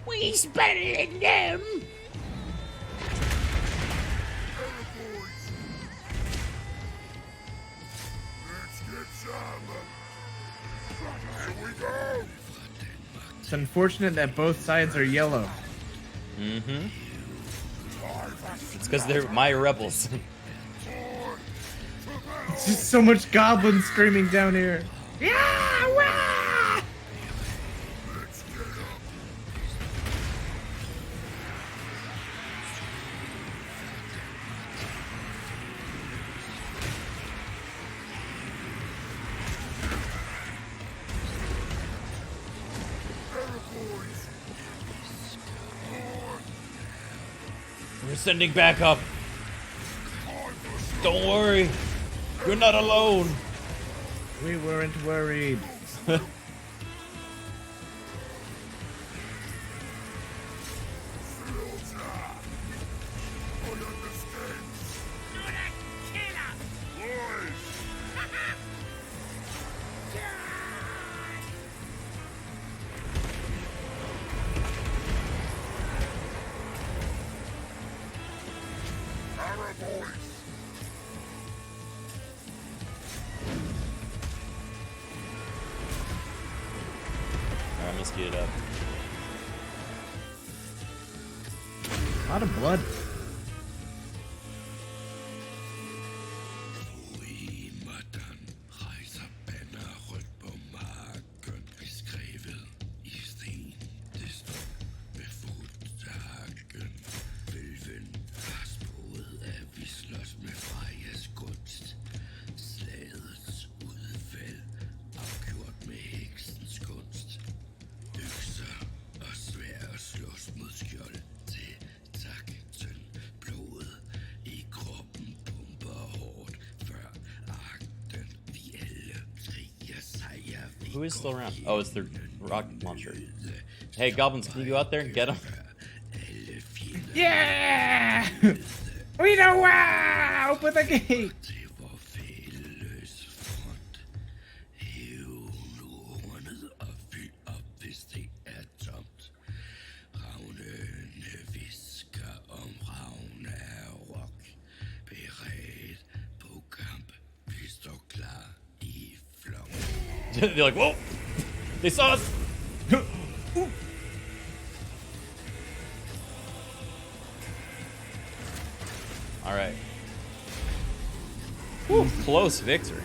We's better than them. Let's get some. Here we go. It's unfortunate that both sides are yellow. Mm-hmm. It's because they're my rebels. It's just so much goblin screaming down here. Yeah! Wah! We're sending backup. Don't worry. You're not alone. We weren't worried. Alright, I'm gonna speed it up. A lot of blood. Who is still around? Oh, it's the rocket launcher. Hey, goblins, can you go out there and get them? Yeah! We know wow! Open the gate! They're like, whoa! They saw us! Alright. Close victory.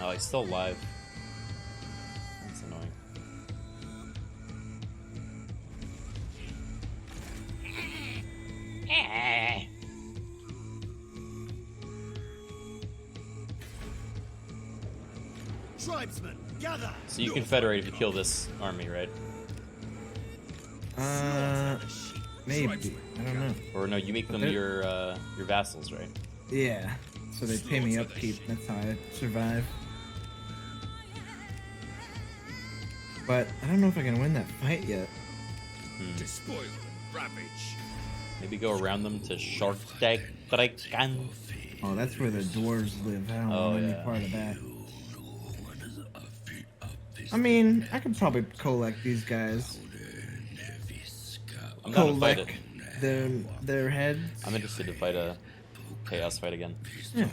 Oh, he's still alive. That's annoying. Tribesmen, gather. So you can federate if you kill this army, right? Maybe. I don't know. Or no, you make them your vassals, right? Yeah. So they pay me upkeep. That's how I survive. But I don't know if I can win that fight yet. Despoil and ravage. Maybe go around them to Criken. Oh, that's where the dwarves live. I don't want any part of that. I mean, I could probably collect these guys. I'm down to fight it. Their heads. I'm interested to fight a chaos fight again. Yeah.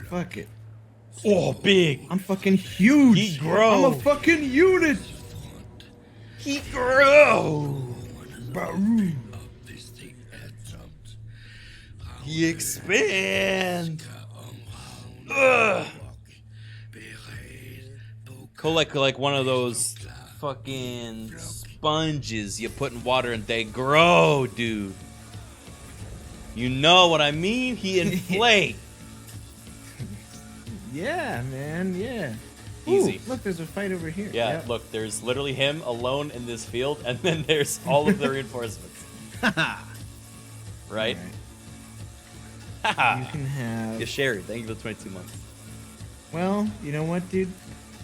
Fuck it. Oh, big! I'm fucking huge! He grow! I'm a fucking unit! He grow! Baru. He expand! Ugh. Collect like one of those fucking sponges you put in water and they grow, dude. You know what I mean? He inflate. Yeah, man, yeah. Easy. Ooh, look, there's a fight over here. Yeah, Yep. look, there's literally him alone in this field, and then there's all of the reinforcements. Right? You can have... Yeah, Sherry, thank you for the 22 months. Well, you know what, dude?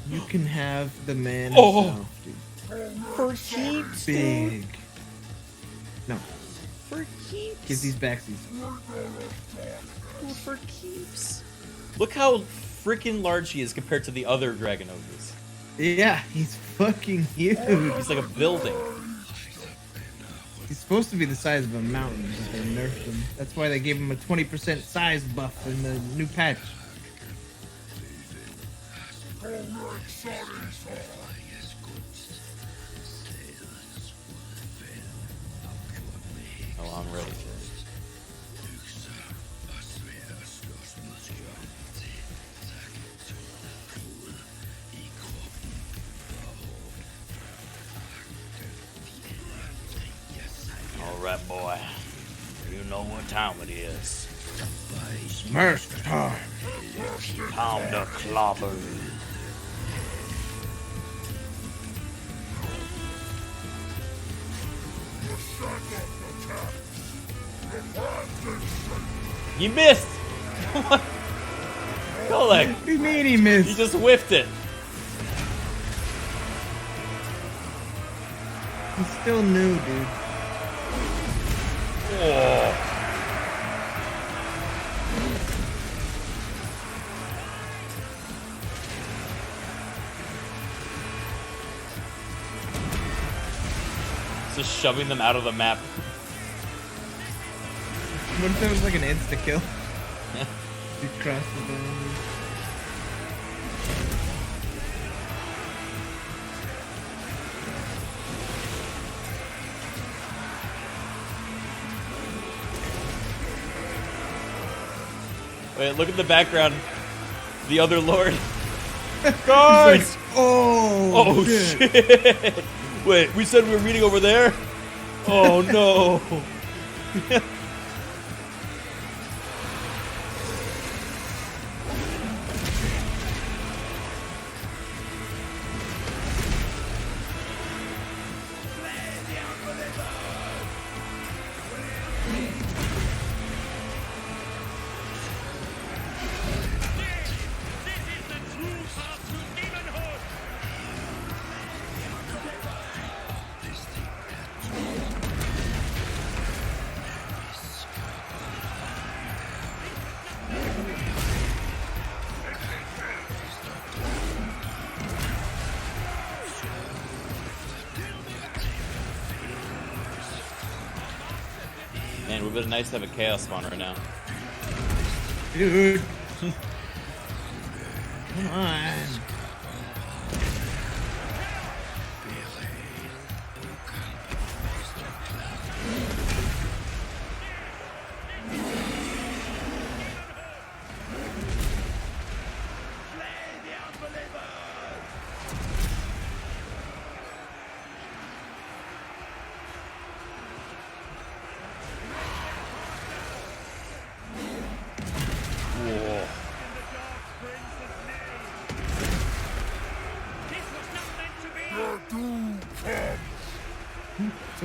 You can have the man Oh! himself, dude. For keeps, Big. dude. No. For keeps. Give these backsies. For keeps. Look how freaking large he is compared to the other dragon ogres. Yeah, he's fucking huge. He's like a building. He's supposed to be the size of a mountain, but they nerfed him. That's why they gave him a 20% size buff in the new patch. Oh, I'm ready. Alright, boy. You know what time it is. Smash time. Time to clobber. You missed! What? Golek! What do you mean he missed? You just whiffed it. He's still new, dude. Oh. Just shoving them out of the map. What if there was like an insta-kill? You cross the boundary. Wait, look at the background. The other lord. Guards! Like, oh shit! Wait, we said we were meeting over there? Oh no! Man, it would have been nice to have a chaos spawn right now. Dude. Come on.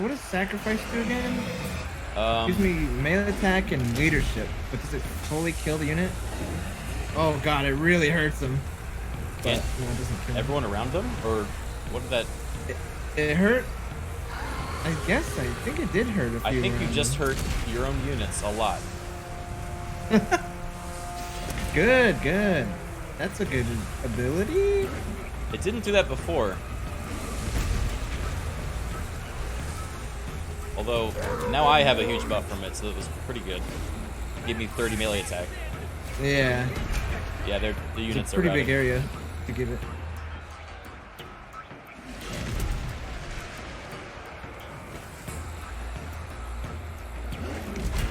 So what does sacrifice do again? Um, Gives me melee attack and leadership, but does it fully kill the unit? Oh god, it really hurts them. But, Can't no, it doesn't kill them. everyone around them, or what did that? It hurt. I think it did hurt a few. I think you around just them. hurt your own units a lot. Good, good. That's a good ability. It didn't do that before. Although, now I have a huge buff from it, so it was pretty good. It gave me 30 melee attack. Yeah. Yeah, the units It's a pretty are big area to give it.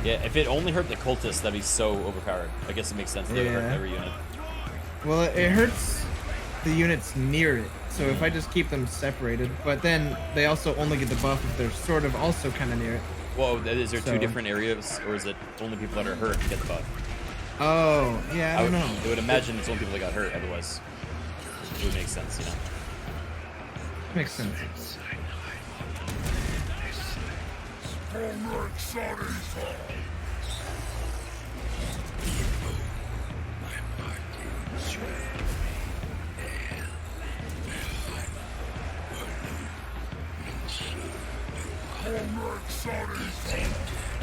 Yeah, if it only hurt the cultists, that'd be so overpowered. I guess it makes sense that it would hurt Yeah. every unit. Well, it hurts the units near it. So if I just keep them separated, but then they also only get the buff if they're sort of also kind of near it. Whoa, is there So- two different areas, or is it only people that are hurt get the buff? Oh, yeah, I don't know. I would imagine it's only people that got hurt, otherwise it would make sense, you know? Makes sense.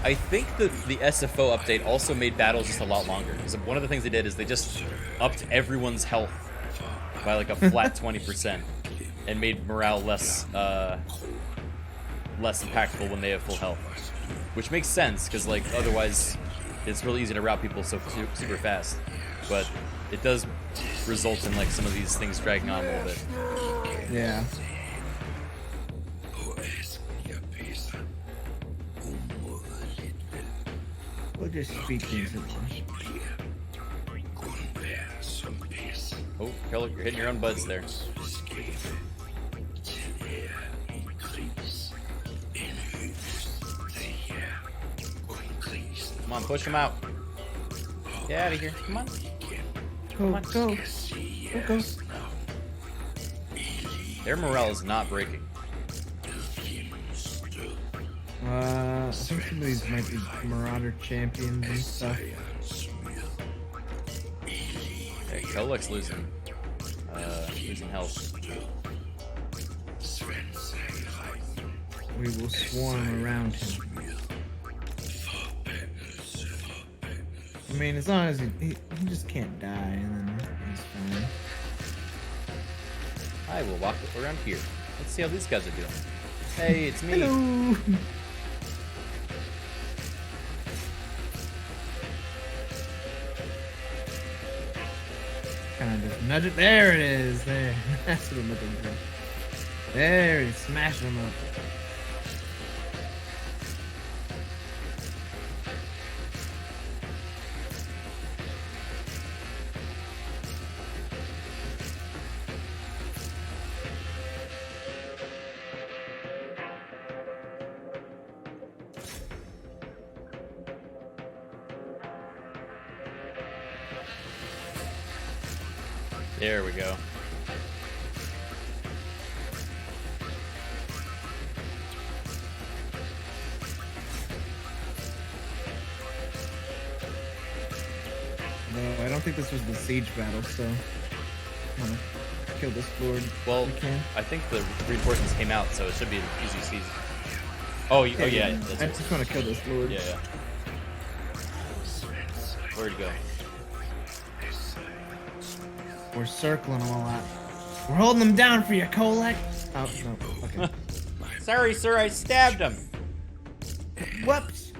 I think the SFO update also made battles just a lot longer. Because one of the things they did is they just upped everyone's health by like a flat 20% and made morale less impactful when they have full health. Which makes sense, because like otherwise it's really easy to rout people so super fast. But it does result in like some of these things dragging on a little bit. Yeah. We'll just speak things at once. Oh, you're hitting your own buds there. Come on, push him out. Get out of here. Come on. Go. Their morale is not breaking. I think some of these might be Marauder champions and stuff. Okay, Kolek's losing health. We will swarm around him. I mean, as long as he just can't die, and then he's fine. I will walk around here. Let's see how these guys are doing. Hey, it's me. Hello. Kind of just nudge it. There it is. There. That's what I'm looking for. There, he's smashing him up. There we go. No, I don't think this was the siege battle, so I'm gonna kill this lord. Well, if we can. I think the reinforcements came out, so it should be an easy season. Oh yeah. That's I it. just want to kill this lord. Yeah. Where'd he go? We're circling them a lot. We're holding them down for you, Kolek. Oh no. Okay. Sorry, sir, I stabbed him. Whoops.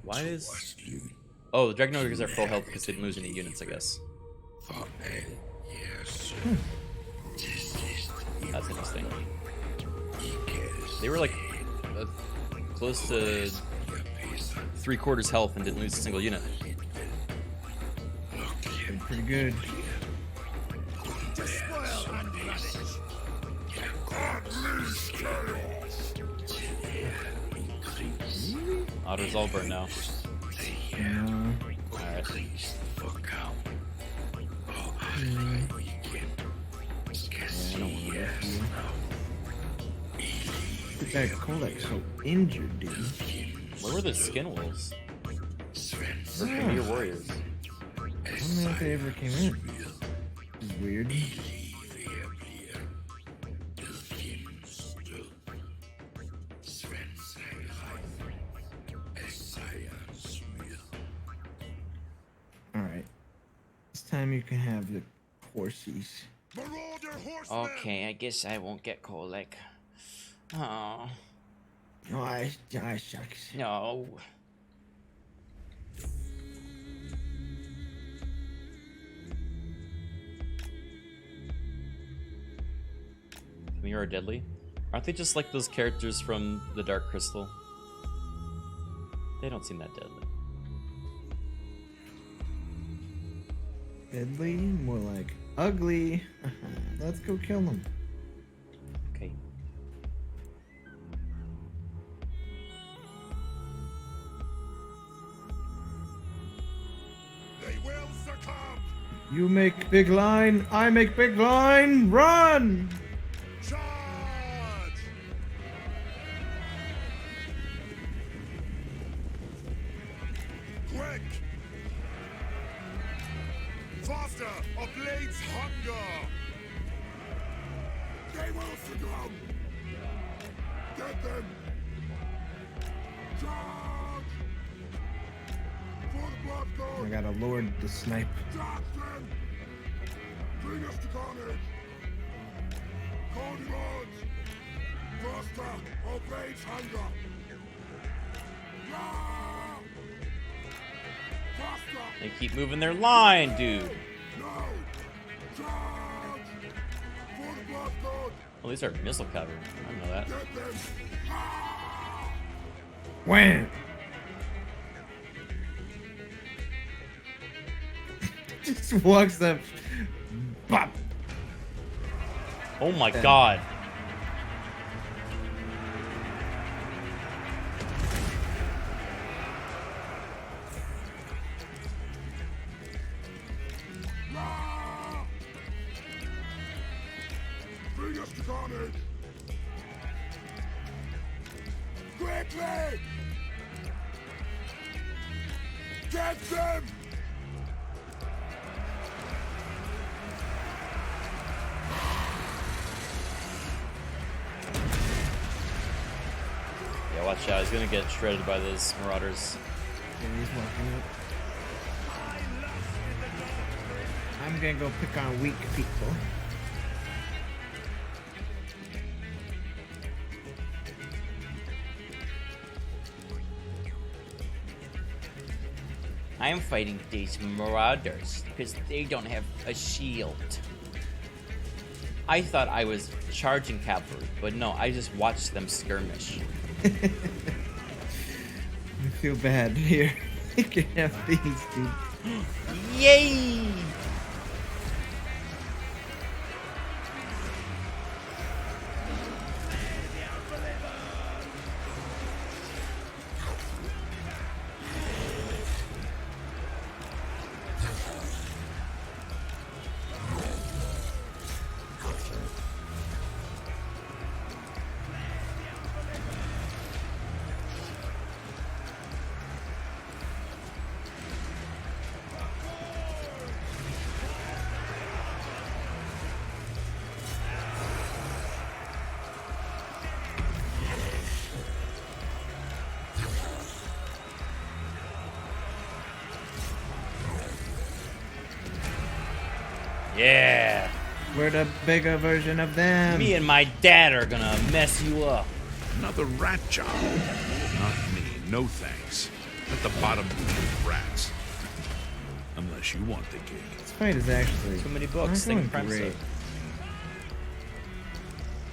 Why is... Oh, the Dragon Ogres are full health because they didn't lose any units, I guess. That's interesting. They were like close to 3/4 health and didn't lose a single unit. Pretty good. Otter's all burnt now. Alright. That Kolek's so injured, dude. Where were the skin wolves? Or Premier Warriors? I don't know if they ever came in. It's weird. Alright. This time you can have the horsies. Okay, I guess I won't get Kolek. Oh. Oh, I shucks. No. Premier are deadly? Aren't they just like those characters from the Dark Crystal? They don't seem that deadly. Deadly? More like ugly. Let's go kill them. Okay. They will succumb. You make big line, I make big line, run! Charge! Quick! Faster! A blade's hunger! They will succumb! Get them! Charge! For the blood god! I gotta lord the snipe. Charge them! Bring us to carnage! Call demands! Faster! Or blade's hunger! Ah! Faster! They keep moving their line, dude. No! Charge! For the blood god! Well, these are missile cavalry. I didn't know that. Get them! Ah! Wham! Just walks up. Bop! Oh my god. Ah! Bring us to carnage! Quickly! Get them! Yeah, watch out. He's gonna get shredded by those marauders. Yeah, he's walking up. I'm gonna go pick on weak people. I'm fighting these marauders because they don't have a shield. I thought I was charging cavalry, but no, I just watched them skirmish. I feel bad here. You can have these, dude. Yay! Yeah. We're the bigger version of them. Me and my dad are gonna mess you up. Another rat job. Not me. No thanks. At the bottom of rats. Unless you want the gig. This fight is actually Too many books. not Think going Prime great. Soap.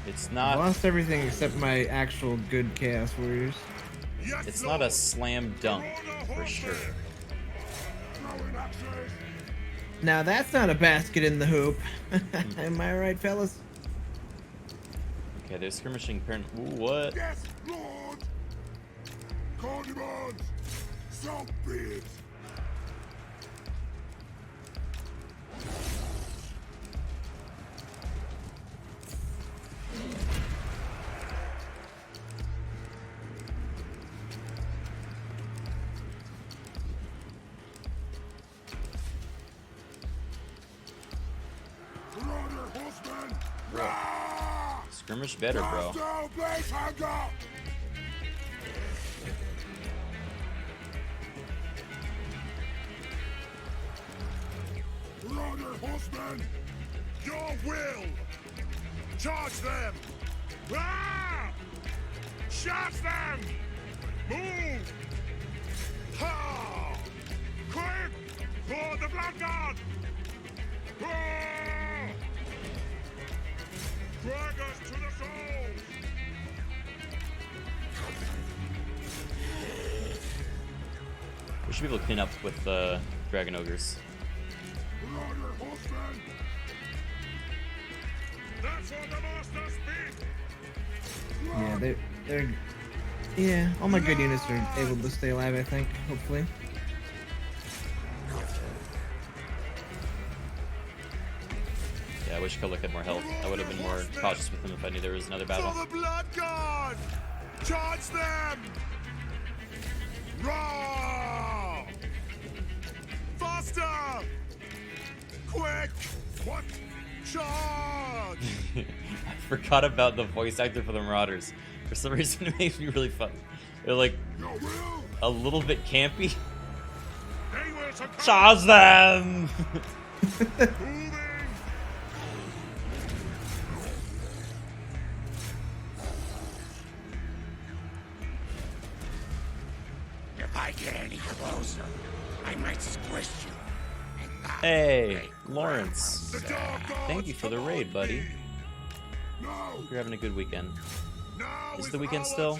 It's I not. lost everything except my actual good Chaos Warriors. It's not a slam dunk for sure. Now that's not a basket in the hoop. Am I right, fellas? Okay, they're skirmishing. Ooh, what? Yes, Lord! Condiments! So be it! Skirmish better, bro. Marauder horsemen! Your will! Charge them! Ah! Charge them! Move! Ha! Quick! For the Blood God! Ah! Drag us to the souls! We should be able to clean up with Dragon Ogres. Marauder horsemen! That's what the master speak! Yeah, they're yeah, all my good units are able to stay alive, I think, hopefully. Yeah, I wish Kolek had more health. I would have been more cautious with him if I knew there was another battle. For the Blood God! Charge them! Raw! Faster! Quick! What? Charge! I forgot about the voice actor for the Marauders. For some reason, it makes me really fun. They're like a little bit campy. Charge them! If I get any closer, I might squish you. Hey, Lawrence. Thank you for the raid, buddy. Hope you're having a good weekend. Is the weekend still?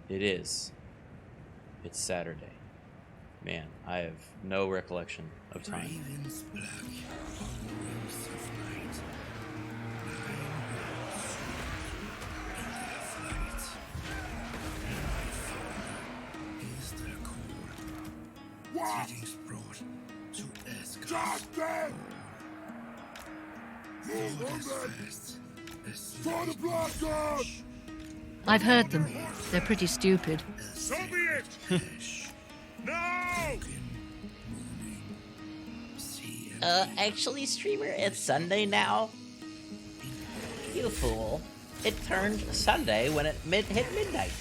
It is. It's Saturday. Man, I have no recollection of time. Raven's black on the wings of night. Is their core. Tidings brought to Asgard. For the Blood God! I've heard them. They're pretty stupid. So be it! No! Actually, streamer, it's Sunday now. You fool. It turned Sunday when it hit midnight.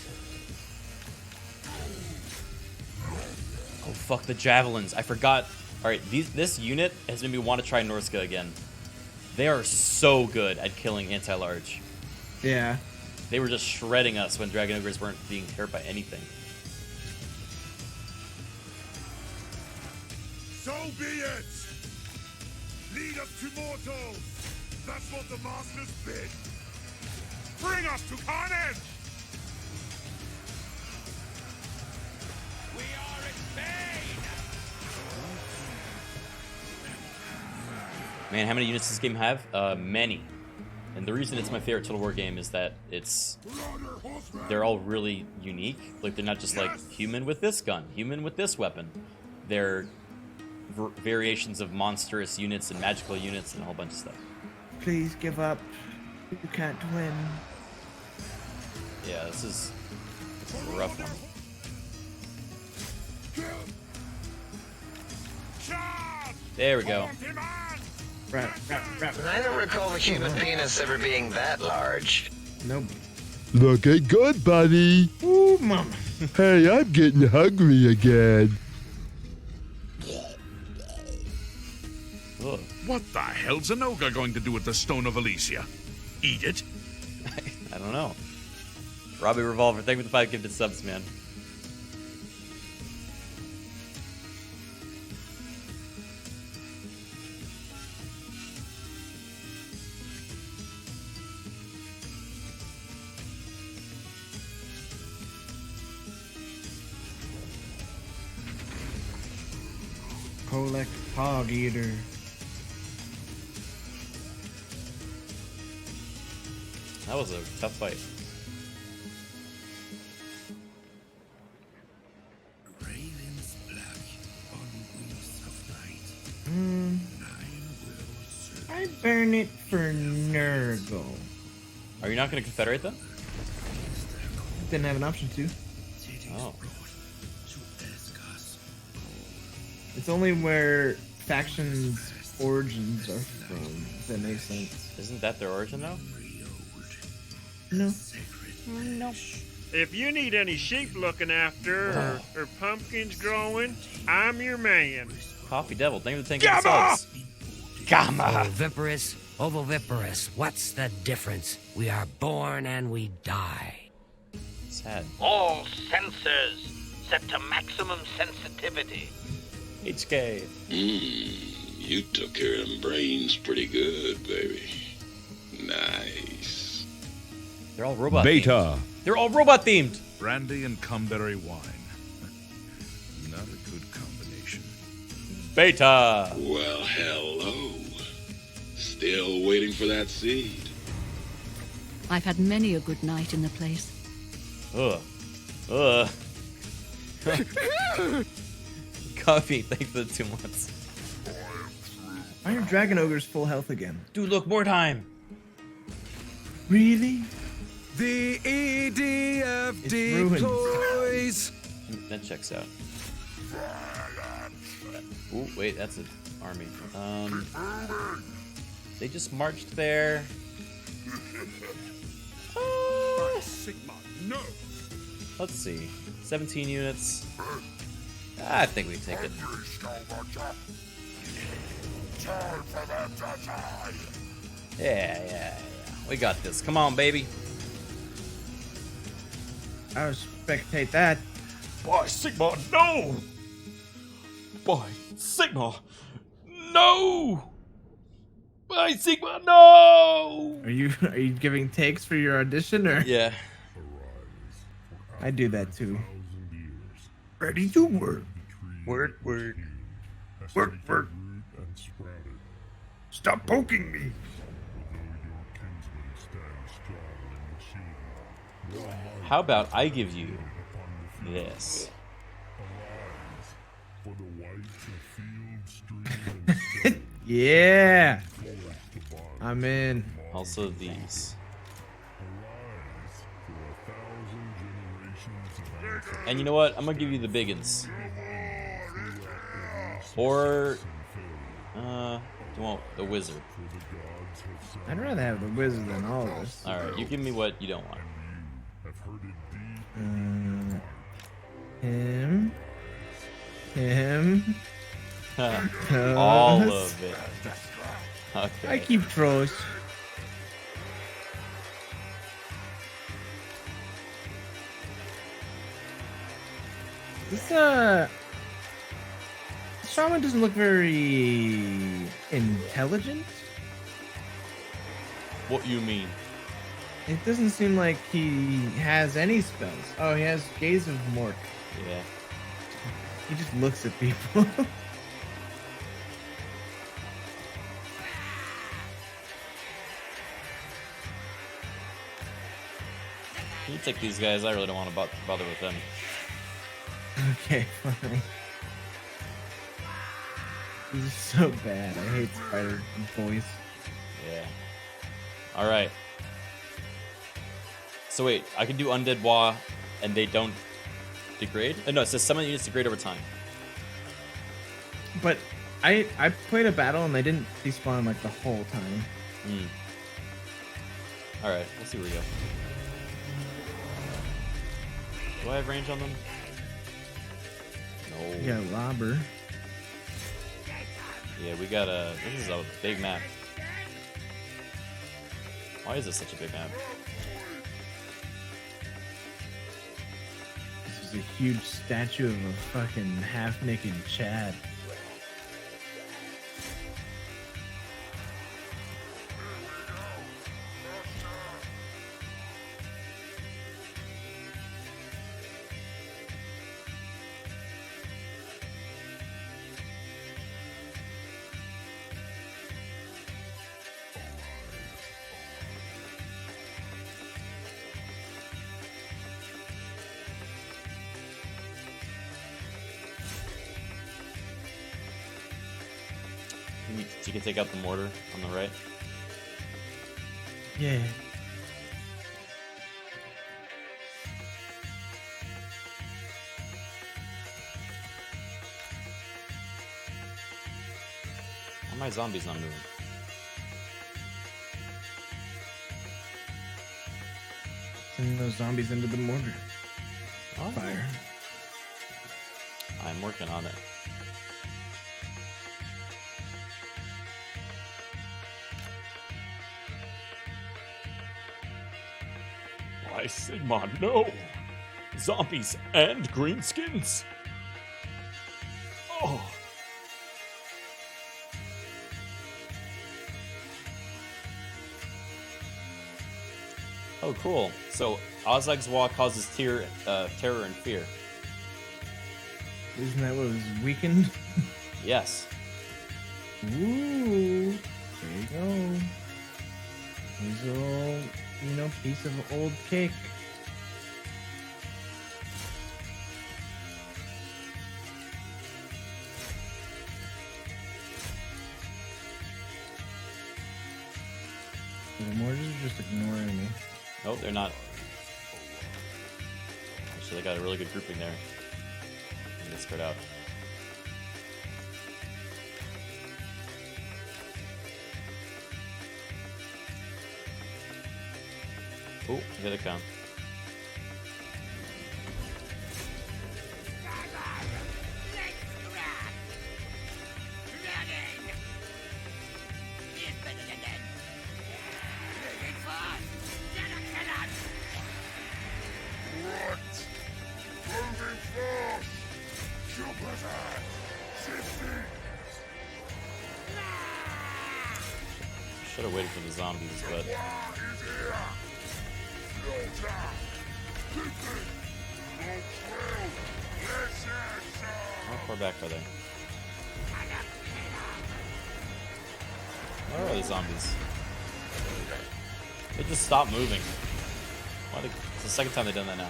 Oh, fuck the javelins. I forgot. Alright, this unit has made me want to try Norska again. They are so good at killing anti-large. Yeah. They were just shredding us when Dragon Ogres weren't being hurt by anything. So be it! Lead us to mortals! That's what the masters bid! Bring us to carnage! We are in pain! Man, how many units does this game have? Many. And the reason it's my favorite Total War game is that they're all really unique. Like, they're not just like human with this gun, human with this weapon. They're variations of monstrous units and magical units and a whole bunch of stuff. Please give up. You can't win. Yeah, this is a rough one. There we go. I don't recall the human penis ever being that large. Nope. Looking good, buddy. Ooh, mama. Hey, I'm getting hungry again. Ugh. What the hell's an ogre going to do with the Stone of Elysia? Eat it? I don't know. Robbie Revolver, thank you for the 5 gifted subs, man. Kolek Hog Eater. That was a tough fight. burn it for Nurgle. Are you not going to confederate them? Didn't have an option to. Oh. It's only where factions' origins are from. If that makes sense. Isn't that their origin though? No. No. If you need any sheep looking after or pumpkins growing, I'm your man. Coffee Devil, thank you for taking the subs. Gamma! Oviparous, ovoviparous. What's the difference? We are born and we die. Sad. All sensors set to maximum sensitivity. HK. You took care of them brains pretty good, baby. Nice. They're all robot Beta. themed. They're all robot themed. Brandy and cumberry wine. Not a good combination. Beta. Well, hello. Still waiting for that seed. I've had many a good night in the place. Ugh. Ugh. Coffee, thanks for the 2 months. Why are Dragon Ogres full health again? Dude, look, more time. Really? The EDF It's ruined. deploys. That checks out. Ooh, wait, that's an army. They just marched there. Sigma, no. Let's see. 17 units. I think we take it. Yeah. We got this. Come on, baby. I'll spectate that. By Sigma, no! By Sigma, no! By Sigma, no! Are you giving takes for your audition or? Yeah. I do that too. Ready to work. Work. Work. Stop poking me. How about I give you this? Yeah. I'm in. Also these. And you know what? I'm gonna give you the biggins. Or, well, the wizard. I'd rather have the wizard than all of us. Alright, you give me what you don't want. Him. All of it. Okay. I keep trolls. This shaman doesn't look very intelligent. What you mean? It doesn't seem like he has any spells. Oh, he has Gaze of Mork. Yeah. He just looks at people. You take these guys. I really don't want to bother with them. Okay, fine. This is so bad. I hate Spider Boys. Yeah. Alright. So wait, I can do Undead Wa and they don't degrade? No, it says summon units degrade over time. But I played a battle and they didn't despawn like the whole time. Alright, let's see where we go. Do I have range on them? No. Yeah, Robber. Yeah, we got a... This is a big map. Why is this such a big map? This is a huge statue of a fucking half-naked Chad. You can take out the mortar on the right. Yeah. Why are my zombies not moving? Send those zombies into the mortar. Oh. Fire. I'm working on it. Why, Sigmund, no! Zombies and greenskins? Oh! Oh, cool. So, Ozag's Wall causes terror and fear. Isn't that what was weakened? Yes. Ooh. There you go. Here's a little, piece of old cake. The mortars are just ignoring me. Nope, they're not. Actually, they got a really good grouping there. Let me spread out. Oh, here they come. Should have waited for the zombies, but how far back are they? Where are the zombies? They just stopped moving. It's the second time they've done that now.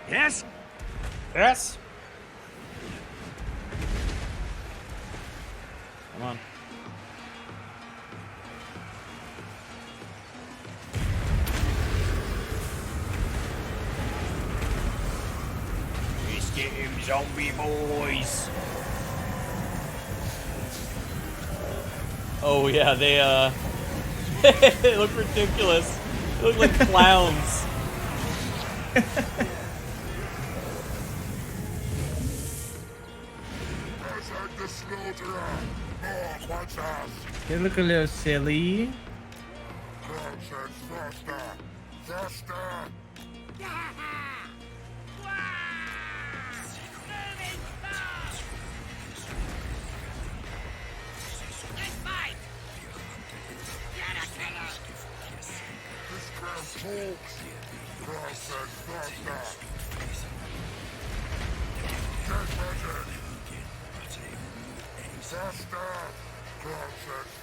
Yes? Yes? Come on. Let's get him, zombie boys. Oh yeah, they they look ridiculous. They look like clowns. They look a little silly.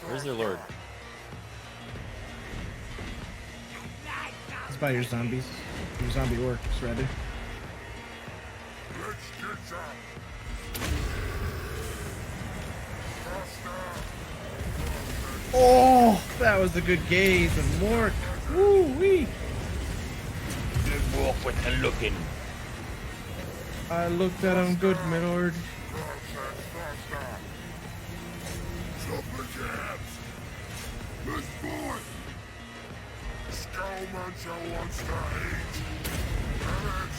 Where's their lord? It's by your zombies. Your zombie orcs, rather. Oh, that was a good gaze of Mork. Woo-wee. Good walk with the looking. I looked at him good, my lord. This boy! Skullmancer wants to eat! Damn it!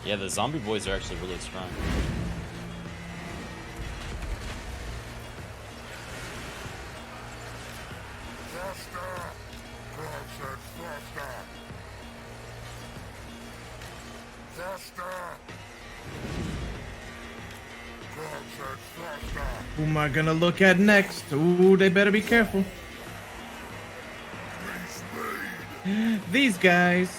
Yeah, the zombie boys are actually really strong. Who am I gonna look at next? Ooh, they better be careful. These guys.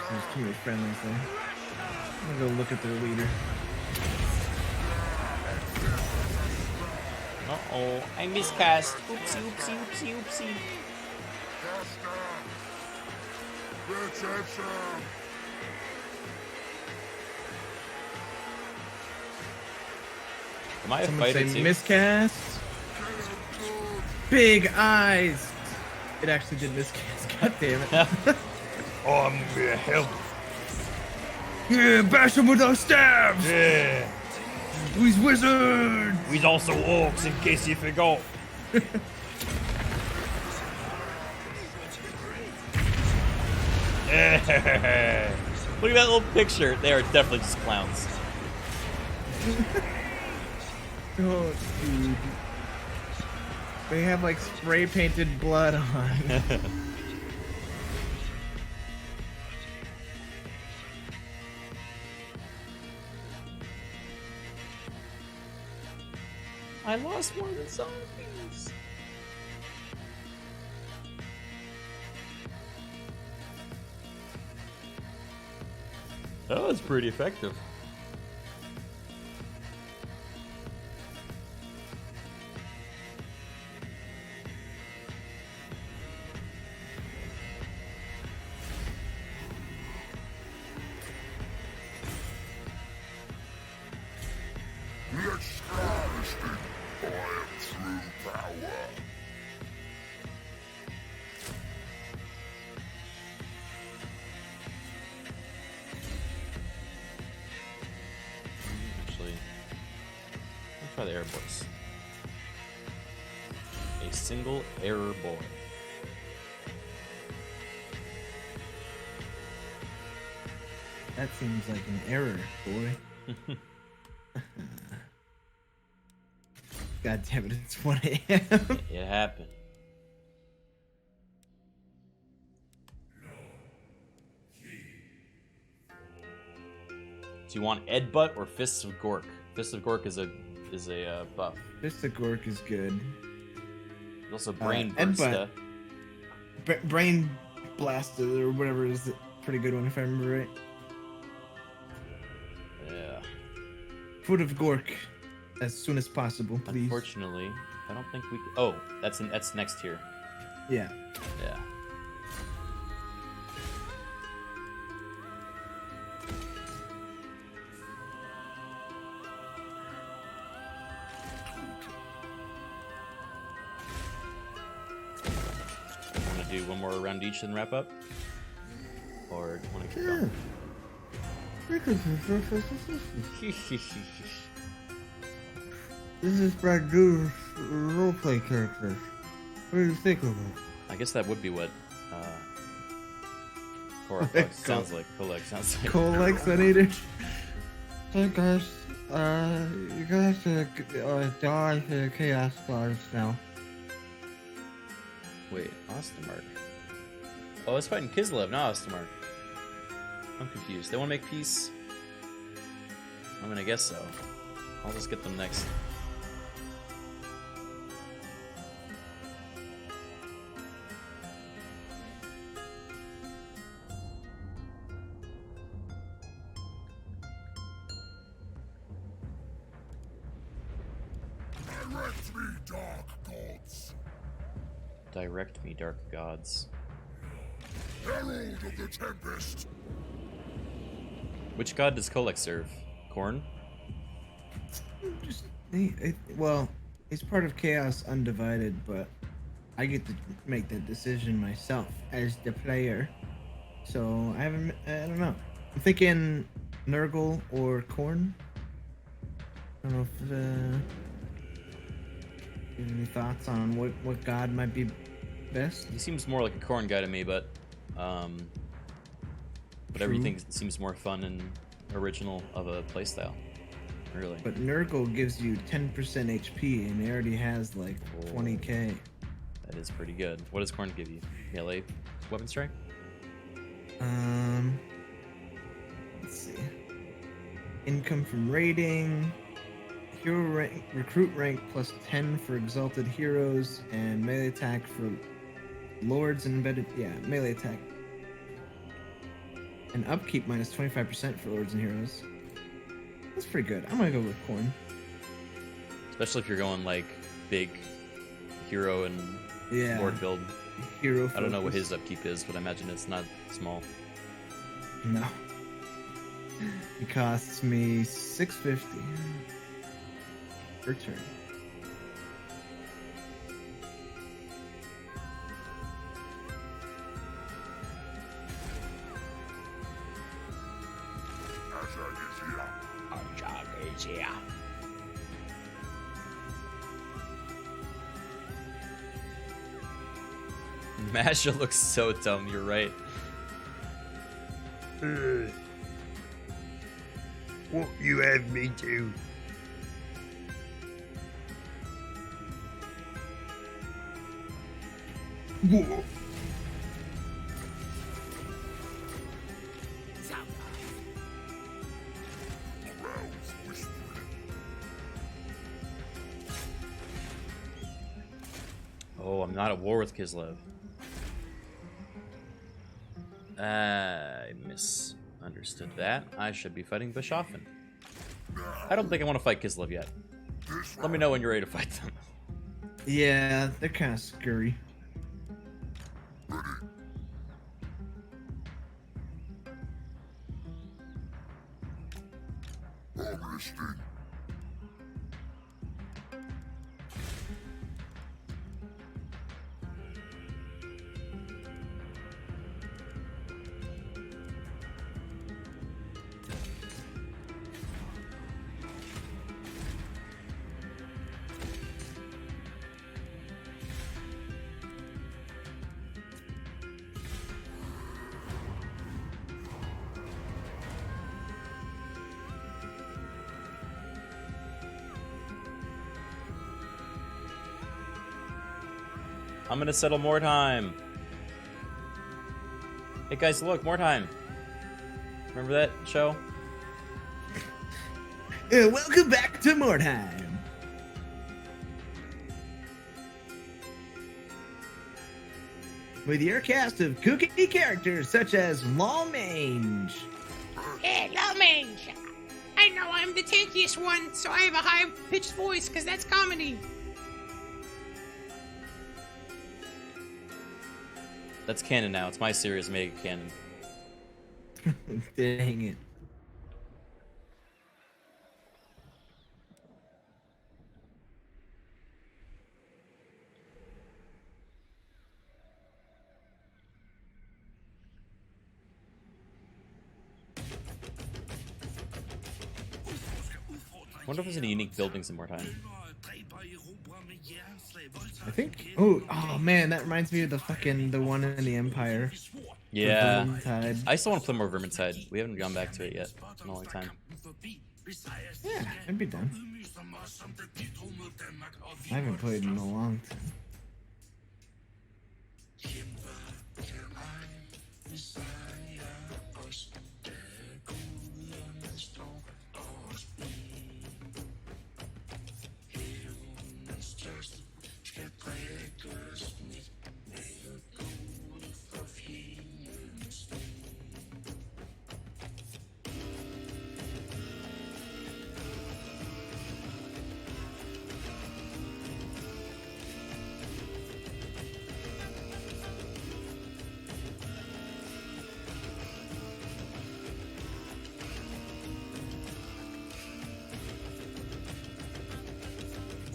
There's too many friendlies there. I'm gonna go look at their leader. Uh-oh, I miscast. Oopsie, oopsie, oopsie, oopsie. Am I a Someone fighter say too? miscast. Big eyes. It actually did miscast. God damn it. Oh, I'm gonna be a help. Yeah, bash him with our stabs. Yeah. We's wizards. We's also orcs, in case you forgot. Look at that little picture. They are definitely just clowns. Oh, dude. They have like spray painted blood on. I lost more than zombies. That was pretty effective. Actually, let's try the air boys. A single error boy. That seems like an error, boy. God damn it, it's 1 a.m. It happened. Do you want Ed Butt or Fists of Gork? Fists of Gork is a buff. Fist of Gork is good. There's also Brain Ed Bursta. Butt. Brain Blasted or whatever is a pretty good one if I remember right. Yeah. Foot of Gork, as soon as possible, please. Unfortunately, I don't think we. Oh, that's next tier. Yeah. Yeah. Want to do one more round each and wrap up, or do you want to keep going? This is Brad Drew's roleplay character. What do you think of it? I guess that would be what Korok sounds like. Kolek sounds like. Colexonator. Hey guys, you guys die to the Chaos Gods now. Wait, Ostermark. Oh, I was fighting Kislev, not Ostermark. I'm confused. They want to make peace? I mean, I guess so. I'll just get them next. Direct me, dark gods. Direct me, dark gods. Herald of the Tempest. Which god does Kolek serve? Korn? Well, he's part of Chaos Undivided, but I get to make that decision myself as the player. So I don't know. I'm thinking Nurgle or Korn. I don't know if you have any thoughts on what god might be best. He seems more like a Korn guy to me, but everything seems more fun and original of a playstyle. Really. But Nurgle gives you 10% HP, and he already has like 20k. That is pretty good. What does Korn give you? Melee weapon strike? Let's see. Income from raiding, hero rank, recruit rank plus 10 for exalted heroes, and melee attack for lords and embedded. Yeah, melee attack. And upkeep minus 25% for Lords and Heroes. That's pretty good. I'm gonna go with Corn. Especially if you're going like big hero and Lord build. Hero. I don't know what his upkeep is, but I imagine it's not small. No. It costs me $650 per turn. Masha looks so dumb, you're right. What you have me do? Whoa. Oh, I'm not at war with Kislev. I misunderstood that. I should be fighting Bischoffen. I don't think I want to fight Kislev yet. Let me know when you're ready to fight them. Yeah, they're kind of scurry. I'm gonna settle more time. Hey guys, look, more time. Remember that show? Welcome back to Mordheim. With your cast of kooky characters such as Lawman. Hey, Lawman! I know I'm the tankiest one, so I have a high-pitched voice, because that's comedy. That's canon now. It's my series, make it canon. Dang it. I wonder if there's any unique buildings in more time. I think. Oh man, that reminds me of the one in the Empire. Yeah. I still want to play more Vermintide. We haven't gone back to it yet in a long time. Yeah, I'd be done. I haven't played in a long time.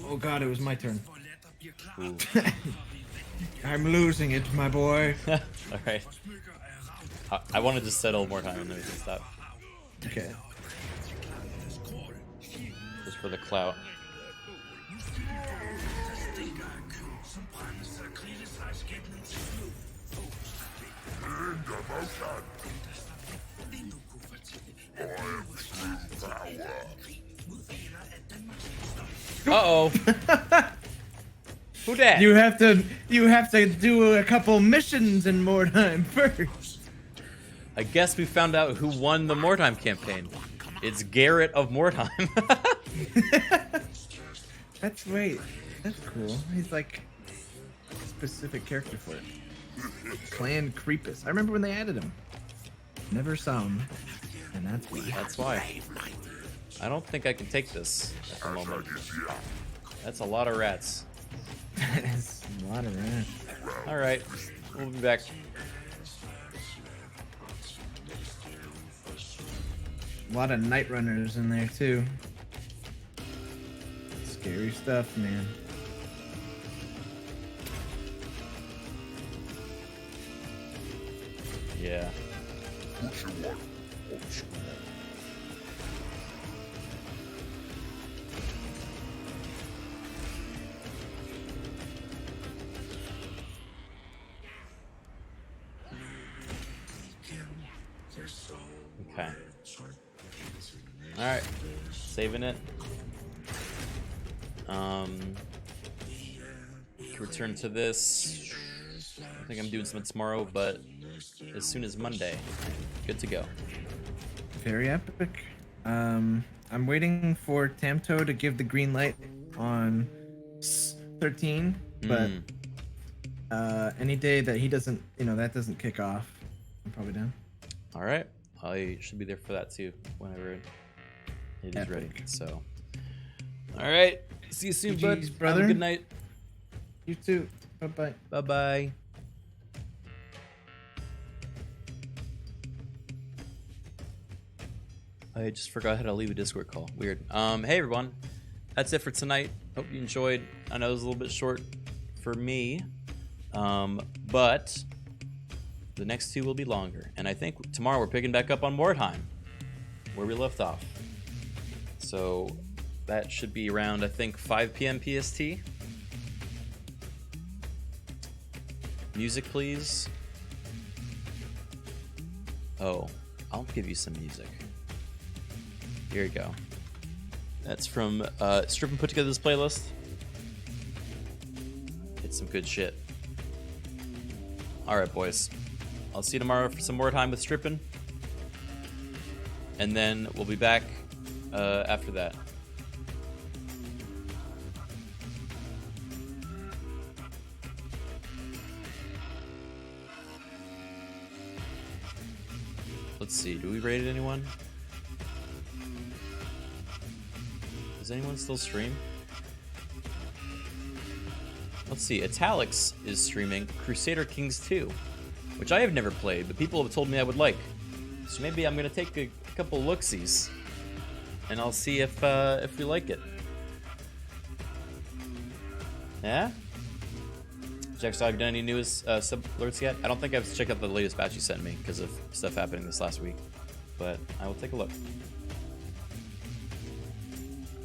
Oh god, it was my turn. I'm losing it, my boy. Alright. I want to just settle more time and then we can stop. Okay. Just for the clout. Uh-oh. Who dat? You have to do a couple missions in Mordheim first. I guess we found out who won the Mordheim campaign. It's Garrett of Mordheim. That's cool. He's like a specific character for it. Clan Creepus. I remember when they added him. Never saw him, and that's why. That's why. I don't think I can take this at the moment. That's a lot of rats. That's a lot of rats. Alright, we'll be back. A lot of night runners in there too. Scary stuff, man. Yeah. Okay. Alright. Saving it. Return to this. I think I'm doing something tomorrow, but as soon as Monday, good to go. Very epic. I'm waiting for Tamto to give the green light on 13, but any day that he doesn't, that doesn't kick off, I'm probably down. All right, I should be there for that too, whenever it is ready. So, all right, see you soon, bud. Brother. Have a good night. You too. Bye-bye. Bye-bye. I just forgot how to leave a Discord call. Weird. Hey everyone, that's it for tonight. Hope you enjoyed. I know it was a little bit short for me, but the next two will be longer. And I think tomorrow we're picking back up on Mordheim, where we left off. So that should be around, I think, 5 p.m. PST. Music, please. Oh, I'll give you some music. Here you go. That's from Strip and put together this playlist. It's some good shit. Alright, boys. I'll see you tomorrow for some more time with Strippin'. And then we'll be back after that. Let's see, do we rated anyone? Does anyone still stream? Let's see, Italics is streaming Crusader Kings 2, which I have never played, but people have told me I would like. So maybe I'm gonna take a couple looksies, and I'll see if we like it. Yeah? Jack, have you done any newest sub alerts yet? I don't think I've checked out the latest batch you sent me because of stuff happening this last week, but I will take a look.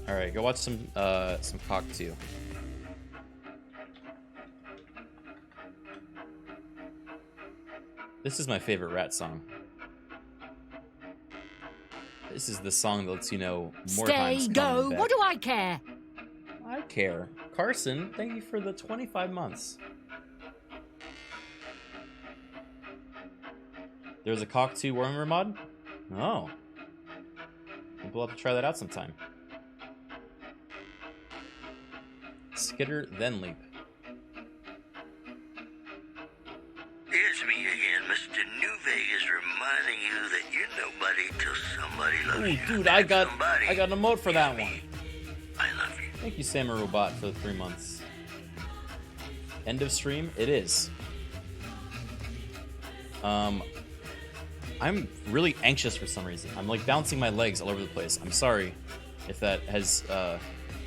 All right, go watch some Cock 2. This is my favorite rat song. This is the song that lets you know more times. Stay, go. What do I care? I care. Carson, thank you for the 25 months. There's a Cock 2 Warhammer mod? Oh. We'll have to try that out sometime. Skitter, then leap. It's me again, Mr. New Vegas, reminding you that you're nobody till somebody loves you. Ooh, dude, I got an emote for that one. I love you. Thank you, Samurai Robot, for the 3 months. End of stream? It is. I'm really anxious for some reason. I'm like bouncing my legs all over the place. I'm sorry if that has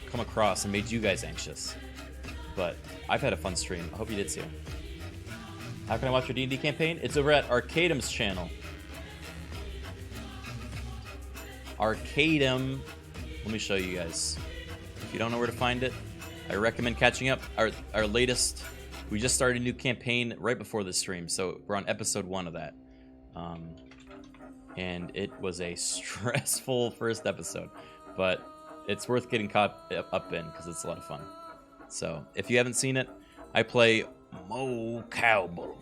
come across and made you guys anxious. But I've had a fun stream. I hope you did too. How can I watch your D&D campaign? It's over at Arcadum's channel. Arcadum. Let me show you guys. If you don't know where to find it, I recommend catching up. Our latest, we just started a new campaign right before this stream, so we're on episode 1 of that. And it was a stressful first episode, but it's worth getting caught up in because it's a lot of fun. So if you haven't seen it, I play Mo Cowboy.